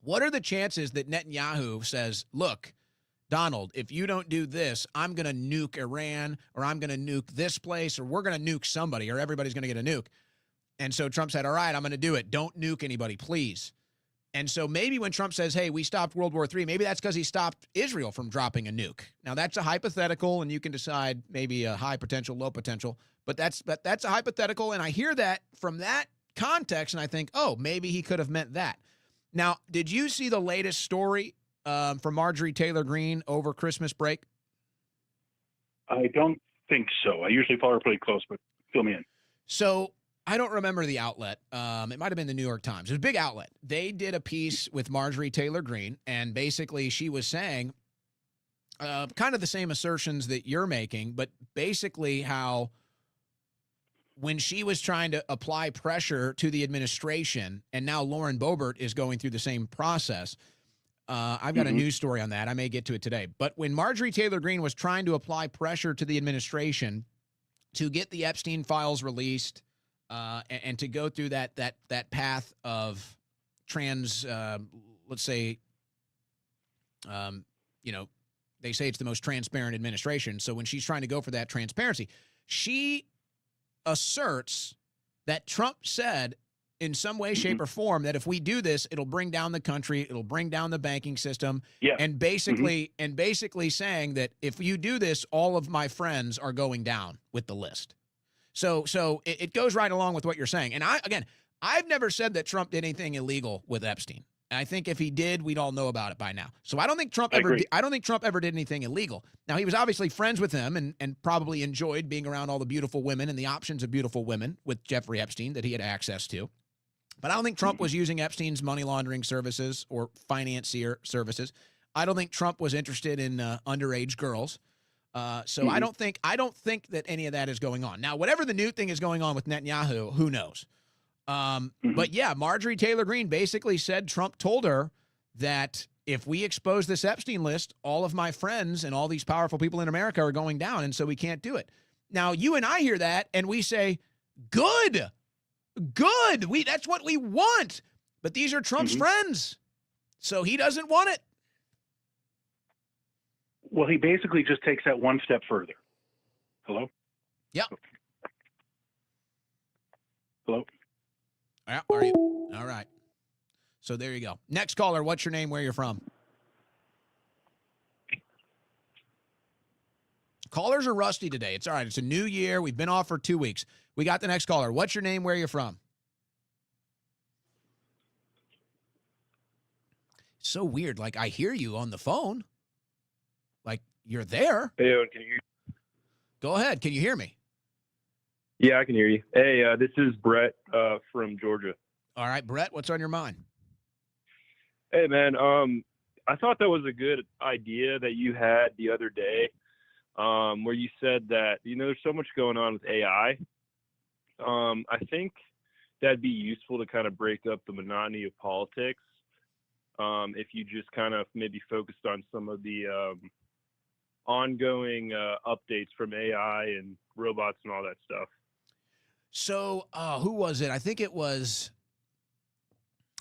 What are the chances that Netanyahu says, look, Donald, if you don't do this, I'm going to nuke Iran, or I'm going to nuke this place, or we're going to nuke somebody, or everybody's going to get a nuke. And so Trump said, all right, I'm going to do it. Don't nuke anybody, please. And so maybe when Trump says, hey, we stopped World War III, maybe that's because he stopped Israel from dropping a nuke. Now, that's a hypothetical, and you can decide maybe a high potential, low potential. But that's a hypothetical, and I hear that from that context, and I think, oh, maybe he could have meant that. Now, did you see the latest story from Marjorie Taylor Greene over Christmas break? I don't think so. I usually follow her pretty close, but fill me in. So I don't remember the outlet. It might have been the New York Times. It was a big outlet. They did a piece with Marjorie Taylor Greene, and basically she was saying kind of the same assertions that you're making, but basically how when she was trying to apply pressure to the administration, and now Lauren Boebert is going through the same process. I've got a news story on that. I may get to it today. But when Marjorie Taylor Greene was trying to apply pressure to the administration to get the Epstein files released and to go through that path of let's say, they say it's the most transparent administration. So when she's trying to go for that transparency, she asserts that Trump said in some way, shape, or form that if we do this, it'll bring down the country, it'll bring down the banking system, and basically saying that if you do this, all of my friends are going down with the list. So it goes right along with what you're saying. And I've never said that Trump did anything illegal with Epstein. I think if he did, we'd all know about it by now. So I don't think Trump ever did anything illegal. Now, he was obviously friends with him and probably enjoyed being around all the beautiful women and the options of beautiful women with Jeffrey Epstein that he had access to. But I don't think Trump was using Epstein's money laundering services or financier services. I don't think Trump was interested in underage girls. So I don't think that any of that is going on. Now, whatever the new thing is going on with Netanyahu, who knows? But yeah, Marjorie Taylor Greene basically said Trump told her that if we expose this Epstein list, all of my friends and all these powerful people in America are going down, and so we can't do it. Now, you and I hear that, and we say, Good. That's what we want. But these are Trump's friends, so he doesn't want it. Well, he basically just takes that one step further. Hello? Yep. Hello? Yeah, are you? All right. So there you go. Next caller, what's your name, where you're from? Callers are rusty today. It's all right. It's a new year. We've been off for 2 weeks. We got the next caller. What's your name, where you're from? So weird. Like, I hear you on the phone. Like, you're there. Hey, Owen, can you hear me? Go ahead. Can you hear me? Yeah, I can hear you. Hey, this is Brett from Georgia. All right, Brett, what's on your mind? Hey, man, I thought that was a good idea that you had the other day, where you said that, there's so much going on with AI. I think that'd be useful to kind of break up the monotony of politics. If you just kind of maybe focused on some of the ongoing updates from AI and robots and all that stuff. So, who was it? I think it was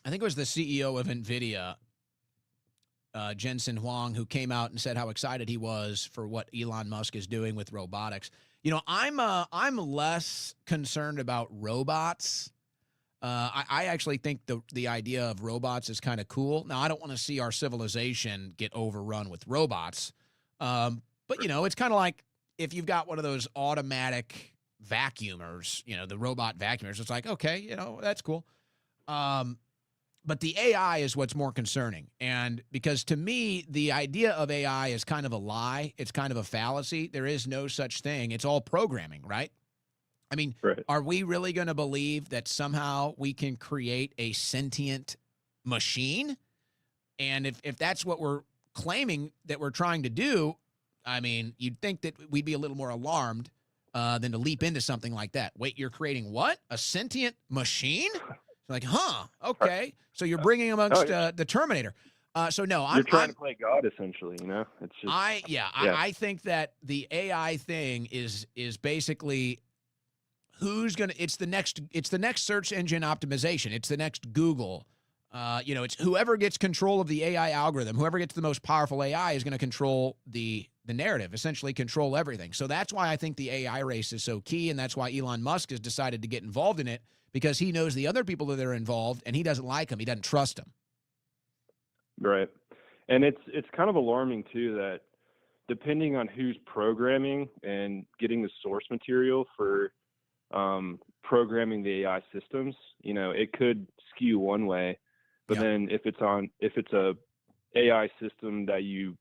the CEO of NVIDIA, Jensen Huang, who came out and said how excited he was for what Elon Musk is doing with robotics. I'm less concerned about robots. I actually think the idea of robots is kind of cool. Now, I don't want to see our civilization get overrun with robots. But, it's kind of like if you've got one of those automatic vacuumers, the robot vacuumers, it's like, okay, that's cool. But the AI is what's more concerning. And because to me, the idea of AI is kind of a lie. It's kind of a fallacy. There is no such thing. It's all programming, right? I mean, Are we really going to believe that somehow we can create a sentient machine? And if that's what we're claiming that we're trying to do, I mean, you'd think that we'd be a little more alarmed than to leap into something like that. Wait, you're creating what? A sentient machine? Like, okay. So you're bringing amongst the Terminator. So no, you're trying to play God, essentially. It's just I think that the AI thing is basically who's gonna. It's the next search engine optimization. It's the next Google. It's whoever gets control of the AI algorithm, whoever gets the most powerful AI is going to control the narrative, essentially control everything. So that's why I think the AI race is so key, and that's why Elon Musk has decided to get involved in it, because he knows the other people that are involved, and he doesn't like them. He doesn't trust them. Right. And it's kind of alarming, too, that depending on who's programming and getting the source material for programming the AI systems, it could skew one way. But then if it's a AI system that you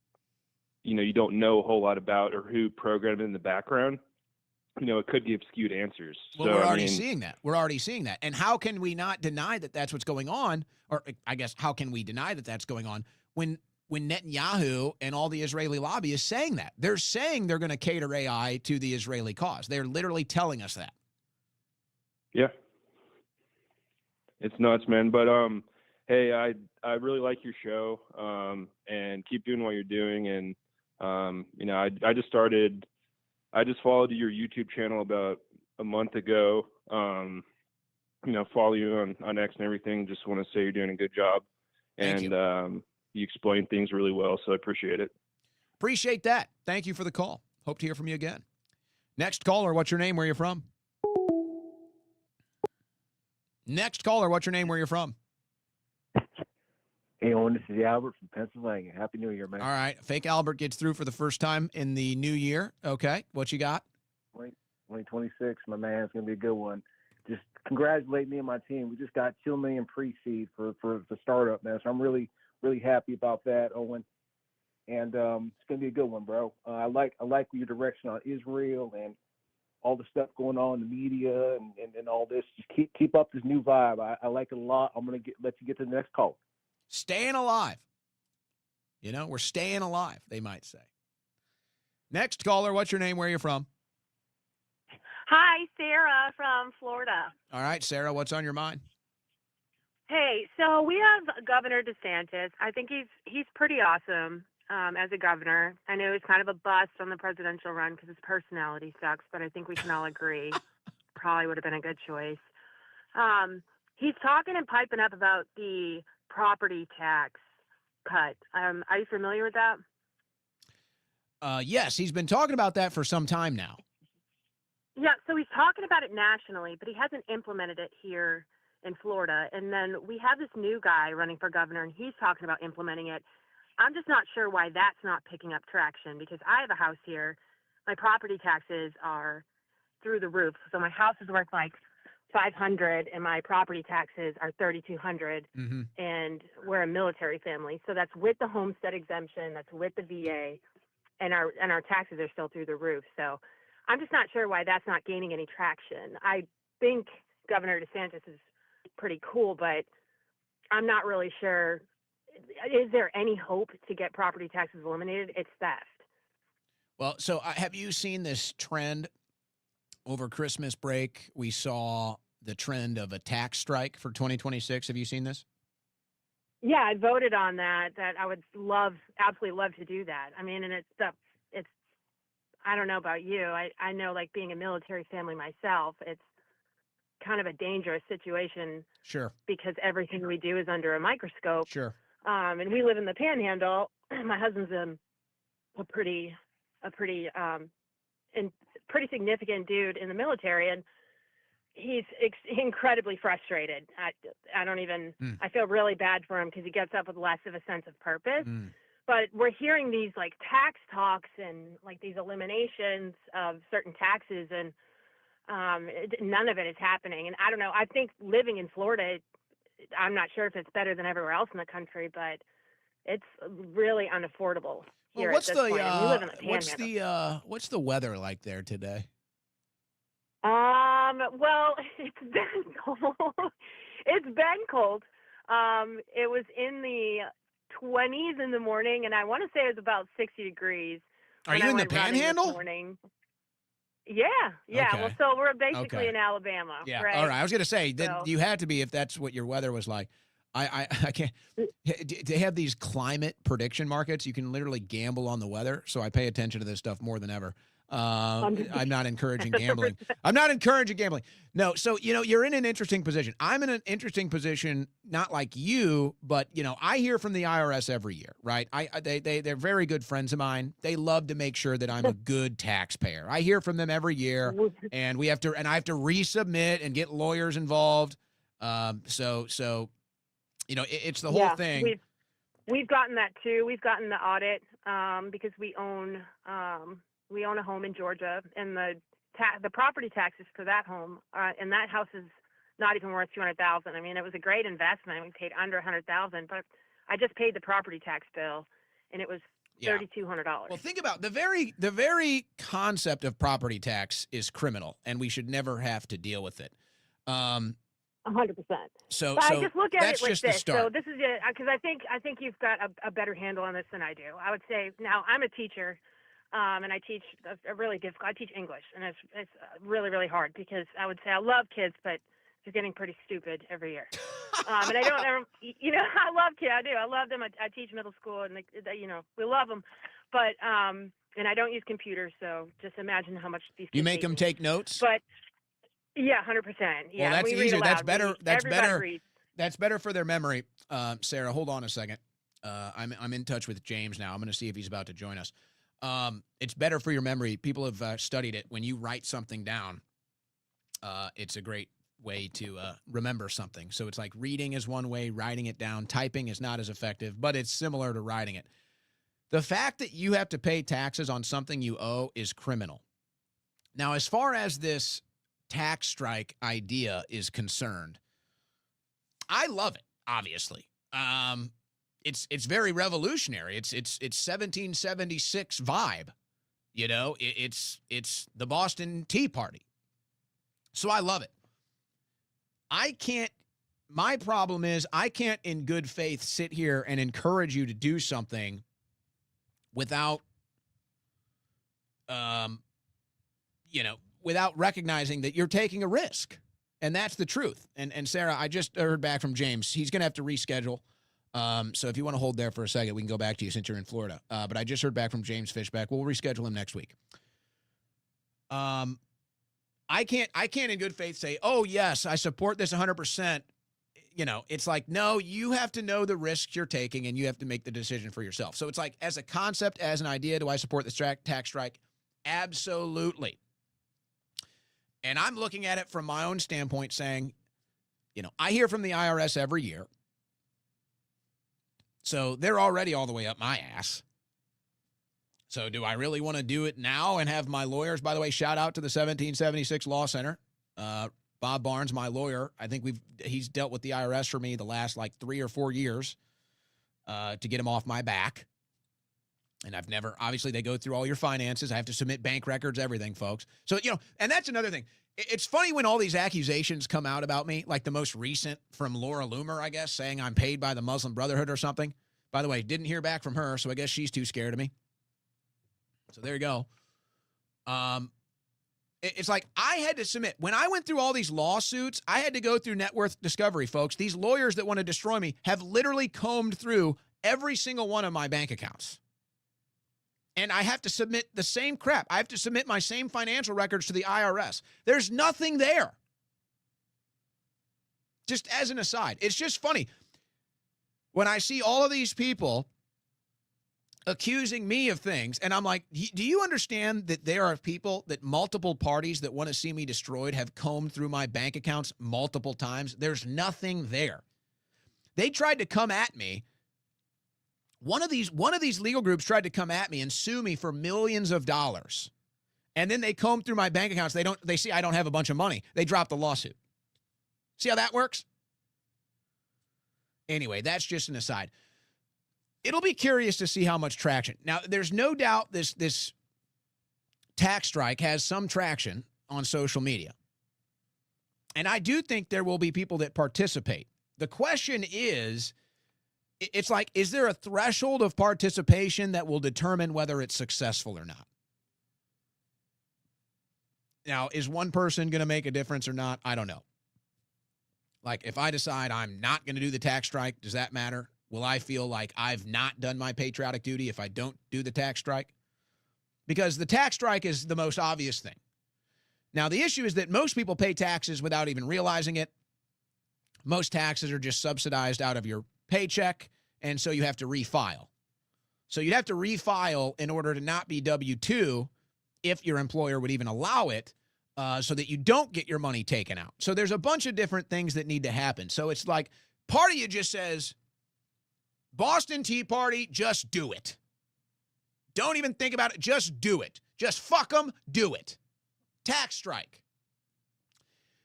don't know a whole lot about, or who programmed it in the background, it could give skewed answers. Well, we're already seeing that. We're already seeing that. And how can we not deny that that's what's going on? Or I guess, how can we deny that that's going on when Netanyahu and all the Israeli lobby is saying that? They're saying they're going to cater AI to the Israeli cause. They're literally telling us that. Yeah. It's nuts, man. But, hey, I really like your show, and keep doing what you're doing. And, I just followed your YouTube channel about a month ago, follow you on X and everything. Just want to say you're doing a good job. Thank you. You explain things really well, so I appreciate it. Appreciate that. Thank you for the call. Hope to hear from you again. Next caller, what's your name, where you're from? Next caller, what's your name, where you're from? Hey, Owen, this is Albert from Pennsylvania. Happy New Year, man. All right. Fake Albert gets through for the first time in the new year. Okay. What you got? 2026, my man. It's going to be a good one. Just congratulate me and my team. We just got 2 million pre-seed for the startup, man. So I'm really, really happy about that, Owen. And it's going to be a good one, bro. I like your direction on Israel and all the stuff going on in the media and all this. Just keep up this new vibe. I like it a lot. I'm going to let you get to the next call. Staying alive. We're staying alive, they might say. Next caller, what's your name? Where are you from? Hi, Sarah from Florida. All right, Sarah, what's on your mind? Hey, so we have Governor DeSantis. I think he's pretty awesome as a governor. I know he's kind of a bust on the presidential run because his personality sucks, but I think we can all agree probably would have been a good choice. He's talking and piping up about the property tax cut. Are you familiar with that? Yes, he's been talking about that for some time now. Yeah, so he's talking about it nationally, but he hasn't implemented it here in Florida. And then we have this new guy running for governor, and he's talking about implementing it. I'm just not sure why that's not picking up traction, because I have a house here. My property taxes are through the roof. So my house is worth like $500, and my property taxes are $3,200. Mm-hmm. And we're a military family, so that's with the homestead exemption, that's with the VA, and our taxes are still through the roof. So I'm just not sure why that's not gaining any traction. I think Governor DeSantis is pretty cool, but I'm not really sure. Is there any hope to get property taxes eliminated? It's theft. Well, so have you seen this trend over Christmas break? We saw the trend of a tax strike for 2026. Have you seen this? Yeah, I voted on that I would absolutely love to do that. I mean, and it's I don't know about you. I know, like, being a military family myself, it's kind of a dangerous situation. Sure. Because everything we do is under a microscope. Sure. And we live in the Panhandle. My husband's a pretty significant dude in the military, and he's incredibly frustrated. I feel really bad for him because he gets up with less of a sense of purpose. But we're hearing these like tax talks and like these eliminations of certain taxes, and none of it is happening. And I don't know. I think living in Florida, I'm not sure if it's better than everywhere else in the country, but it's really unaffordable here at this point. And we live in the Panhandle. What's the weather like there today? Well, it's been cold. It's been cold. It was in the 20s in the morning, and I want to say it was about 60 degrees. Are you in the Panhandle? This morning. Yeah. Okay. Well, so we're basically in Alabama. Yeah. Right? All right. I was going to say that So- you had to be if that's what your weather was like. I can't. They have these climate prediction markets. You can literally gamble on the weather. So I pay attention to this stuff more than ever. I'm not encouraging gambling. I'm not encouraging gambling. No. So, you're in an interesting position. I'm in an interesting position, not like you, but, I hear from the IRS every year, right? They're very good friends of mine. They love to make sure that I'm a good taxpayer. I hear from them every year, and I have to resubmit and get lawyers involved. It's the whole thing. We've gotten that too. We've gotten the audit because we own a home in Georgia, and the property taxes for that home and that house is not even worth $200,000. I mean, it was a great investment. We paid under $100,000, but I just paid the property tax bill, and it was $3,200. Well, think about the very concept of property tax is criminal, and we should never have to deal with it. 100%. So I just look at that's it like just the this. start. So this is it, because I think you've got a better handle on this than I do. I would say now I'm a teacher, and I teach I teach English, and it's really, really hard because I would say I love kids, but they're getting pretty stupid every year. And I don't ever, I love kids. I do. I love them. I teach middle school, and we love them, but and I don't use computers, so just imagine how much these kids You make hate them me. take notes? But yeah, 100%. Yeah, Well, that's we read easier. That's aloud. better. That's Everybody better. reads. That's better for their memory. Sarah, hold on a second. I'm in touch with James now. I'm going to see if he's about to join us. It's better for your memory. People have studied it. When you write something down, it's a great way to remember something. So it's like reading is one way, writing it down. Typing is not as effective, but it's similar to writing it. The fact that you have to pay taxes on something you owe is criminal. Now, as far as this tax strike idea is concerned, I love it, obviously. It's very revolutionary. It's 1776 vibe. It's the Boston Tea Party. So I love it. My problem is I can't in good faith sit here and encourage you to do something without without recognizing that you're taking a risk. And that's the truth. And Sarah, I just heard back from James. He's going to have to reschedule. So if you want to hold there for a second, we can go back to you since you're in Florida. But I just heard back from James Fishback. We'll reschedule him next week. I can't in good faith say, oh, yes, I support this 100%. It's like, no, you have to know the risks you're taking and you have to make the decision for yourself. So it's like, as a concept, as an idea, do I support this tax strike? Absolutely. And I'm looking at it from my own standpoint saying, I hear from the IRS every year. So they're already all the way up my ass. So do I really want to do it now and have my lawyers, by the way, shout out to the 1776 Law Center. Bob Barnes, my lawyer, I think he's dealt with the IRS for me the last 3 or 4 years to get him off my back. And I've never, obviously they go through all your finances. I have to submit bank records, everything, folks. So, and that's another thing. It's funny when all these accusations come out about me, like the most recent from Laura Loomer, I guess, saying I'm paid by the Muslim Brotherhood or something. By the way, didn't hear back from her, so I guess she's too scared of me. So there you go. It's like I had to submit. When I went through all these lawsuits, I had to go through net worth discovery, folks. These lawyers that want to destroy me have literally combed through every single one of my bank accounts. And I have to submit the same crap. I have to submit my same financial records to the IRS. There's nothing there. Just as an aside, it's just funny. When I see all of these people accusing me of things, and I'm like, do you understand that there are people, that multiple parties that want to see me destroyed have combed through my bank accounts multiple times? There's nothing there. They tried to come at me. One of these legal groups tried to come at me and sue me for millions of dollars. And then they comb through my bank accounts. They see I don't have a bunch of money. They drop the lawsuit. See how that works? Anyway, that's just an aside. It'll be curious to see how much traction. Now, there's no doubt this tax strike has some traction on social media. And I do think there will be people that participate. The question is, it's like, is there a threshold of participation that will determine whether it's successful or not? Now, is one person going to make a difference or not? I don't know. Like, if I decide I'm not going to do the tax strike, does that matter? Will I feel like I've not done my patriotic duty if I don't do the tax strike? Because the tax strike is the most obvious thing. Now, the issue is that most people pay taxes without even realizing it. Most taxes are just subsidized out of your paycheck, and so you have to refile. So you'd have to refile in order to not be W-2 if your employer would even allow it, so that you don't get your money taken out. So there's a bunch of different things that need to happen. So it's like part of you just says, Boston Tea Party, just do it. Don't even think about it. Just do it. Just fuck them, do it. Tax strike.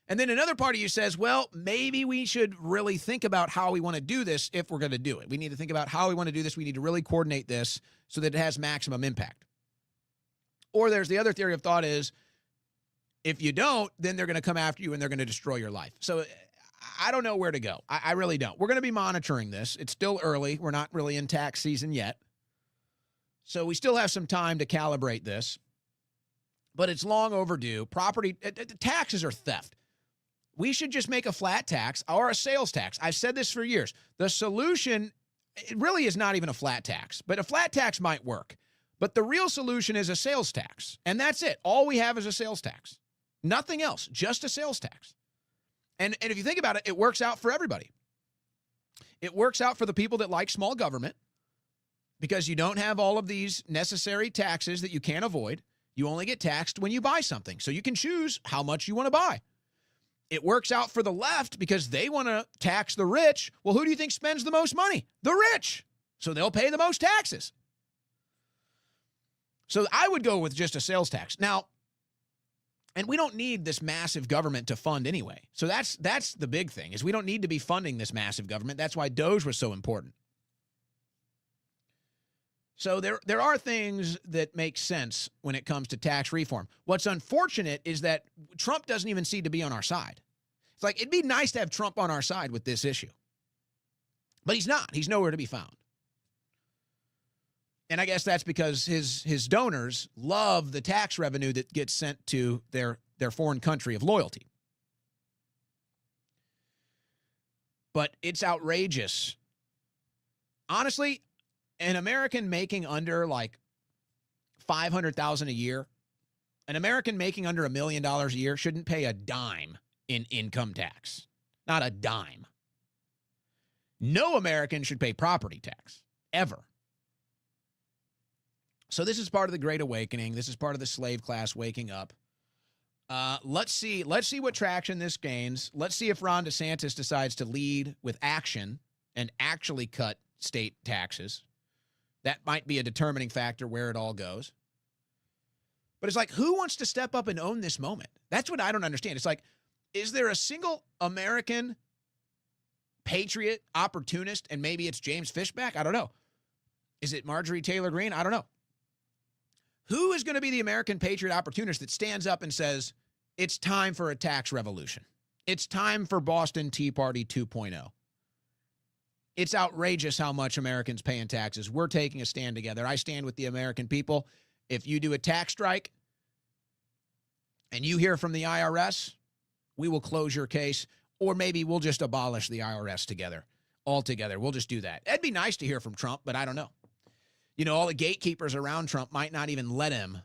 And then another part of you says, well, maybe we should really think about how we want to do this if we're going to do it. We need to think about how we want to do this. We need to really coordinate this so that it has maximum impact. Or there's the other theory of thought is, if you don't, then they're going to come after you and they're going to destroy your life. So I don't know where to go. I really don't. We're going to be monitoring this. It's still early. We're not really in tax season yet. So we still have some time to calibrate this. But it's long overdue. Property taxes are theft. We should just make a flat tax or a sales tax. I've said this for years. The solution, it really is not even a flat tax, but a flat tax might work. But the real solution is a sales tax. And that's it. All we have is a sales tax. Nothing else, just a sales tax. And if you think about it, it works out for everybody. It works out for the people that like small government because you don't have all of these necessary taxes that you can't avoid. You only get taxed when you buy something. So you can choose how much you want to buy. It works out for the left because they want to tax the rich. Well, who do you think spends the most money? The rich. So they'll pay the most taxes. So I would go with just a sales tax. Now, and we don't need this massive government to fund anyway. So that's the big thing, is we don't need to be funding this massive government. That's why Doge was so important. So there are things that make sense when it comes to tax reform. What's unfortunate is that Trump doesn't even seem to be on our side. It's like, it'd be nice to have Trump on our side with this issue. But he's not. He's nowhere to be found. And I guess that's because his donors love the tax revenue that gets sent to their foreign country of loyalty. But it's outrageous. Honestly, an American making under like $500,000 a year, An American making under $1 million a year shouldn't pay a dime in income tax. Not a dime. No American should pay property tax, ever. So this is part of the Great Awakening. This is part of the slave class waking up. Let's see what traction this gains. Let's see if Ron DeSantis decides to lead with action and actually cut state taxes. That might be a determining factor where it all goes. But it's like, who wants to step up and own this moment? That's what I don't understand. It's like, is there a single American patriot opportunist, and maybe it's James Fishback? I don't know. Is it Marjorie Taylor Greene? I don't know. Who is going to be the American patriot opportunist that stands up and says, it's time for a tax revolution? It's time for Boston Tea Party 2.0. It's outrageous how much Americans pay in taxes. We're taking a stand together. I stand with the American people. If you do a tax strike and you hear from the IRS, we will close your case, or maybe we'll just abolish the IRS together, altogether. We'll just do that. It'd be nice to hear from Trump, but I don't know. You know, all the gatekeepers around Trump might not even let him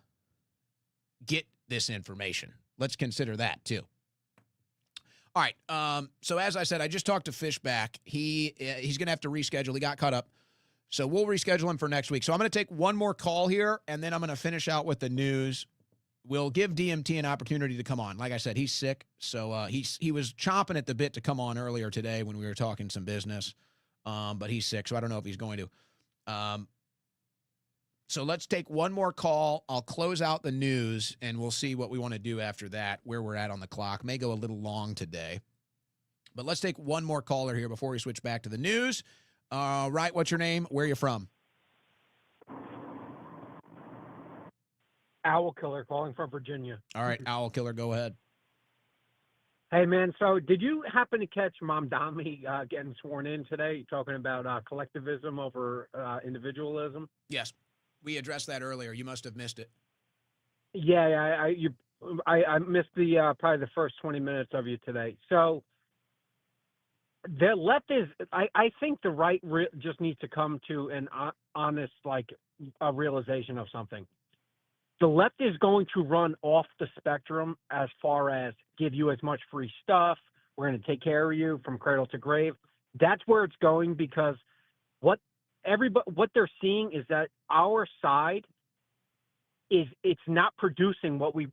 get this information. Let's consider that, too. All right. So as I said, I just talked to Fishback. He's going to have to reschedule. He got caught up. So we'll reschedule him for next week. So I'm going to take one more call here, and then I'm going to finish out with the news. We'll give DMT an opportunity to come on. Like I said, he's sick. So he was chomping at the bit to come on earlier today when we were talking some business. But he's sick, so I don't know if he's going to. So let's take one more call. I'll close out the news, and we'll see what we want to do after that, where we're at on the clock. May go a little long today. But let's take one more caller here before we switch back to the news. Right, what's your name? Where are you from? Owl Killer calling from Virginia. All right, Owl Killer, go ahead. Hey, man, so did you happen to catch Mom Dami getting sworn in today, talking about collectivism over individualism? Yes. We addressed that earlier. You must have missed it. Yeah, I missed the probably the first 20 minutes of you today. So the left is, I think the right just needs to come to an honest, like, a realization of something. The left is going to run off the spectrum as far as give you as much free stuff. We're going to take care of you from cradle to grave. That's where it's going, because what they're seeing is that our side it's not producing what we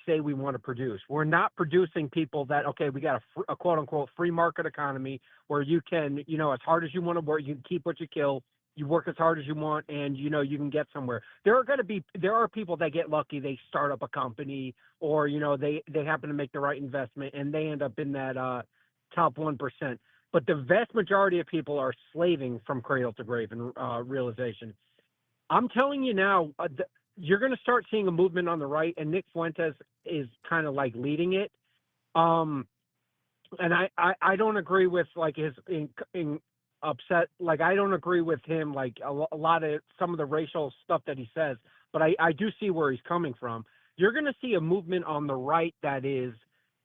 say we want to produce. We're not producing people that, okay, we got a quote unquote free market economy where you can, as hard as you want to work, you can keep what you kill, you work as hard as you want, and you can get somewhere. There are people that get lucky, they start up a company, or they happen to make the right investment and they end up in that top 1%. But the vast majority of people are slaving from cradle to grave and realization. I'm telling you now, you're going to start seeing a movement on the right, and Nick Fuentes is kind of like leading it. And I don't agree with like his upset. Like, I don't agree with him, like a lot of some of the racial stuff that he says, but I do see where he's coming from. You're going to see a movement on the right that is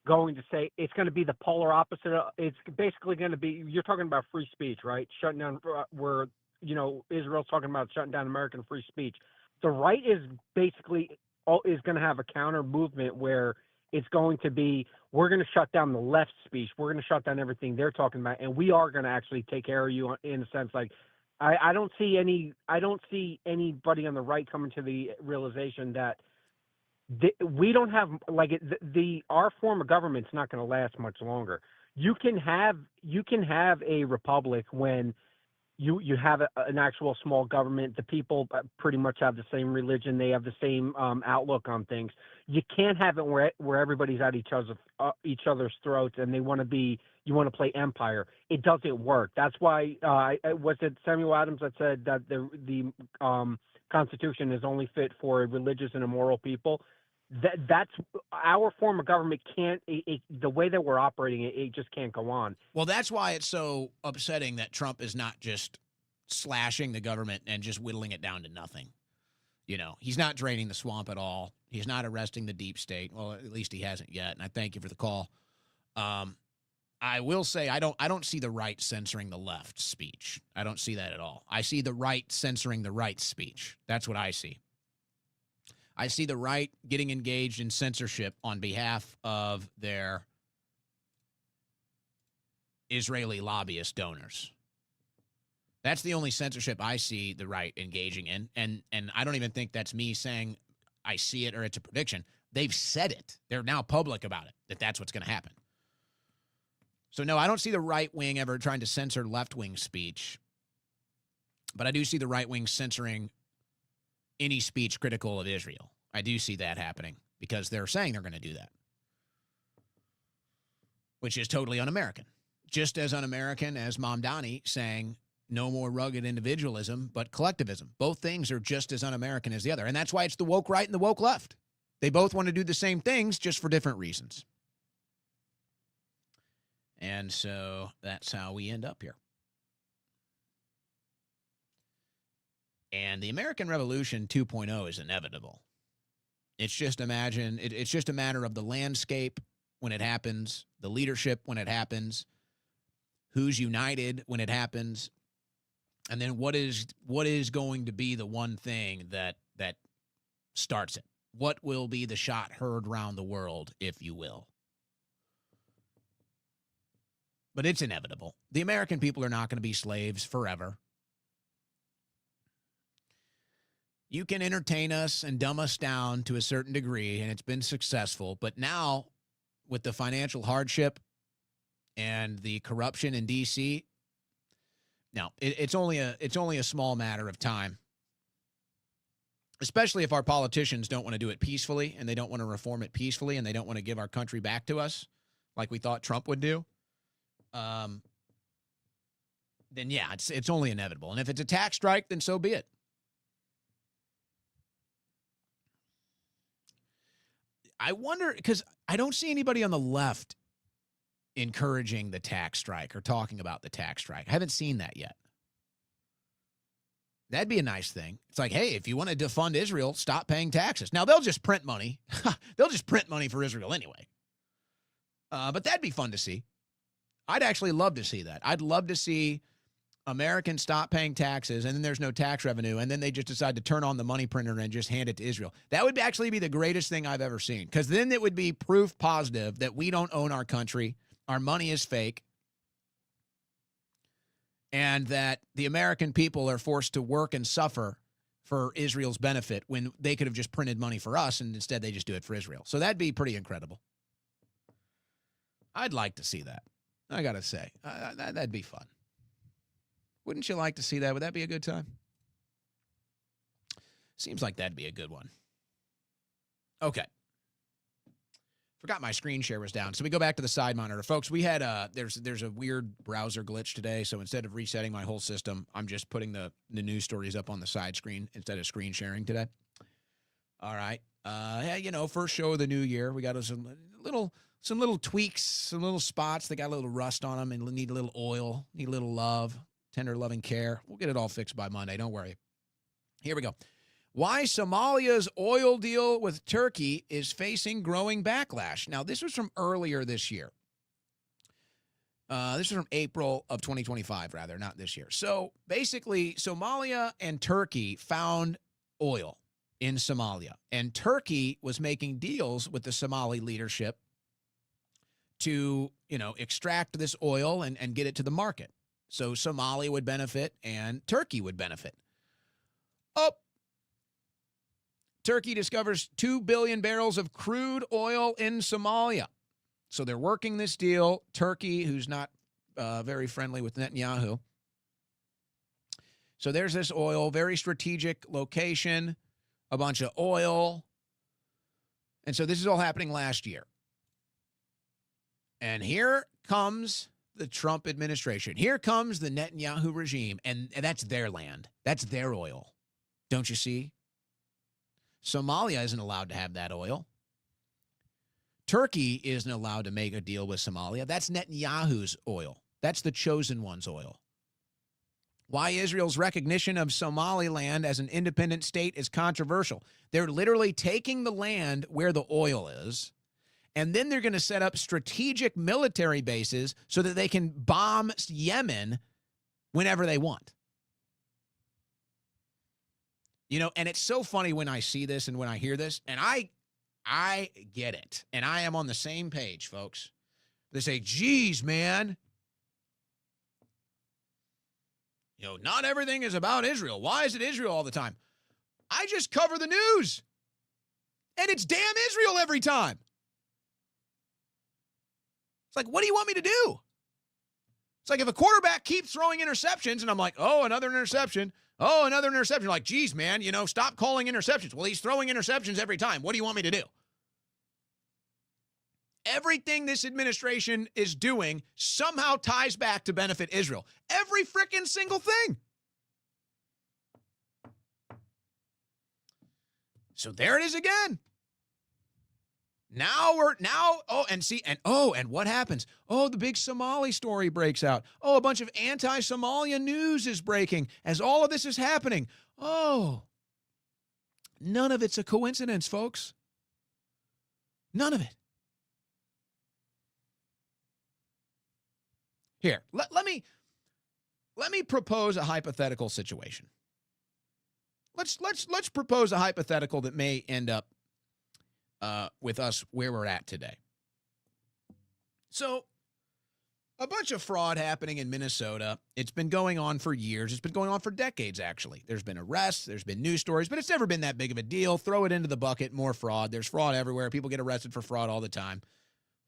going to say it's going to be the polar opposite. It's basically going to be, you're talking about free speech, right? Shutting down where, Israel's talking about shutting down American free speech. The right is basically is going to have a counter movement where it's going to be, we're going to shut down the left speech. We're going to shut down everything they're talking about. And we are going to actually take care of you in a sense. Like, I don't see anybody on the right coming to the realization that we don't have, like, our form of government's not going to last much longer. You can have a republic when you have an actual small government. The people pretty much have the same religion. They have the same outlook on things. You can't have it where everybody's at each other's throats and you want to play empire. It doesn't work. That's why was it Samuel Adams that said that the Constitution is only fit for religious and immoral people? That's our form of government. The way that we're operating it just can't go on. Well, that's why it's so upsetting that Trump is not just slashing the government and just whittling it down to nothing. He's not draining the swamp at all. He's not arresting the deep state. Well, at least he hasn't yet. And I thank you for the call. I will say I don't see the right censoring the left speech. I don't see that at all. I see the right censoring the right speech. That's what I see. I see the right getting engaged in censorship on behalf of their Israeli lobbyist donors. That's the only censorship I see the right engaging in. And I don't even think that's me saying I see it or it's a prediction. They've said it. They're now public about it, that that's what's going to happen. So, no, I don't see the right wing ever trying to censor left-wing speech. But I do see the right wing censoring any speech critical of Israel. I do see that happening because they're saying they're going to do that, which is totally un-American. Just as un-American as Mamdani saying no more rugged individualism, but collectivism. Both things are just as un-American as the other. And that's why it's the woke right and the woke left. They both want to do the same things just for different reasons. And so that's how we end up here. And the American Revolution 2.0 is inevitable. It's just it's just a matter of the landscape when it happens, the leadership when it happens, who's united when it happens, and then what is going to be the one thing that starts it? What will be the shot heard round the world, if you will? But it's inevitable. The American people are not going to be slaves forever. You can entertain us and dumb us down to a certain degree, and it's been successful. But now, with the financial hardship and the corruption in D.C., now it's only a small matter of time. Especially if our politicians don't want to do it peacefully, and they don't want to reform it peacefully, and they don't want to give our country back to us, like we thought Trump would do. Then yeah, it's only inevitable. And if it's a tax strike, then so be it. I wonder, because I don't see anybody on the left encouraging the tax strike or talking about the tax strike. I haven't seen that yet. That'd be a nice thing. It's like, hey, if you want to defund Israel, stop paying taxes. Now, they'll just print money. They'll just print money for Israel anyway. But that'd be fun to see. I'd actually love to see that. I'd love to see Americans stop paying taxes, and then there's no tax revenue, and then they just decide to turn on the money printer and just hand it to Israel. That would actually be the greatest thing I've ever seen, because then it would be proof positive that we don't own our country, our money is fake, and that the American people are forced to work and suffer for Israel's benefit when they could have just printed money for us, and instead they just do it for Israel. So that'd be pretty incredible. I'd like to see that. I got to say, that'd be fun. Wouldn't you like to see that? Would that be a good time? Seems like that'd be a good one. Okay. Forgot my screen share was down. So we go back to the side monitor. Folks, we had there's a weird browser glitch today. So instead of resetting my whole system, I'm just putting the news stories up on the side screen instead of screen sharing today. All right. Yeah, first show of the new year. We got some little tweaks, some little spots that got a little rust on them and need a little oil, need a little love, tender loving care. We'll get it all fixed by Monday. Don't worry. Here we go. Why Somalia's oil deal with Turkey is facing growing backlash. Now, this was from earlier this year. This is from April of 2025, rather, not this year. So basically, Somalia and Turkey found oil in Somalia. And Turkey was making deals with the Somali leadership to, extract this oil and get it to the market. So Somalia would benefit and Turkey would benefit. Oh, Turkey discovers 2 billion barrels of crude oil in Somalia. So they're working this deal. Turkey, who's not very friendly with Netanyahu. So there's this oil, very strategic location, a bunch of oil. And so this is all happening last year. And here comes the Trump administration. Here comes the Netanyahu regime, and that's their land. That's their oil. Don't you see? Somalia isn't allowed to have that oil. Turkey isn't allowed to make a deal with Somalia. That's Netanyahu's oil. That's the chosen one's oil. Why Israel's recognition of Somaliland as an independent state is controversial. They're literally taking the land where the oil is, and then they're going to set up strategic military bases so that they can bomb Yemen whenever they want. You know, and it's so funny when I see this and when I hear this, and I get it. And I am on the same page, folks. They say, geez, man, you know, not everything is about Israel. Why is it Israel all the time? I just cover the news. And it's damn Israel every time. It's like, what do you want me to do? It's like if a quarterback keeps throwing interceptions and I'm like, oh, another interception. Oh, another interception. Like, geez, man, you know, stop calling interceptions. Well, he's throwing interceptions every time. What do you want me to do? Everything this administration is doing somehow ties back to benefit Israel. Every frickin' single thing. So there it is again. And what happens? Oh, the big Somali story breaks out. Oh, a bunch of anti-Somalia news is breaking as all of this is happening. Oh, none of it's a coincidence, folks. None of it. Here, let me propose a hypothetical situation. Let's propose a hypothetical that may end up with us where we're at today. So, a bunch of fraud happening in Minnesota. It's been going on for years. It's been going on for decades, actually. There's been arrests. There's been news stories, but it's never been that big of a deal. Throw it into the bucket, more fraud. There's fraud everywhere. People get arrested for fraud all the time.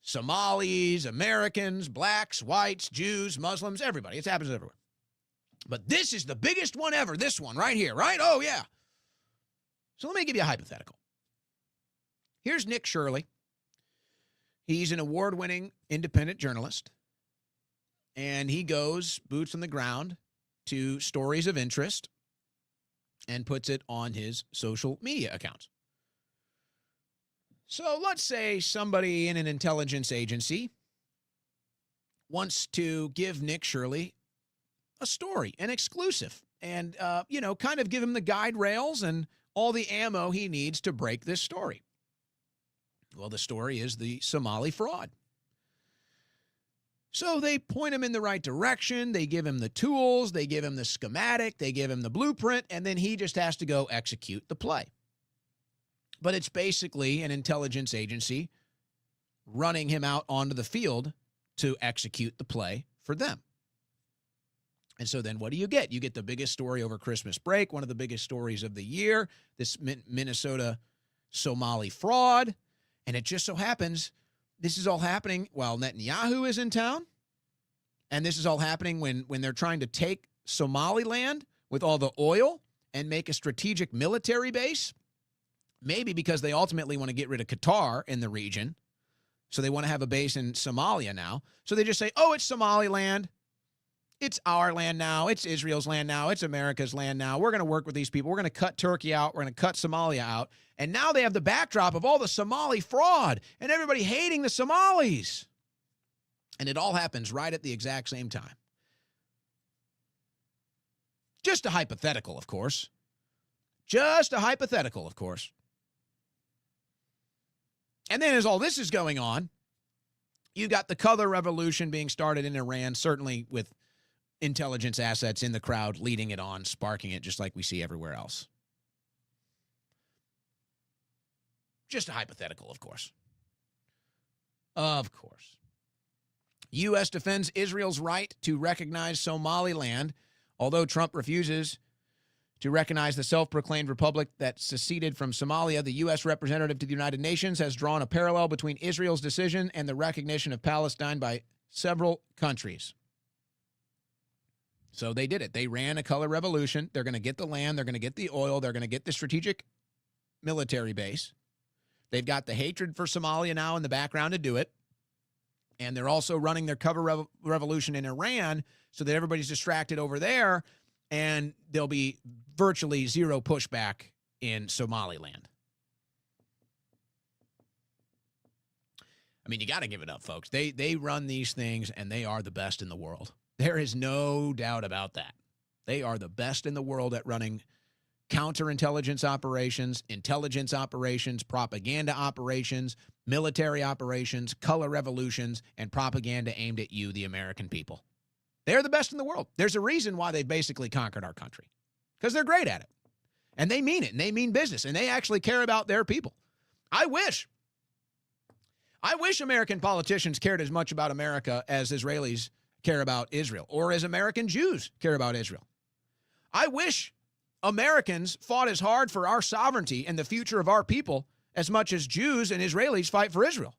Somalis, Americans, blacks, whites, Jews, Muslims, everybody. It happens everywhere. But this is the biggest one ever, this one right here, right? Oh, yeah. So let me give you a hypothetical. Here's Nick Shirley. He's an award-winning independent journalist, and he goes boots on the ground to stories of interest and puts it on his social media accounts. So let's say somebody in an intelligence agency wants to give Nick Shirley a story, an exclusive, and, kind of give him the guide rails and all the ammo he needs to break this story. Well, the story is the Somali fraud. So they point him in the right direction. They give him the tools. They give him the schematic. They give him the blueprint, and then he just has to go execute the play. But it's basically an intelligence agency running him out onto the field to execute the play for them. And so then what do you get? You get the biggest story over Christmas break, one of the biggest stories of the year, this Minnesota Somali fraud. And it just so happens this is all happening while Netanyahu is in town. And this is all happening when they're trying to take Somaliland with all the oil and make a strategic military base. Maybe because they ultimately want to get rid of Qatar in the region. So they want to have a base in Somalia now. So they just say, oh, it's Somaliland. It's our land now. It's Israel's land now. It's America's land now. We're going to work with these people. We're going to cut Turkey out. We're going to cut Somalia out. And now they have the backdrop of all the Somali fraud and everybody hating the Somalis. And it all happens right at the exact same time. Just a hypothetical, of course. Just a hypothetical, of course. And then as all this is going on, you got the color revolution being started in Iran, certainly with intelligence assets in the crowd leading it on, sparking it just like we see everywhere else. Just a hypothetical, of course. Of course. U.S. defends Israel's right to recognize Somaliland, although Trump refuses to recognize the self-proclaimed republic that seceded from Somalia. The U.S. representative to the United Nations has drawn a parallel between Israel's decision and the recognition of Palestine by several countries. So they did it. They ran a color revolution. They're going to get the land. They're going to get the oil. They're going to get the strategic military base. They've got the hatred for Somalia now in the background to do it. And they're also running their cover revolution in Iran so that everybody's distracted over there, and there'll be virtually zero pushback in Somaliland. I mean, you got to give it up, folks. They run these things, and they are the best in the world. There is no doubt about that. They are the best in the world at running counterintelligence operations, intelligence operations, propaganda operations, military operations, color revolutions, and propaganda aimed at you, the American people. They're the best in the world. There's a reason why they basically conquered our country, because they're great at it. And they mean it, and they mean business, and they actually care about their people. I wish American politicians cared as much about America as Israelis care about Israel, or as American Jews care about Israel. I wish Americans fought as hard for our sovereignty and the future of our people as much as Jews and Israelis fight for Israel.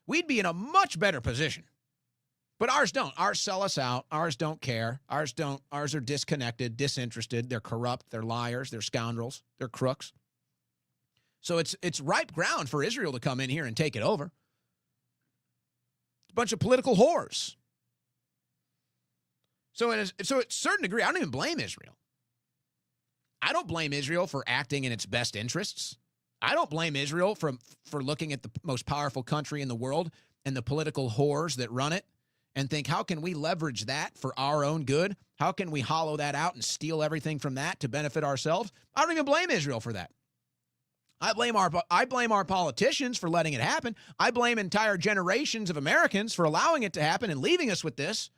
We'd be in a much better position. But ours don't. Ours sell us out. Ours don't care. Ours are disconnected, disinterested. They're corrupt. They're liars. They're scoundrels. They're crooks. So it's ripe ground for Israel to come in here and take it over. It's a bunch of political whores. So at a certain degree, I don't even blame Israel. I don't blame Israel for acting in its best interests. I don't blame Israel for looking at the most powerful country in the world and the political whores that run it and think, how can we leverage that for our own good? How can we hollow that out and steal everything from that to benefit ourselves? I don't even blame Israel for that. I blame our politicians for letting it happen. I blame entire generations of Americans for allowing it to happen and leaving us with this.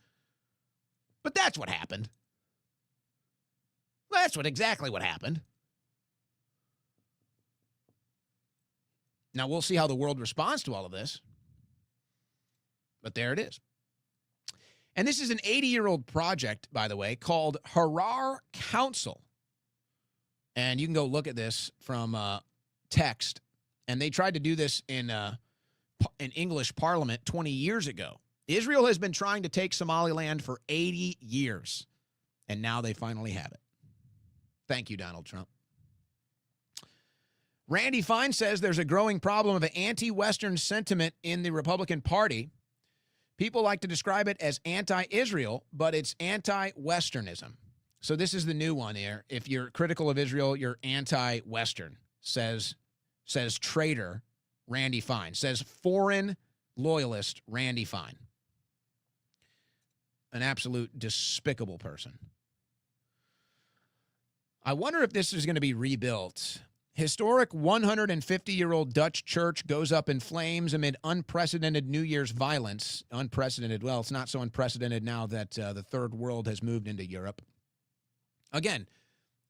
But that's what happened. That's exactly what happened. Now, we'll see how the world responds to all of this. But there it is. And this is an 80-year-old project, by the way, called Harar Council. And you can go look at this from text. And they tried to do this in English Parliament 20 years ago. Israel has been trying to take Somaliland for 80 years. And now they finally have it. Thank you, Donald Trump. Randy Fine says there's a growing problem of an anti-Western sentiment in the Republican Party. People like to describe it as anti-Israel, but it's anti-Westernism. So this is the new one here. If you're critical of Israel, you're anti-Western, says traitor Randy Fine, says foreign loyalist Randy Fine. An absolute despicable person. I wonder if this is going to be rebuilt. Historic 150-year-old Dutch church goes up in flames amid unprecedented New Year's violence. Unprecedented. Well, it's not so unprecedented now that the third world has moved into Europe. Again,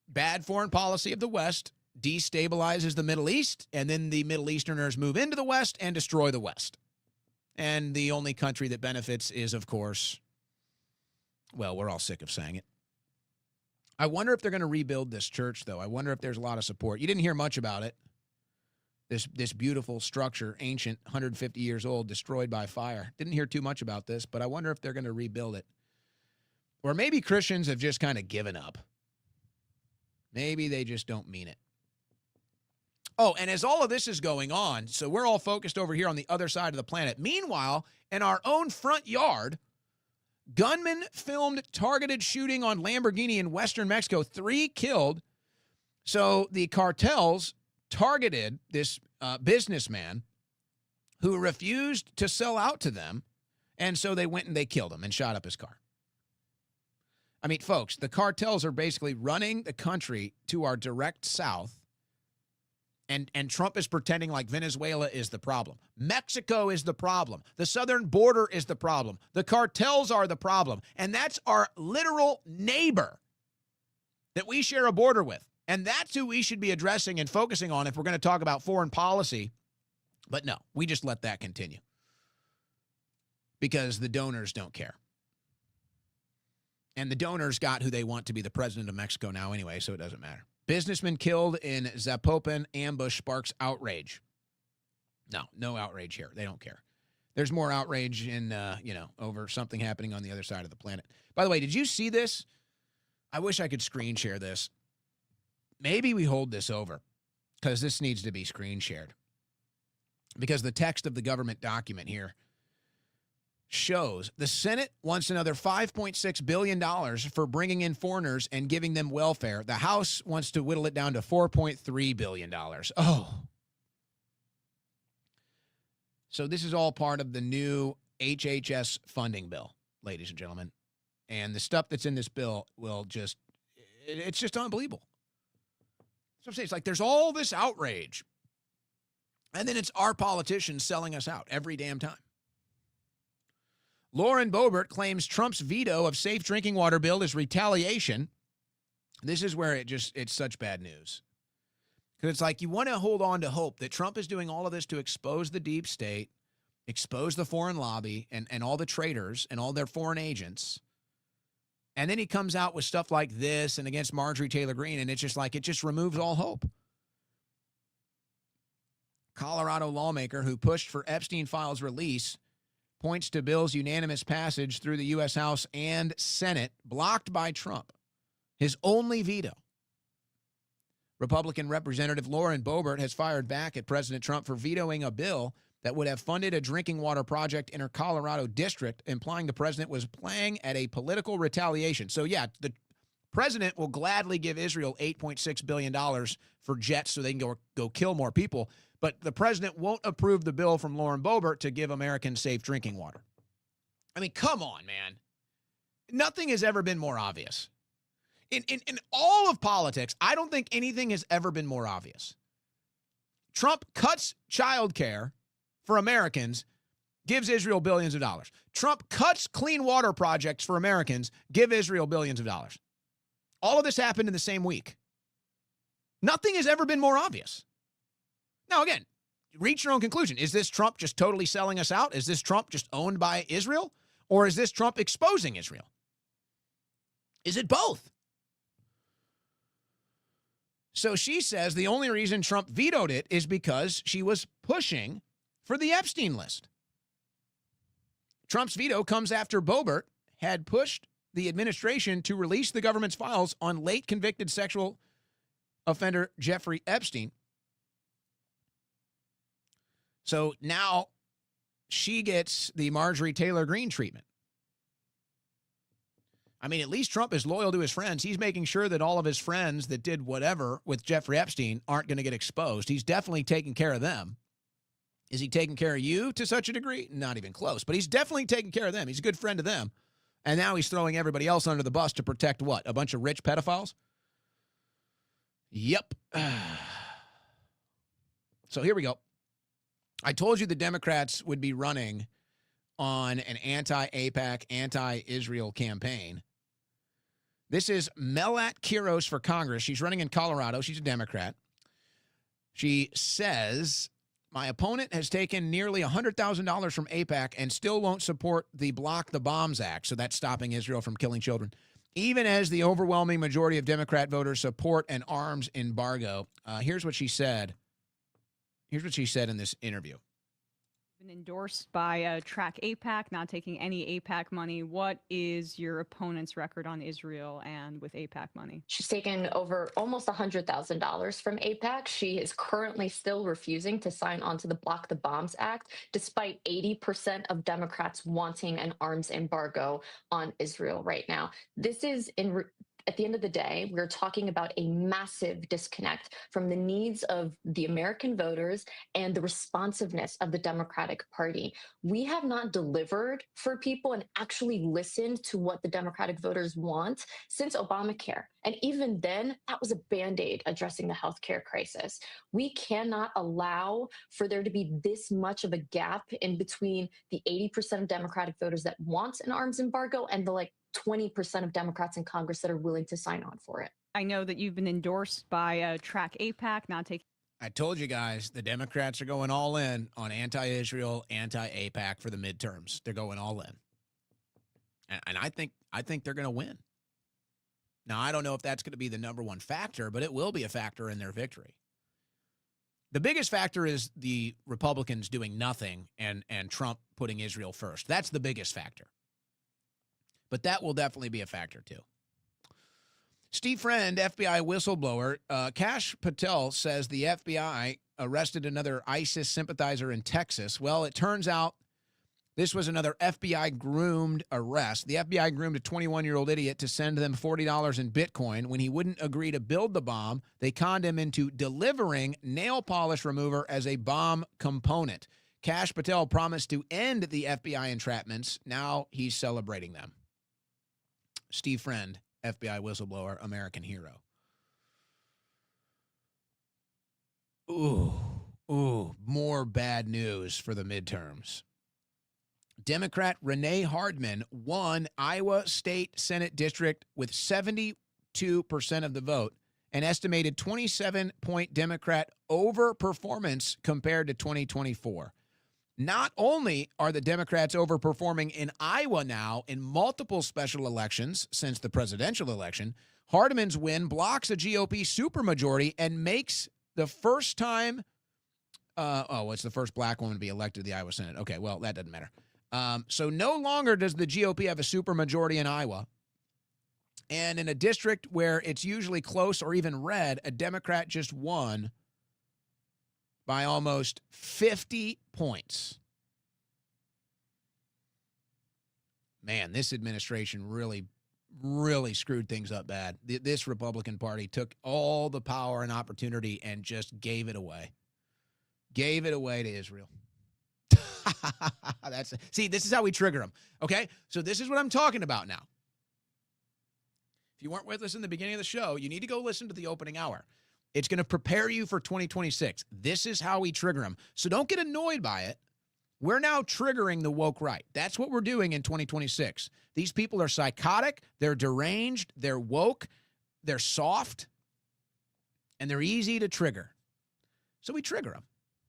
bad foreign policy of the West destabilizes the Middle East, and then the Middle Easterners move into the West and destroy the West. And the only country that benefits is, of course, well, we're all sick of saying it. I wonder if they're going to rebuild this church, though. I wonder if there's a lot of support. You didn't hear much about it. This beautiful structure, ancient, 150 years old, destroyed by fire. Didn't hear too much about this, but I wonder if they're going to rebuild it. Or maybe Christians have just kind of given up. Maybe they just don't mean it. Oh, and as all of this is going on, so we're all focused over here on the other side of the planet. Meanwhile, in our own front yard, gunman filmed targeted shooting on Lamborghini in western Mexico. 3 killed. So the cartels targeted this businessman who refused to sell out to them. And so they went and they killed him and shot up his car. I mean, folks, the cartels are basically running the country to our direct south. And Trump is pretending like Venezuela is the problem. Mexico is the problem. The southern border is the problem. The cartels are the problem. And that's our literal neighbor that we share a border with. And that's who we should be addressing and focusing on if we're going to talk about foreign policy. But no, we just let that continue because the donors don't care. And the donors got who they want to be the president of Mexico now anyway, so it doesn't matter. Businessman killed in Zapopan ambush sparks outrage. No outrage here. They don't care. There's more outrage in, over something happening on the other side of the planet. By the way, did you see this? I wish I could screen share this. Maybe we hold this over because this needs to be screen shared. Because the text of the government document here shows the Senate wants another $5.6 billion for bringing in foreigners and giving them welfare. The House wants to whittle it down to $4.3 billion. Oh. So this is all part of the new HHS funding bill, ladies and gentlemen. And the stuff that's in this bill will just, it's just unbelievable. So I'm saying, it's like there's all this outrage. And then it's our politicians selling us out every damn time. Lauren Boebert claims Trump's veto of safe drinking water bill is retaliation. This is where it's such bad news. Because it's like you want to hold on to hope that Trump is doing all of this to expose the deep state, expose the foreign lobby and all the traitors and all their foreign agents. And then he comes out with stuff like this and against Marjorie Taylor Greene, and it's just like it just removes all hope. Colorado lawmaker who pushed for Epstein files release points to bill's unanimous passage through the U.S. House and Senate, blocked by Trump. His only veto. Republican Representative Lauren Boebert has fired back at President Trump for vetoing a bill that would have funded a drinking water project in her Colorado district, implying the president was playing at a political retaliation. So, yeah, the president will gladly give Israel $8.6 billion for jets so they can go kill more people. But the president won't approve the bill from Lauren Boebert to give Americans safe drinking water. I mean, come on, man. Nothing has ever been more obvious. In all of politics, I don't think anything has ever been more obvious. Trump cuts child care for Americans, gives Israel billions of dollars. Trump cuts clean water projects for Americans, give Israel billions of dollars. All of this happened in the same week. Nothing has ever been more obvious. Now, again, reach your own conclusion. Is this Trump just totally selling us out? Is this Trump just owned by Israel? Or is this Trump exposing Israel? Is it both? So she says the only reason Trump vetoed it is because she was pushing for the Epstein list. Trump's veto comes after Boebert had pushed the administration to release the government's files on late convicted sexual offender Jeffrey Epstein. So now she gets the Marjorie Taylor Greene treatment. I mean, at least Trump is loyal to his friends. He's making sure that all of his friends that did whatever with Jeffrey Epstein aren't going to get exposed. He's definitely taking care of them. Is he taking care of you to such a degree? Not even close. But he's definitely taking care of them. He's a good friend to them. And now he's throwing everybody else under the bus to protect what? A bunch of rich pedophiles? Yep. So here we go. I told you the Democrats would be running on an anti-AIPAC, anti-Israel campaign. This is Melat Kiros for Congress. She's running in Colorado. She's a Democrat. She says, my opponent has taken nearly $100,000 from AIPAC and still won't support the Block the Bombs Act. So that's stopping Israel from killing children. Even as the overwhelming majority of Democrat voters support an arms embargo. Here's what she said. Here's what she said in this interview. Been endorsed by CHOQ AIPAC, not taking any AIPAC money. What is your opponent's record on Israel and with AIPAC money? She's taken over almost $100,000 from AIPAC. She is currently still refusing to sign on to the Block the Bombs Act, despite 80% of Democrats wanting an arms embargo on Israel right now. This is at the end of the day, we're talking about a massive disconnect from the needs of the American voters and the responsiveness of the Democratic Party. We have not delivered for people and actually listened to what the Democratic voters want since Obamacare. And even then, that was a Band-Aid addressing the healthcare crisis. We cannot allow for there to be this much of a gap in between the 80% of Democratic voters that want an arms embargo and the 20% of Democrats in Congress that are willing to sign on for it. I know that you've been endorsed by CHOQ AIPAC, not taking. I told you guys, the Democrats are going all in on anti-Israel, anti-AIPAC for the midterms. They're going all in. And I think they're going to win. Now, I don't know if that's going to be the number one factor, but it will be a factor in their victory. The biggest factor is the Republicans doing nothing and Trump putting Israel first. That's the biggest factor. But that will definitely be a factor, too. Steve Friend, FBI whistleblower, Kash Patel says the FBI arrested another ISIS sympathizer in Texas. Well, it turns out this was another FBI-groomed arrest. The FBI groomed a 21-year-old idiot to send them $40 in Bitcoin. When he wouldn't agree to build the bomb, they conned him into delivering nail polish remover as a bomb component. Kash Patel promised to end the FBI entrapments. Now he's celebrating them. Steve Friend, FBI whistleblower, American hero. Ooh, more bad news for the midterms. Democrat Renee Hardman won Iowa State Senate District with 72% of the vote an estimated 27-point Democrat overperformance compared to 2024. Not only are the Democrats overperforming in Iowa now in multiple special elections since the presidential election, Hardeman's win blocks a GOP supermajority and makes the first time it's the first black woman to be elected to the Iowa Senate. Okay, well, that doesn't matter. So no longer does the GOP have a supermajority in Iowa. And in a district where it's usually close or even red, a Democrat just won by almost 50 points. Man, this administration really screwed things up bad. This Republican Party took all the power and opportunity and just gave it away. Gave it away to Israel. See, this is how we trigger them. Okay? So this is what I'm talking about now. If you weren't with us in the beginning of the show, you need to go listen to the opening hour. It's going to prepare you for 2026. This is how we trigger them. So don't get annoyed by it. We're now triggering the woke right. That's what we're doing in 2026. These people are psychotic, they're deranged, they're woke, they're soft, and they're easy to trigger. So we trigger them.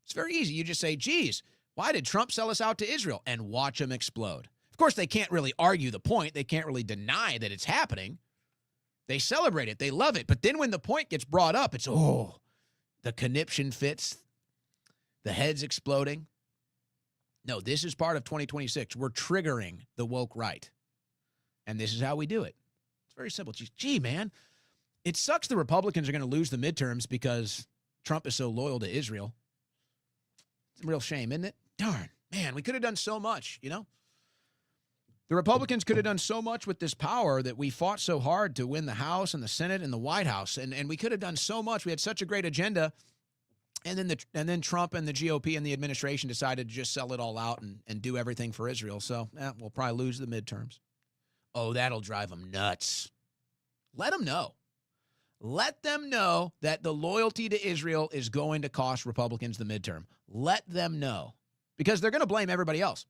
It's very easy. You just say, geez, why did Trump sell us out to Israel? And watch them explode. Of course, they can't really argue the point. They can't really deny that it's happening. They celebrate it. They love it. But then when the point gets brought up, it's, the conniption fits, the head's exploding. No, this is part of 2026. We're triggering the woke right. And this is how we do it. It's very simple. Gee, man, it sucks the Republicans are going to lose the midterms because Trump is so loyal to Israel. It's a real shame, isn't it? Darn, man, we could have done so much, you know? The Republicans could have done so much with this power that we fought so hard to win the House and the Senate and the White House. And we could have done so much. We had such a great agenda. And then Trump and the GOP and the administration decided to just sell it all out and do everything for Israel. So we'll probably lose the midterms. Oh, that'll drive them nuts. Let them know. Let them know that the loyalty to Israel is going to cost Republicans the midterm. Let them know. Because they're going to blame everybody else.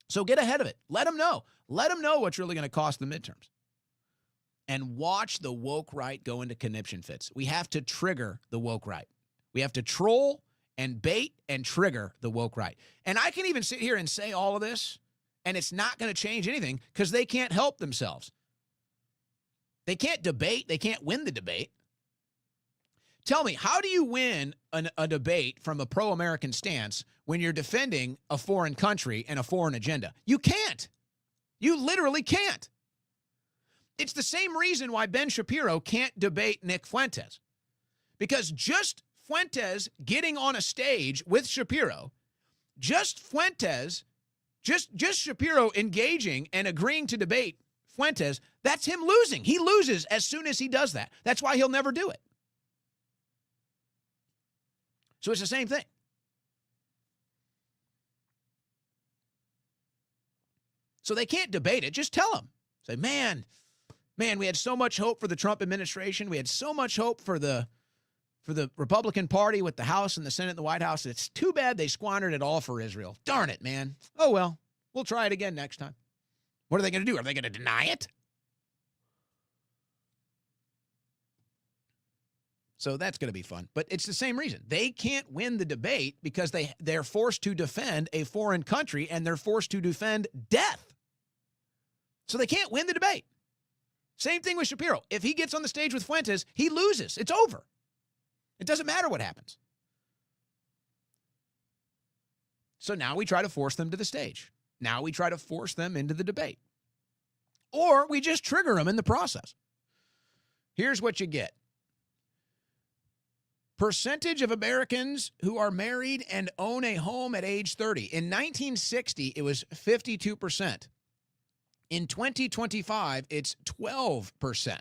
So get ahead of it. Let them know. Let them know what's really going to cost the midterms. And watch the woke right go into conniption fits. We have to trigger the woke right. We have to troll and bait and trigger the woke right. And I can even sit here and say all of this, and it's not going to change anything because they can't help themselves. They can't debate. They can't win the debate. Tell me, how do you win a debate from a pro-American stance when you're defending a foreign country and a foreign agenda? You can't. You literally can't. It's the same reason why Ben Shapiro can't debate Nick Fuentes. Because just Fuentes getting on a stage with Shapiro, just Shapiro engaging and agreeing to debate Fuentes, that's him losing. He loses as soon as he does that. That's why he'll never do it. So it's the same thing. So they can't debate it. Just tell them. Say, man, we had so much hope for the Trump administration. We had so much hope for the Republican Party with the House and the Senate and the White House. It's too bad they squandered it all for Israel. Darn it, man. Oh, well, we'll try it again next time. What are they going to do? Are they going to deny it? So that's going to be fun. But it's the same reason. They can't win the debate because they're forced to defend a foreign country and they're forced to defend death. So they can't win the debate. Same thing with Shapiro. If he gets on the stage with Fuentes, he loses. It's over. It doesn't matter what happens. So now we try to force them to the stage. Now we try to force them into the debate. Or we just trigger them in the process. Here's what you get. Percentage of Americans who are married and own a home at age 30. In 1960, it was 52%. In 2025, it's 12%.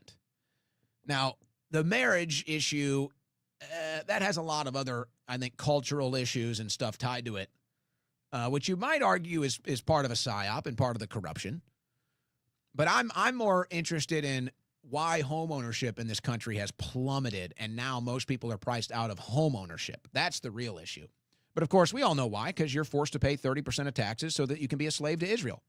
Now, the marriage issue, that has a lot of other, I think, cultural issues and stuff tied to it, which you might argue is part of a psyop and part of the corruption. But I'm more interested in why home ownership in this country has plummeted, and now most people are priced out of home ownership. That's the real issue. But, of course, we all know why, because you're forced to pay 30% of taxes so that you can be a slave to Israel.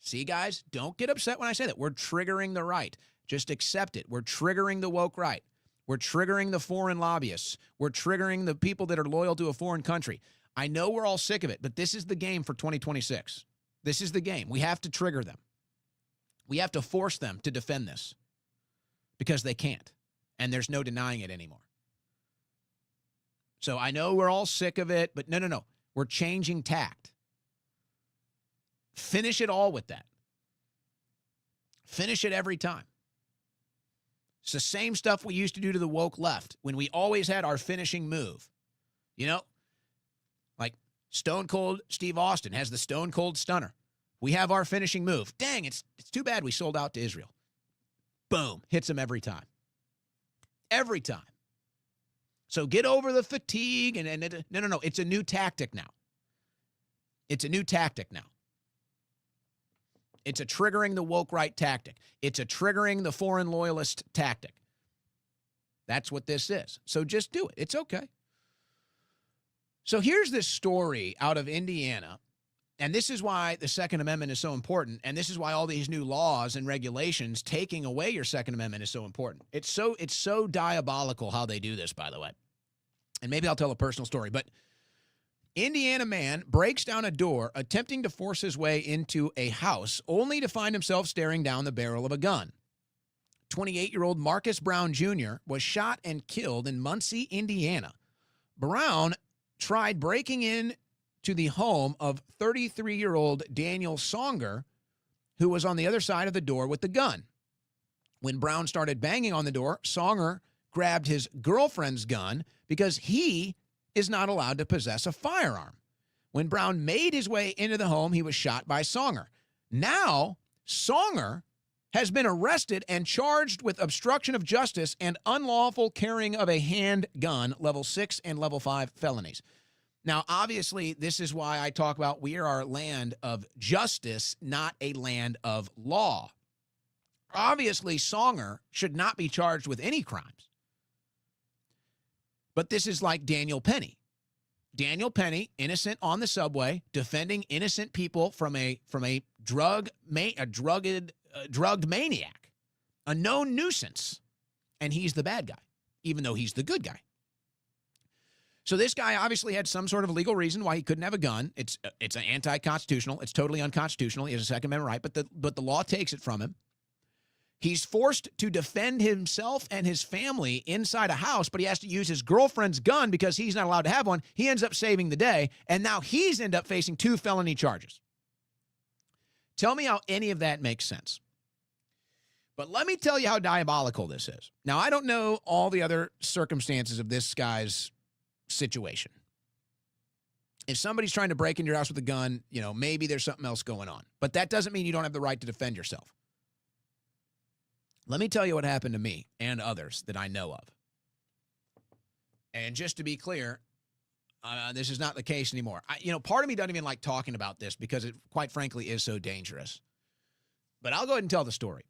See, guys, don't get upset when I say that. We're triggering the right. Just accept it. We're triggering the woke right. We're triggering the foreign lobbyists. We're triggering the people that are loyal to a foreign country. I know we're all sick of it, but this is the game for 2026. This is the game. We have to trigger them. We have to force them to defend this because they can't, and there's no denying it anymore. So I know we're all sick of it, but no. We're changing tact. Finish it all with that. Finish it every time. It's the same stuff we used to do to the woke left when we always had our finishing move. You know, like Stone Cold Steve Austin has the Stone Cold Stunner. We have our finishing move. Dang, it's too bad we sold out to Israel. Boom, hits him every time. Every time. So get over the fatigue and no. It's a new tactic now. It's a new tactic now. It's a triggering the woke right tactic. It's a triggering the foreign loyalist tactic. That's what this is. So just do it. It's okay. So here's this story out of Indiana, and this is why the Second Amendment is so important, and this is why all these new laws and regulations taking away your Second Amendment is so important. It's so diabolical how they do this, by the way. And maybe I'll tell a personal story, but Indiana man breaks down a door attempting to force his way into a house only to find himself staring down the barrel of a gun. 28-year-old Marcus Brown Jr. was shot and killed in Muncie, Indiana. Brown tried breaking in to the home of 33-year-old Daniel Songer, who was on the other side of the door with the gun. When Brown started banging on the door, Songer grabbed his girlfriend's gun because he is not allowed to possess a firearm. When Brown made his way into the home, he was shot by Songer. Now, Songer has been arrested and charged with obstruction of justice and unlawful carrying of a handgun, level 6 and level 5 felonies. Now, obviously, this is why I talk about we are a land of justice, not a land of law. Obviously, Songer should not be charged with any crimes. But this is like Daniel Penny. Daniel Penny, innocent on the subway, defending innocent people from a drugged maniac, a known nuisance, and he's the bad guy, even though he's the good guy. So this guy obviously had some sort of legal reason why he couldn't have a gun. It's anti-constitutional. It's totally unconstitutional. He has a Second Amendment right, but the law takes it from him. He's forced to defend himself and his family inside a house, but he has to use his girlfriend's gun because he's not allowed to have one. He ends up saving the day, and now he's end up facing 2 felony charges. Tell me how any of that makes sense. But let me tell you how diabolical this is. Now, I don't know all the other circumstances of this guy's situation. If somebody's trying to break into your house with a gun, maybe there's something else going on. But that doesn't mean you don't have the right to defend yourself. Let me tell you what happened to me and others that I know of. And just to be clear, this is not the case anymore. Part of me doesn't even like talking about this because it, quite frankly, is so dangerous. But I'll go ahead and tell the story.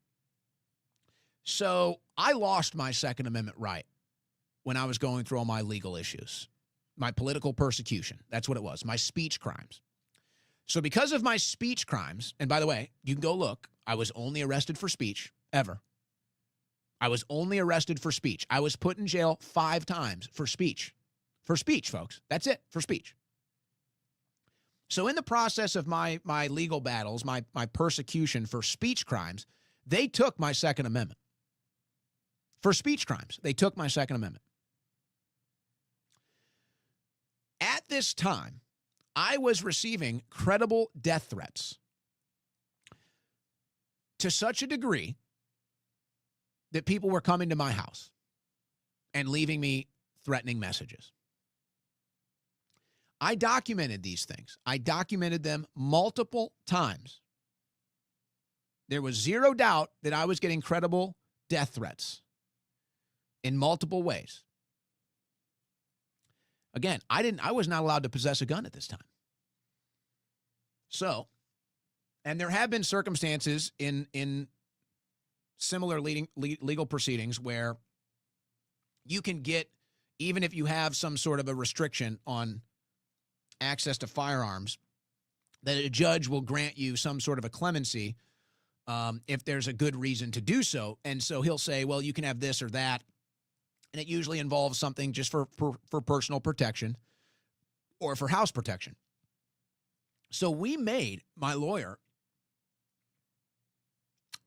So I lost my Second Amendment right when I was going through all my legal issues, my political persecution. That's what it was, my speech crimes. So because of my speech crimes, and by the way, you can go look, I was only arrested for speech, ever. I was only arrested for speech. I was put in jail 5 times for speech. For speech, folks. That's it, for speech. So in the process of my legal battles, my persecution for speech crimes, they took my Second Amendment. For speech crimes, they took my Second Amendment. At this time, I was receiving credible death threats to such a degree that people were coming to my house and leaving me threatening messages. I documented these things. I documented them multiple times. There was zero doubt that I was getting credible death threats in multiple ways. Again, I was not allowed to possess a gun at this time. So, and there have been circumstances in similar legal proceedings where you can get, even if you have some sort of a restriction on access to firearms, that a judge will grant you some sort of a clemency if there's a good reason to do so. And so he'll say, well, you can have this or that. And it usually involves something just for personal protection or for house protection. So we made, my lawyer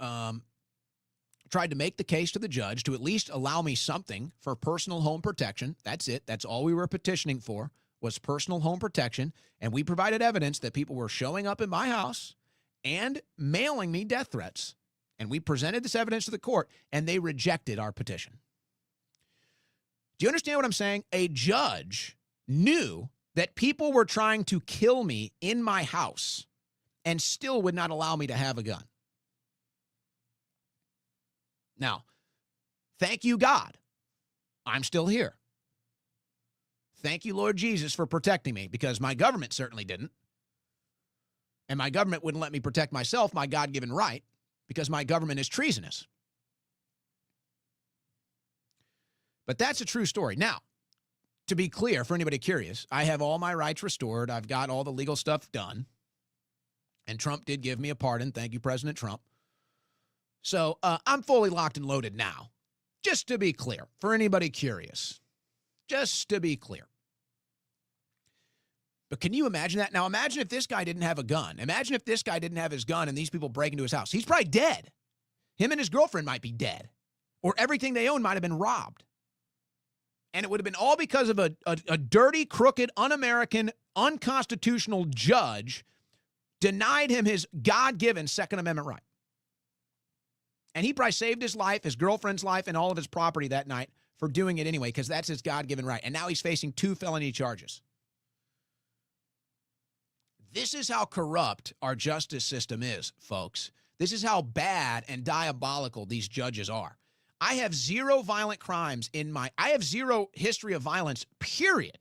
tried to make the case to the judge to at least allow me something for personal home protection. That's it. That's all we were petitioning for, was personal home protection. And we provided evidence that people were showing up in my house and mailing me death threats. And we presented this evidence to the court, and they rejected our petition. Do you understand what I'm saying? A judge knew that people were trying to kill me in my house and still would not allow me to have a gun. Now, thank you, God. I'm still here. Thank you, Lord Jesus, for protecting me, because my government certainly didn't. And my government wouldn't let me protect myself, my God-given right, because my government is treasonous. But that's a true story. Now, to be clear, for anybody curious, I have all my rights restored. I've got all the legal stuff done. And Trump did give me a pardon. Thank you, President Trump. So I'm fully locked and loaded now. Just to be clear, for anybody curious. Just to be clear. But can you imagine that? Now, imagine if this guy didn't have a gun. Imagine if this guy didn't have his gun and these people break into his house. He's probably dead. Him and his girlfriend might be dead. Or everything they own might have been robbed. And it would have been all because of a dirty, crooked, un-American, unconstitutional judge denied him his God-given Second Amendment right. And he probably saved his life, his girlfriend's life, and all of his property that night for doing it anyway, because that's his God-given right. And now he's facing 2 felony charges. This is how corrupt our justice system is, folks. This is how bad and diabolical these judges are. I have 0 violent crimes I have 0 history of violence, period.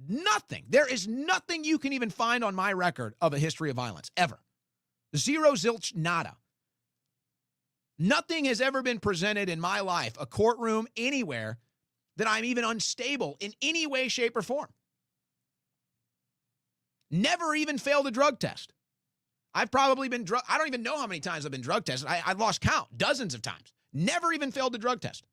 Nothing. There is nothing you can even find on my record of a history of violence, ever. 0, zilch, nada. Nothing has ever been presented in my life, a courtroom, anywhere, that I'm even unstable in any way, shape, or form. Never even failed a drug test. I've probably been I don't even know how many times I've been drug tested. I've lost count, dozens of times. Never even failed the drug test.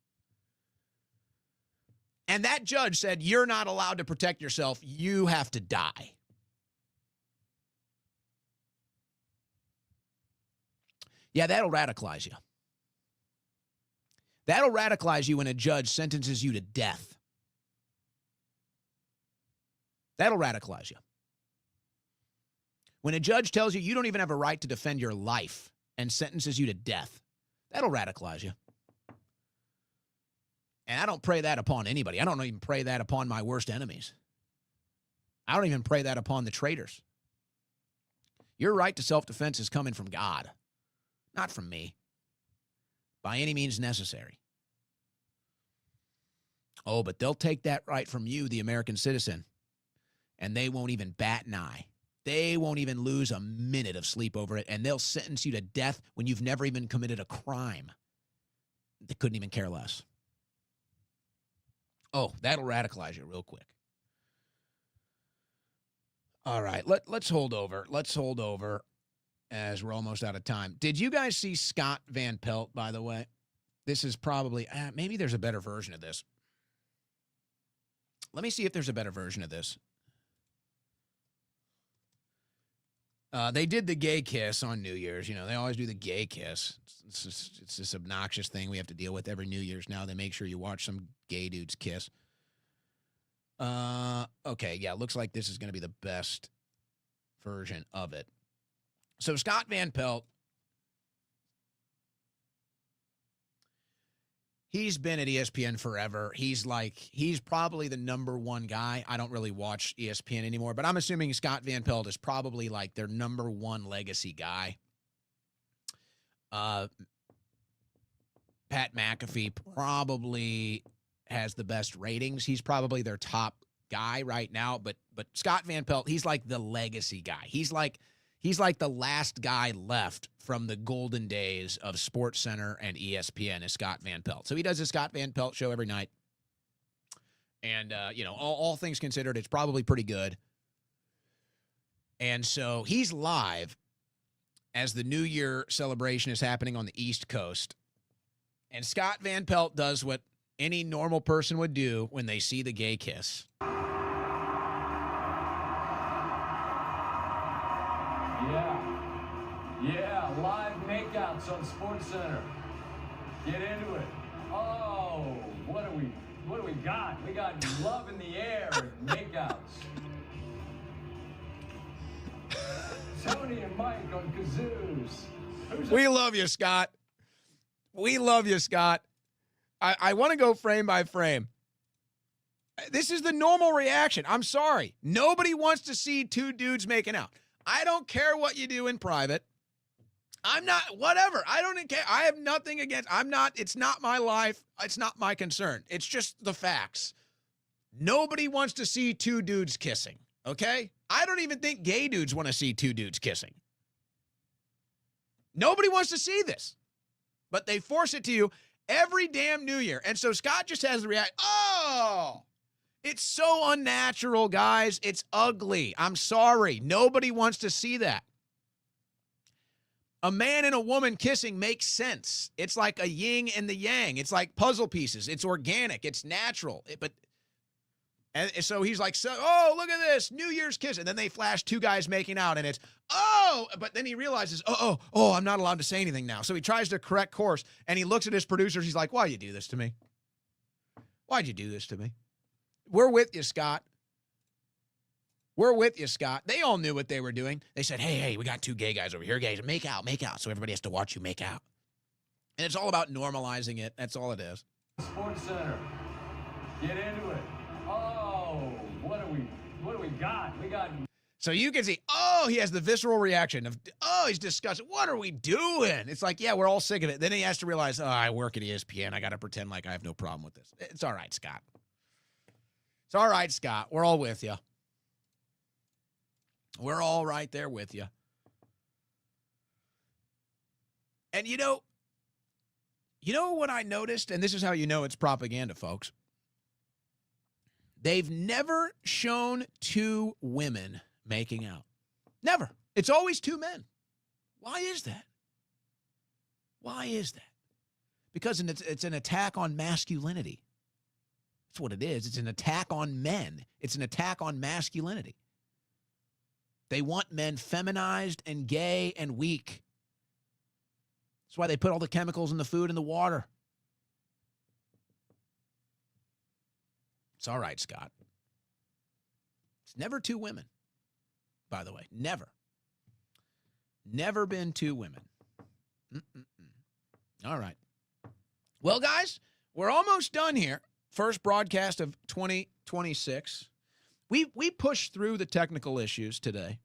And that judge said, you're not allowed to protect yourself. You have to die. Yeah, that'll radicalize you. That'll radicalize you when a judge sentences you to death. That'll radicalize you. When a judge tells you you don't even have a right to defend your life and sentences you to death, that'll radicalize you. And I don't pray that upon anybody. I don't even pray that upon my worst enemies. I don't even pray that upon the traitors. Your right to self-defense is coming from God, not from me, by any means necessary. Oh, but they'll take that right from you, the American citizen, and they won't even bat an eye. They won't even lose a minute of sleep over it, and they'll sentence you to death when you've never even committed a crime. They couldn't even care less. Oh, that'll radicalize you real quick. All right, let's hold over. Let's hold over as we're almost out of time. Did you guys see Scott Van Pelt, by the way? This is probably, maybe there's a better version of this. Let me see if there's a better version of this. They did the gay kiss on New Year's. You know, they always do the gay kiss. It's this obnoxious thing we have to deal with every New Year's now. They make sure you watch some gay dudes kiss. Okay, yeah, looks like this is going to be the best version of it. So Scott Van Pelt, he's been at ESPN forever. He's probably the number one guy. I don't really watch ESPN anymore, but I'm assuming Scott Van Pelt is probably like their number one legacy guy. Pat McAfee probably has the best ratings. He's probably their top guy right now, but Scott Van Pelt, he's like the legacy guy. He's like the last guy left from the golden days of SportsCenter and ESPN is Scott Van Pelt. So he does a Scott Van Pelt show every night. And, all things considered, it's probably pretty good. And so he's live as the New Year celebration is happening on the East Coast. And Scott Van Pelt does what any normal person would do when they see the gay kiss. Yeah, live makeouts on SportsCenter. Get into it. Oh, what do we got? We got love in the air and makeouts. Tony and Mike on kazoos. We love you, Scott. We love you, Scott. I want to go frame by frame. This is the normal reaction. I'm sorry. Nobody wants to see two dudes making out. I don't care what you do in private. I'm not, whatever. I don't care. I have nothing against, it's not my life. It's not my concern. It's just the facts. Nobody wants to see two dudes kissing, okay? I don't even think gay dudes want to see two dudes kissing. Nobody wants to see this. But they force it to you every damn New Year. And so Scott just has the react, oh, it's so unnatural, guys. It's ugly. I'm sorry. Nobody wants to see that. A man and a woman kissing makes sense. It's like a yin and the yang. It's like puzzle pieces. It's organic. It's natural. And so he's like, oh, look at this, New Year's kiss. And then they flash two guys making out, and it's, oh, but then he realizes, oh, I'm not allowed to say anything now. So he tries to correct course, and he looks at his producers. He's like, why'd you do this to me? Why'd you do this to me? We're with you, Scott. We're with you, Scott. They all knew what they were doing. They said, hey, we got two gay guys over here. Guys, make out. So everybody has to watch you make out. And it's all about normalizing it. That's all it is. SportsCenter. Get into it. Oh, what do we got? We got. So you can see, oh, he has the visceral reaction of, oh, he's disgusted. What are we doing? It's like, yeah, we're all sick of it. Then he has to realize, oh, I work at ESPN. I got to pretend like I have no problem with this. It's all right, Scott. It's all right, Scott. We're all with you. We're all right there with you. And you know what I noticed? And this is how you know it's propaganda, folks. They've never shown two women making out. Never. It's always two men. Why is that? Why is that? Because it's an attack on masculinity. That's what it is. It's an attack on men. It's an attack on masculinity. They want men feminized and gay and weak. That's why they put all the chemicals in the food and the water. It's all right, Scott. It's never two women, by the way. Never. Never been two women. All right. Well, guys, we're almost done here. First broadcast of 2026. We pushed through the technical issues today.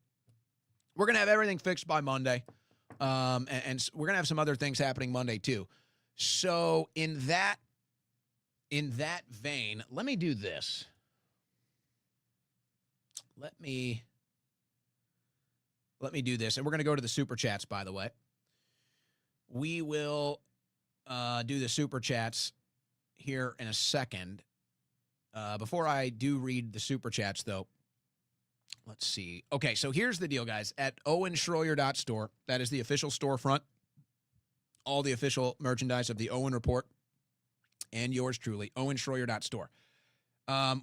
We're going to have everything fixed by Monday. And we're going to have some other things happening Monday, too. So in that vein, let me do this. Let me do this. And we're going to go to the Super Chats, by the way. We will do the Super Chats here in a second. Before I do read the Super Chats, though, let's see. Okay, so here's the deal, guys. At owenschroyer.store, that is the official storefront, all the official merchandise of the Owen Report, and yours truly, owenschroyer.store. I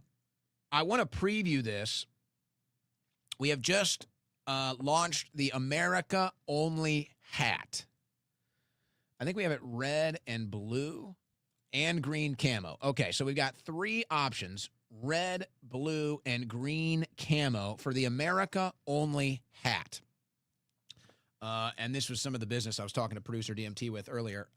want to preview this. We have just launched the America Only hat. I think we have it red and blue and green camo. Okay, so we've got three options, red, blue, and green camo for the America Only hat. And this was some of the business I was talking to producer DMT with earlier.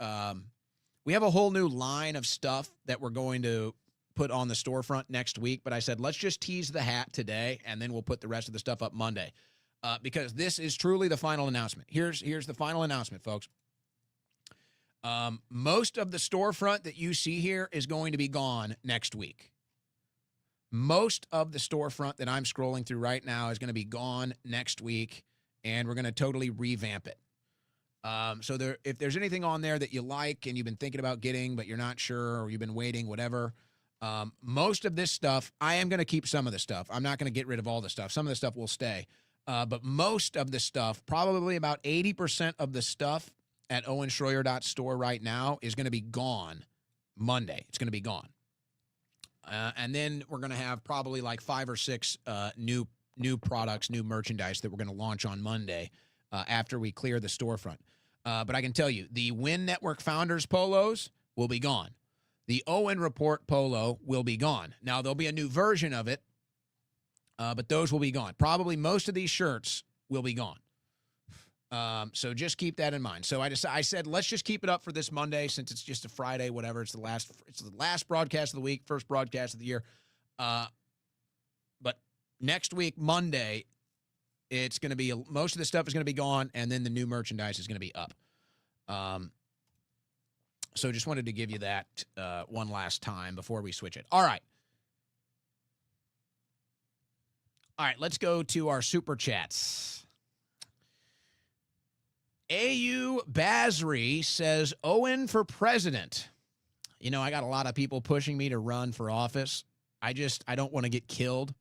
We have a whole new line of stuff that we're going to put on the storefront next week, but I said, let's just tease the hat today, and then we'll put the rest of the stuff up Monday. Because this is truly the final announcement. Here's the final announcement, folks. Most of the storefront that you see here is going to be gone next week. Most of the storefront that I'm scrolling through right now is going to be gone next week, and we're going to totally revamp it. So if there's anything on there that you like and you've been thinking about getting, but you're not sure, or you've been waiting, whatever, most of this stuff, I am going to keep some of the stuff. I'm not going to get rid of all the stuff. Some of the stuff will stay. But most of the stuff, probably about 80% of the stuff at owenschroyer.store right now is going to be gone Monday. It's going to be gone. And then we're going to have probably like 5 or 6 new products, new merchandise that we're going to launch on Monday after we clear the storefront. But I can tell you, the Win Network Founders polos will be gone. The Owen Report polo will be gone. Now, there'll be a new version of it, but those will be gone. Probably most of these shirts will be gone. So just keep that in mind. So I said, let's just keep it up for this Monday since it's just a Friday, whatever. It's the last broadcast of the week, first broadcast of the year. But next week, Monday, it's going to be, most of the stuff is going to be gone, and then the new merchandise is going to be up. So just wanted to give you that one last time before we switch it. All right. All right, let's go to our super chats. AU Basri says, Owen for president. You know, I got a lot of people pushing me to run for office. I don't want to get killed,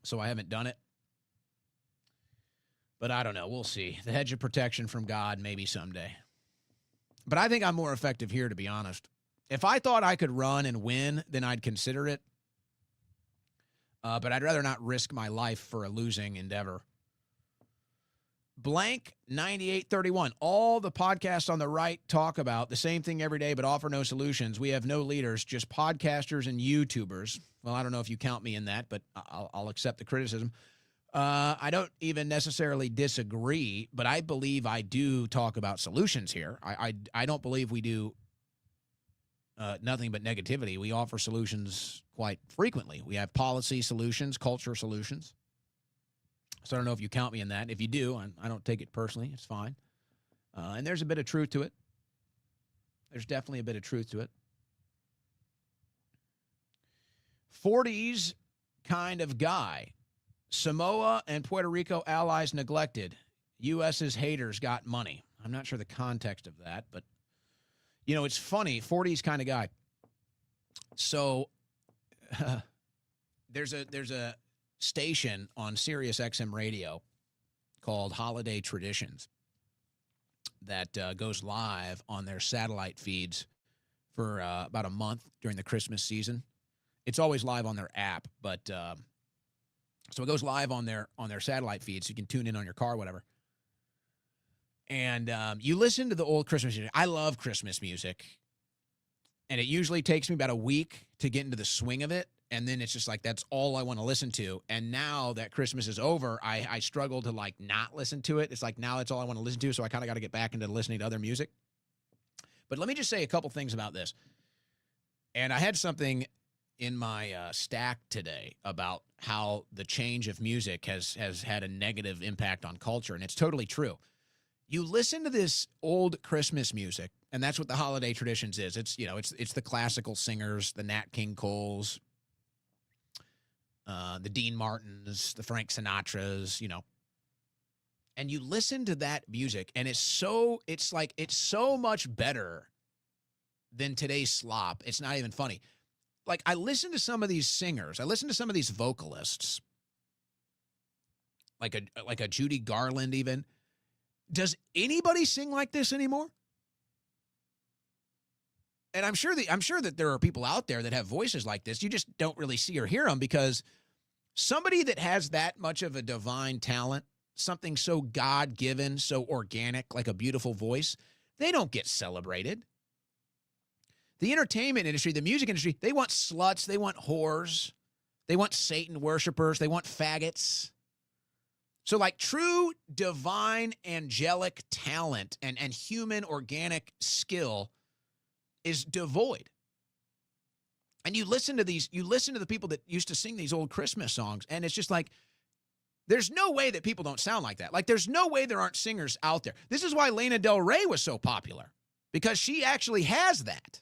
so I haven't done it. But I don't know. We'll see. The hedge of protection from God, maybe someday. But I think I'm more effective here, to be honest. If I thought I could run and win, then I'd consider it. But I'd rather not risk my life for a losing endeavor. Blank 9831. All the podcasts on the right talk about the same thing every day, but offer no solutions. We have no leaders, just podcasters and YouTubers. Well, I don't know if you count me in that, but I'll accept the criticism. I don't even necessarily disagree, but I believe I do talk about solutions here. I don't believe we do nothing but negativity. We offer solutions quite frequently. We have policy solutions, culture solutions. So I don't know if you count me in that. If you do, I don't take it personally. It's fine. And there's a bit of truth to it. There's definitely a bit of truth to it. 40s kind of guy. Samoa and Puerto Rico allies neglected. U.S.'s haters got money. I'm not sure the context of that, but, you know, it's funny. 40s kind of guy. So there's a station on Sirius XM radio called Holiday Traditions that goes live on their satellite feeds for about a month during the Christmas season. It's always live on their app, but so it goes live on their satellite feed, so you can tune in on your car, whatever. And you listen to the old Christmas music. I love Christmas music, and it usually takes me about a week to get into the swing of it. And then it's just like, that's all I want to listen to. And now that Christmas is over, I struggle to like not listen to it. It's like, now that's all I want to listen to. So I kind of got to get back into listening to other music. But let me just say a couple things about this. And I had something in my stack today about how the change of music has had a negative impact on culture. And it's totally true. You listen to this old Christmas music, and that's what the Holiday Traditions is. It's, you know, it's the classical singers, the Nat King Coles, the Dean Martins, the Frank Sinatras, you know. And you listen to that music, and it's so much better than today's slop. It's not even funny. Like, I listen to some of these singers. I listen to some of these vocalists, like a Judy Garland even. Does anybody sing like this anymore? And I'm sure that there are people out there that have voices like this. You just don't really see or hear them, because somebody that has that much of a divine talent, something so God-given, so organic, like a beautiful voice, they don't get celebrated. The entertainment industry, the music industry, they want sluts, they want whores, they want Satan worshipers, they want faggots. So like true divine angelic talent and human organic skill is devoid. And you listen to the people that used to sing these old Christmas songs, and it's just like, there's no way that people don't sound like that. Like, there's no way there aren't singers out there. This is why Lana Del Rey was so popular, because she actually has that.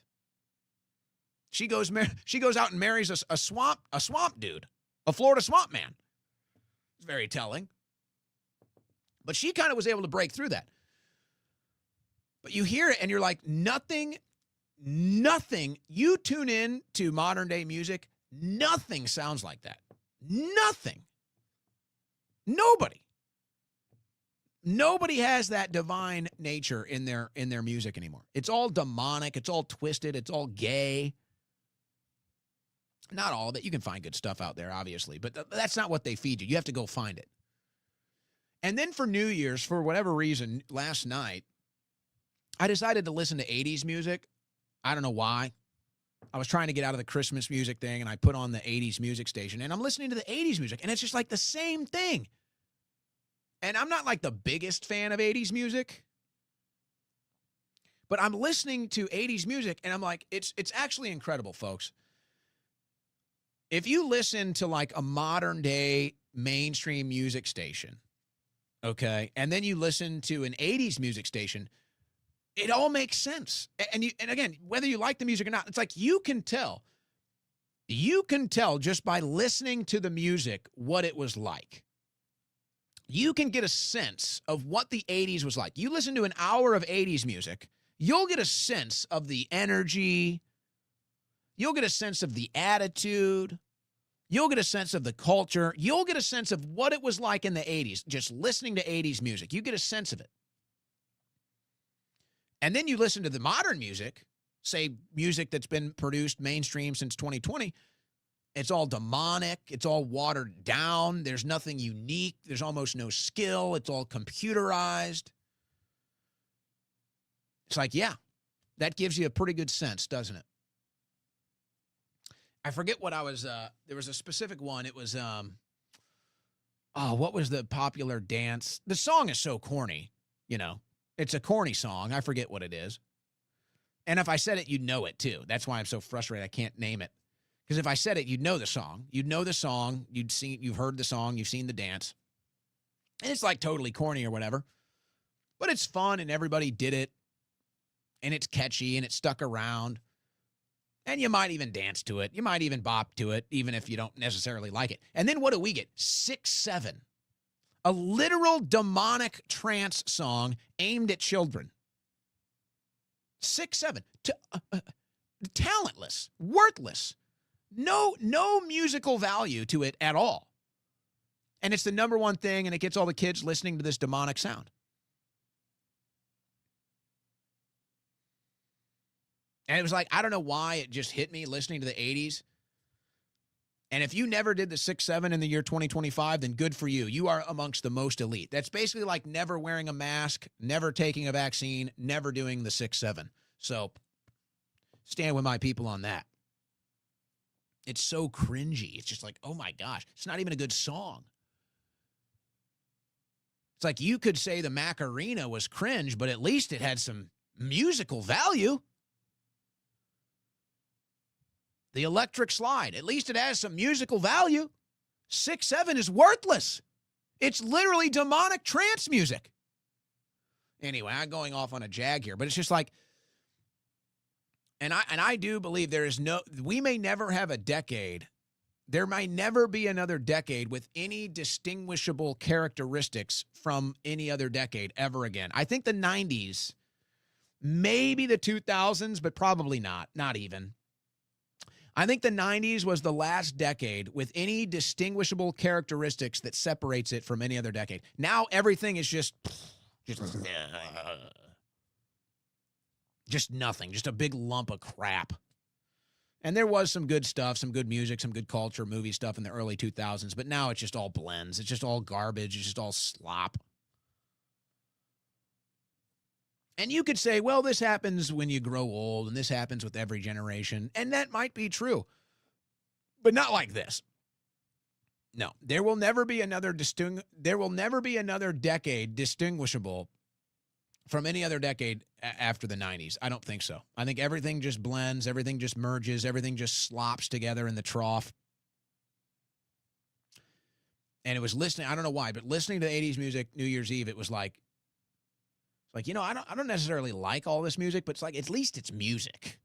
She goes out and marries a swamp dude, a Florida swamp man. It's very telling. But she kind of was able to break through that. But you hear it and you're like, nothing. You tune in to modern day music, nothing sounds like that. Nothing. Nobody. Nobody has that divine nature in their music anymore. It's all demonic. It's all twisted. It's all gay. Not all of it. You can find good stuff out there, obviously, but that's not what they feed you. You have to go find it. And then for New Year's, for whatever reason, last night, I decided to listen to 80s music. I don't know why. I was trying to get out of the Christmas music thing, and I put on the 80s music station, and I'm listening to the 80s music, and it's just like the same thing. And I'm not like the biggest fan of 80s music, but I'm listening to 80s music, and I'm like, it's actually incredible, folks. If you listen to like a modern day mainstream music station, okay, and then you listen to an 80s music station, it all makes sense. And again, whether you like the music or not, it's like you can tell just by listening to the music what it was like. You can get a sense of what the 80s was like. You listen to an hour of 80s music, you'll get a sense of the energy. You'll get a sense of the attitude. You'll get a sense of the culture. You'll get a sense of what it was like in the 80s, just listening to 80s music. You get a sense of it. And then you listen to the modern music, say music that's been produced mainstream since 2020. It's all demonic. It's all watered down. There's nothing unique. There's almost no skill. It's all computerized. It's like, yeah, that gives you a pretty good sense, doesn't it? I forget what I was, there was a specific one. It was, what was the popular dance? The song is so corny, you know. It's a corny song. I forget what it is. And if I said it, you'd know it too. That's why I'm so frustrated I can't name it. Because if I said it, you'd know the song. You'd know the song. You've heard the song. You've seen the dance. And it's like totally corny or whatever. But it's fun and everybody did it. And it's catchy and it stuck around. And you might even dance to it. You might even bop to it, even if you don't necessarily like it. And then what do we get? 6-7. A literal demonic trance song aimed at children. 6-7. Talentless. Worthless. No musical value to it at all. And it's the number one thing, and it gets all the kids listening to this demonic sound. And it was like, I don't know why it just hit me listening to the 80s. And if you never did the 6-7 in the year 2025, then good for you. You are amongst the most elite. That's basically like never wearing a mask, never taking a vaccine, never doing the 6-7. So stand with my people on that. It's so cringy. It's just like, oh my gosh, it's not even a good song. It's like you could say the Macarena was cringe, but at least it had some musical value. The Electric Slide, at least it has some musical value. 6-7 is worthless. It's literally demonic trance music. Anyway, I'm going off on a jag here, but it's just like, and I do believe we may never have a decade. There might never be another decade with any distinguishable characteristics from any other decade ever again. I think the 90s, maybe the 2000s, but probably not even. I think the 90s was the last decade with any distinguishable characteristics that separates it from any other decade. Now everything is just nothing, just a big lump of crap. And there was some good stuff, some good music, some good culture, movie stuff in the early 2000s, but now it's just all blends. It's just all garbage. It's just all slop. And you could say, well, this happens when you grow old, and this happens with every generation, and that might be true, but not like this. No, there will never be another decade distinguishable from any other decade after the 90s. I don't think so. I think everything just blends, everything just merges, everything just slops together in the trough. And it was listening, I don't know why, but listening to the 80s music New Year's Eve, it was like, you know, I don't necessarily like all this music, but it's like, at least it's music.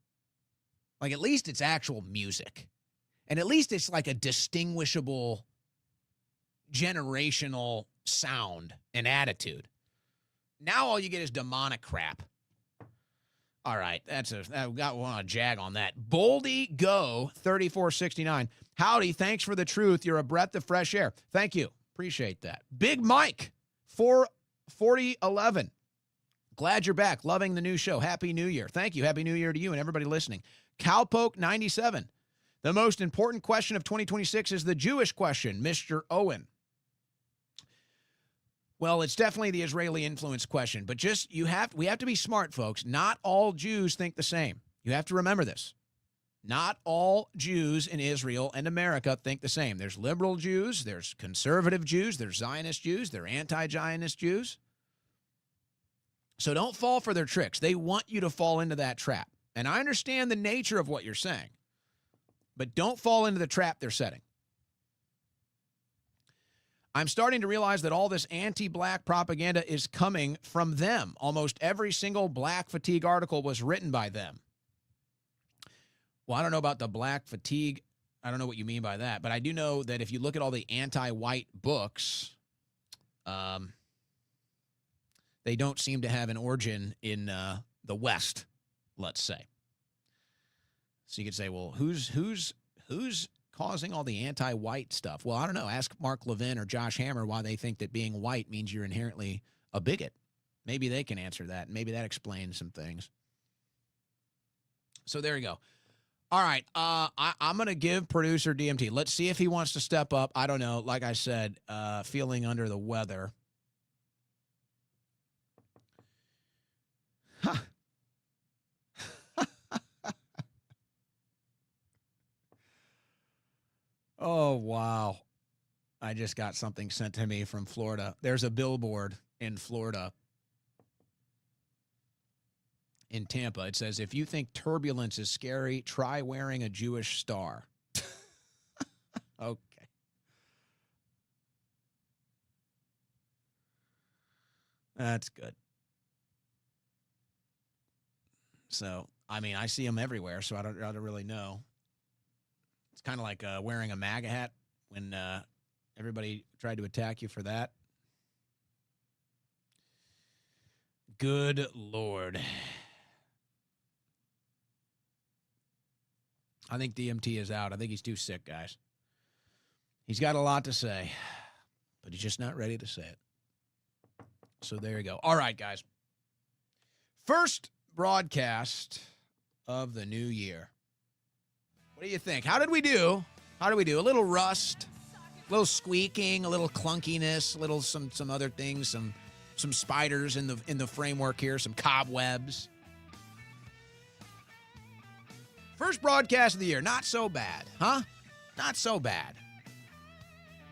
Like, at least it's actual music. And at least it's like a distinguishable generational sound and attitude. Now all you get is demonic crap. All right, I've got one on a jag on that. Boldy Go 3469. Howdy, thanks for the truth. You're a breath of fresh air. Thank you. Appreciate that. Big Mike, 44011. Glad you're back. Loving the new show. Happy New Year. Thank you. Happy New Year to you and everybody listening. Cowpoke 97. The most important question of 2026 is the Jewish question, Mr. Owen. Well, it's definitely the Israeli influence question, but we have to be smart, folks. Not all Jews think the same. You have to remember this. Not all Jews in Israel and America think the same. There's liberal Jews, there's conservative Jews, there's Zionist Jews, there's anti-Zionist Jews. So don't fall for their tricks. They want you to fall into that trap. And I understand the nature of what you're saying, but don't fall into the trap they're setting. I'm starting to realize that all this anti-black propaganda is coming from them. Almost every single black fatigue article was written by them. Well, I don't know about the black fatigue. I don't know what you mean by that, but I do know that if you look at all the anti-white books, they don't seem to have an origin in the West, let's say. So you could say, well, who's causing all the anti-white stuff? Well, I don't know. Ask Mark Levin or Josh Hammer why they think that being white means you're inherently a bigot. Maybe they can answer that. Maybe that explains some things. So there you go. All right, I'm going to give producer DMT. Let's see if he wants to step up. I don't know. Like I said, feeling under the weather. Huh. Oh, wow. I just got something sent to me from Florida. There's a billboard in Florida. In Tampa, it says, if you think turbulence is scary, try wearing a Jewish star. Okay. That's good. So, I mean, I see them everywhere, so I don't really know. It's kind of like wearing a MAGA hat when everybody tried to attack you for that. Good Lord. I think DMT is out. I think he's too sick, guys. He's got a lot to say, but he's just not ready to say it. So there you go. All right, guys. First broadcast of the new year. What do you think? How did we do? A little rust, a little squeaking, a little clunkiness, a little some other things, some spiders in the framework here, some cobwebs. First broadcast of the year, not so bad, huh? Not so bad.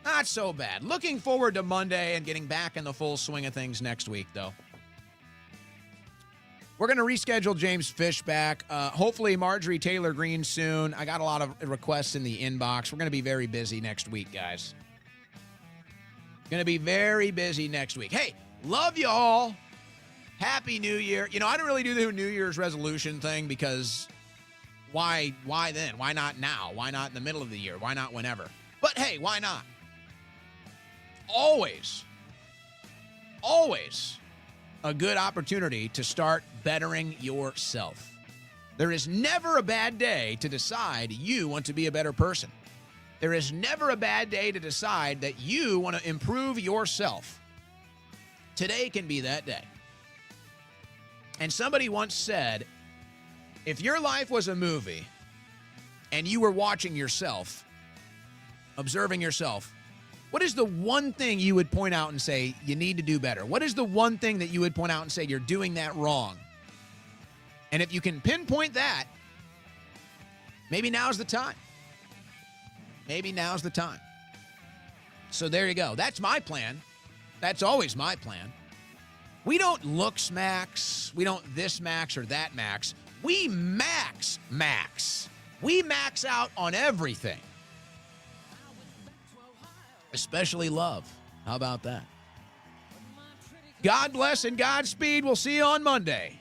Not so bad. Looking forward to Monday and getting back in the full swing of things next week, though. We're going to reschedule James Fish back. Hopefully Marjorie Taylor Greene soon. I got a lot of requests in the inbox. We're going to be very busy next week, guys. Going to be very busy next week. Hey, love you all. Happy New Year. You know, I don't really do the New Year's resolution thing because... Why then? Why not now? Why not in the middle of the year? Why not whenever? But hey, why not? Always a good opportunity to start bettering yourself. There is never a bad day to decide you want to be a better person. There is never a bad day to decide that you want to improve yourself. Today can be that day. And somebody once said, if your life was a movie and you were watching yourself, observing yourself, what is the one thing you would point out and say you need to do better? What is the one thing that you would point out and say you're doing that wrong? And if you can pinpoint that, maybe now's the time. Maybe now's the time. So there you go. That's my plan. That's always my plan. We don't looks max. We don't this max or that max. We max. We max out on everything. Especially love. How about that? God bless and Godspeed. We'll see you on Monday.